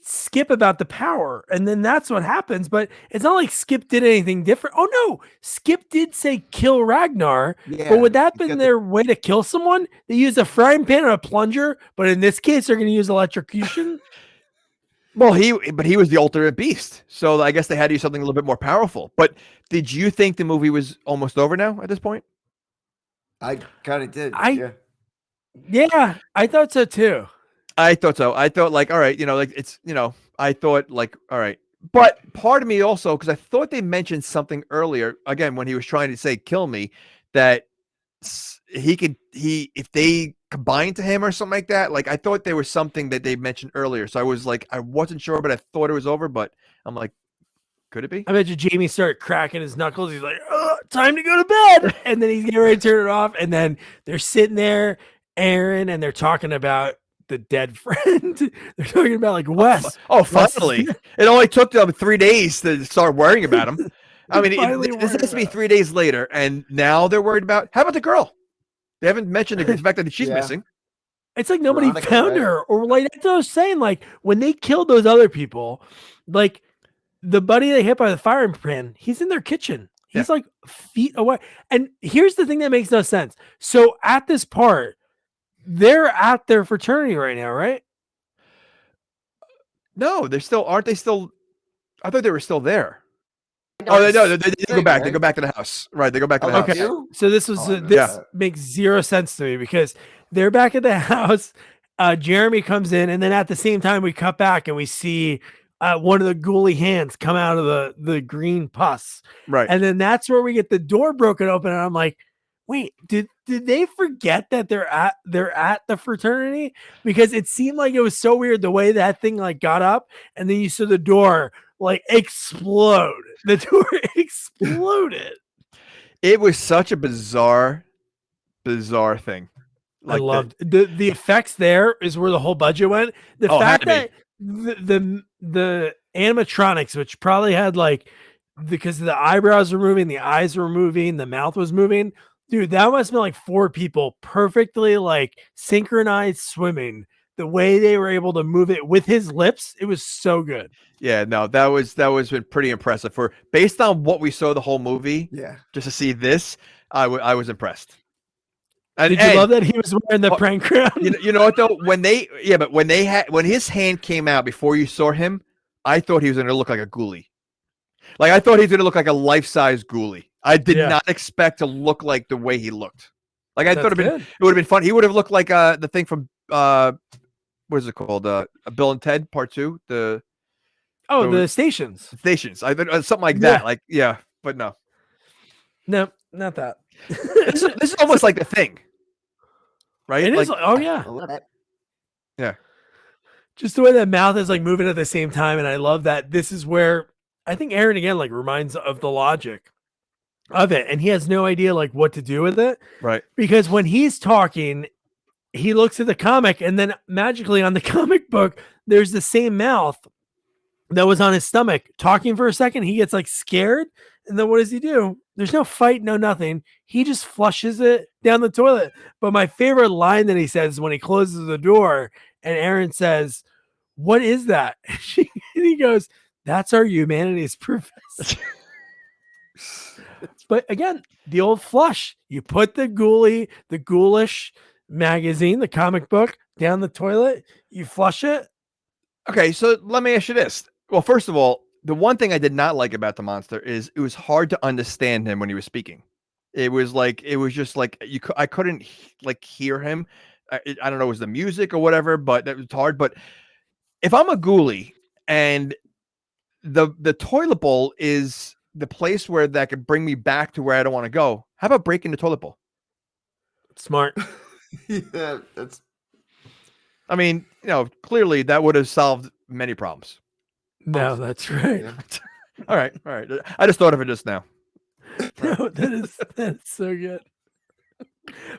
Skip about the power, and then that's what happens. But it's not like Skip did anything different. Oh no, Skip did say kill Ragnar. Yeah, but would that have been their way to kill someone? They used a frying pan and a plunger, but in this case, they're going to use electrocution. Well, he was the ultimate beast, so I guess they had to use something a little bit more powerful. But did you think the movie was almost over now at this point? I kind of did. Yeah, I thought so too. I thought so. I thought like, all right, you know, like it's, you know, I thought like, all right. But part of me also, because I thought they mentioned something earlier, again, when he was trying to say kill me, that if they combined to him or something like that, like I thought there was something that they mentioned earlier. So I was like, I wasn't sure, but I thought it was over. But I'm like, could it be? I bet you Jamie started cracking his knuckles. He's like, oh, time to go to bed. And then he's getting ready to turn it off. And then they're sitting there, Aaron, and they're talking about the dead friend. They're talking about like Wes. Oh, finally. It only took them 3 days to start worrying about him. I mean, this has to be 3 days later. And now they're worried about, how about the girl? They haven't mentioned the fact that she's missing. It's like nobody found her. Or like, that's what I was saying. Like when they killed those other people, like, the buddy they hit by the firing pan, he's in their kitchen. He's like feet away. And here's the thing that makes no sense. So at this part, they're at their fraternity right now, right? No, they're still, aren't they still? I thought they were still there. Oh, they go back. Right? They go back to the house. Right. They go back to the house. Okay. So this was, this makes zero sense to me, because they're back at the house. Jeremy comes in, and then at the same time we cut back and we see one of the ghoulie hands come out of the green pus. Right. And then that's where we get the door broken open. And I'm like, wait, did they forget that they're at the fraternity? Because it seemed like it was so weird the way that thing like got up, and then you saw the door like explode. The door exploded. It was such a bizarre thing. Like I loved the effects. There is where the whole budget went. The fact that the animatronics, which probably had like, because the eyebrows were moving, the eyes were moving, the mouth was moving, Dude, that must have been like 4 people perfectly like synchronized swimming. The way they were able to move it with his lips, it was so good. Yeah, no, that was been pretty impressive for based on what we saw the whole movie. Yeah. Just to see this, I was impressed. And, Did you love that he was wearing the prank crown? You know what though? When his hand came out before you saw him, I thought he was going to look like a ghoulie. Like I thought he was going to look like a life-size ghoulie. I did not expect to look like the way he looked. Like I thought it would have been fun. He would have looked like the thing from what is it called? Bill and Ted Part 2. The Stations. Stations. I something like that. Like but no. No, not that. This is almost like the Thing, right? It like, is. Oh yeah. Yeah. Just the way that mouth is like moving at the same time, and I love that. This is where I think Aaron again like reminds of the logic of it, and he has no idea like what to do with it, right? Because when he's talking, he looks at the comic, and then magically on the comic book, there's the same mouth that was on his stomach. Talking for a second, he gets like scared, and then what does he do? There's no fight, no nothing. He just flushes it down the toilet. But my favorite line that he says when he closes the door, and Aaron says, "What is that?" And he goes, "That's our humanities professor." But again, the old flush. You put the Ghoulish magazine, the comic book, down the toilet. You flush it. Okay, so let me ask you this. Well, first of all, the one thing I did not like about the monster is it was hard to understand him when he was speaking. It was just like I couldn't like hear him. I don't know, it was the music or whatever, but that was hard. But if I'm a ghoulie and the toilet bowl is the place where that could bring me back to where I don't want to go, how about breaking the toilet bowl? Smart. Yeah, that's. I mean, clearly that would have solved many problems. No, that's right. Yeah. All right. I just thought of it just now. No, that's so good.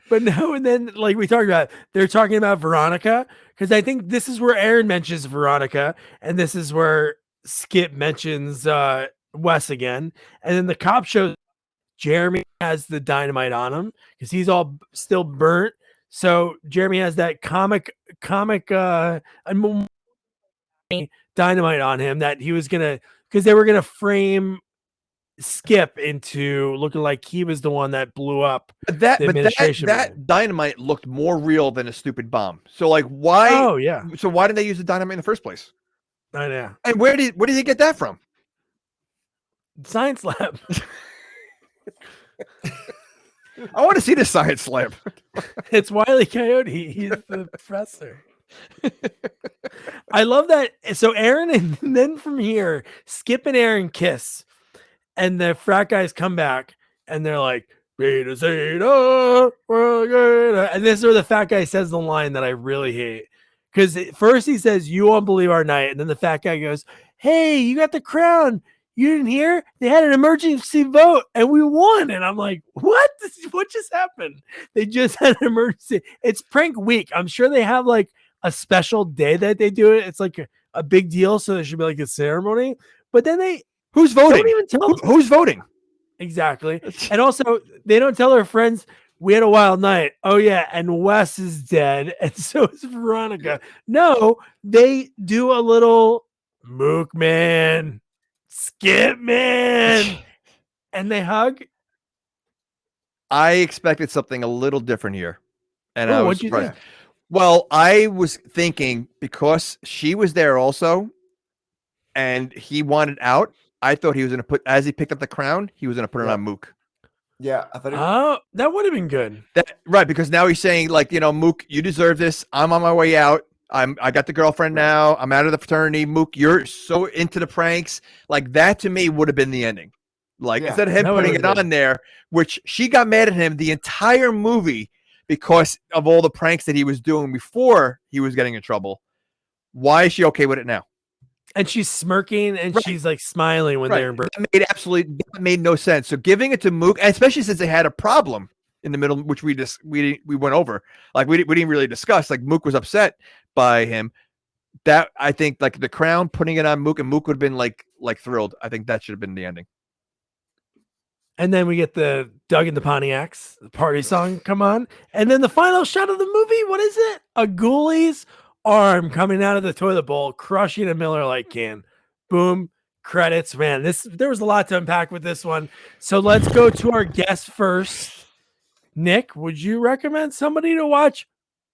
But no, and then like we talked about, they're talking about Veronica, because I think this is where Aaron mentions Veronica, and this is where Skip mentions Wes again, and then the cop shows Jeremy has the dynamite on him because he's all still burnt. So Jeremy has that comic dynamite on him that he was gonna, because they were gonna frame Skip into looking like he was the one that blew up the administration. That dynamite looked more real than a stupid bomb. So like why? Oh yeah. So why did they use the dynamite in the first place? I know. And where did he get that from? Science lab. I want to see the science lab. It's Wile E. Coyote. He's the professor. I love that. So Aaron, and then from here, Skip and Aaron kiss, and the frat guys come back, and they're like, "Beta Zeta, and this is where the fat guy says the line that I really hate. Because first he says, "You won't believe our night," and then the fat guy goes, "Hey, you got the crown. You didn't hear? They had an emergency vote and we won." And I'm like, what? What just happened? They just had an emergency. It's prank week. I'm sure they have like a special day that they do it. It's like a big deal. So there should be like a ceremony. But then who's voting? Don't even tell who's voting? Exactly. And also, they don't tell their friends, "We had a wild night." Oh, yeah. And Wes is dead. And so is Veronica. No, they do a little Mook man. Skip man, and they hug. I expected something a little different here, and I was surprised. Think? Well, I was thinking because she was there also, and he wanted out. I thought he was going to put, as he picked up the crown, he was going to put it on Mook. Yeah, I thought. Oh, that would have been good. Right, because now he's saying like, Mook, you deserve this. I'm on my way out. I got the girlfriend now. I'm out of the fraternity. Mook, you're so into the pranks. Like that to me would have been the ending. Like instead of him putting it on there, which she got mad at him the entire movie because of all the pranks that he was doing before he was getting in trouble. Why is she okay with it now? And she's smirking and she's like smiling when they're in birth. That made no sense. So giving it to Mook, especially since they had a problem in the middle, which we went over. Like we didn't really discuss. Like Mook was upset by him. That I think like the crown, putting it on Mook, and Mook would have been like thrilled. I think that should have been the ending. And then we get the Doug and the Pontiacs the party song come on. And then the final shot of the movie, what is it? A Ghoulies arm coming out of the toilet bowl, crushing a Miller Lite can. Boom. Credits, man. There was a lot to unpack with this one. So let's go to our guest first. Nick, would you recommend somebody to watch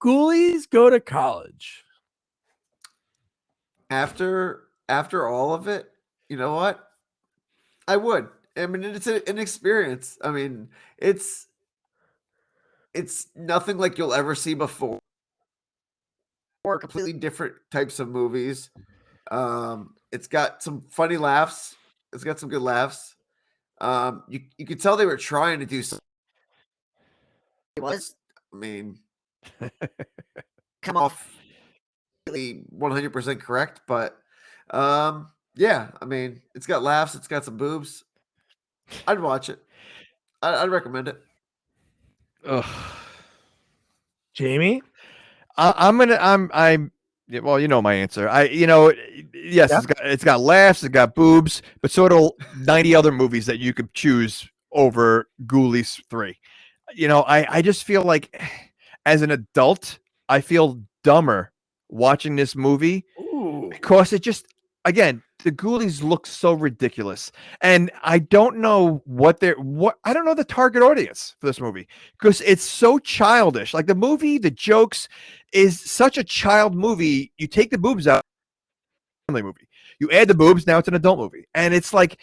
Ghoulies Go to College? After all of it, you know what? I would. I mean, it's an experience. I mean, it's nothing like you'll ever see before. Or completely different types of movies. It's got some funny laughs. It's got some good laughs. You could tell they were trying to do something. It was, I mean, come off really 100% correct, but yeah, I mean, it's got laughs. It's got some boobs. I'd watch it. I'd recommend it. Ugh. Jamie? I'm yeah, well, you know my answer. Yes, Yeah. it's got laughs, it's got boobs, but so do 90 other movies that you could choose over Ghoulies 3. I just feel like as an adult, I feel dumber watching this movie because it just, again, the Ghoulies look so ridiculous, and I don't know I don't know the target audience for this movie because it's so childish. Like the jokes is such a child movie. You take the boobs out, family movie. You add the boobs, now it's an adult movie, and it's like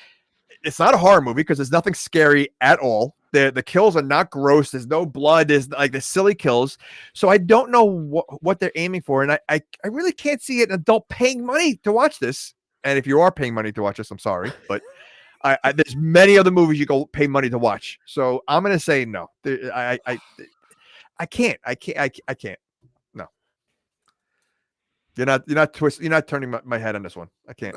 it's not a horror movie because there's nothing scary at all. The kills are not gross. There's no blood. There's like the silly kills. So I don't know what they're aiming for, and I really can't see an adult paying money to watch this. And if you are paying money to watch this, I'm sorry, but there's many other movies you go pay money to watch. So I'm gonna say no. I can't. No. You're not turning my head on this one. I can't.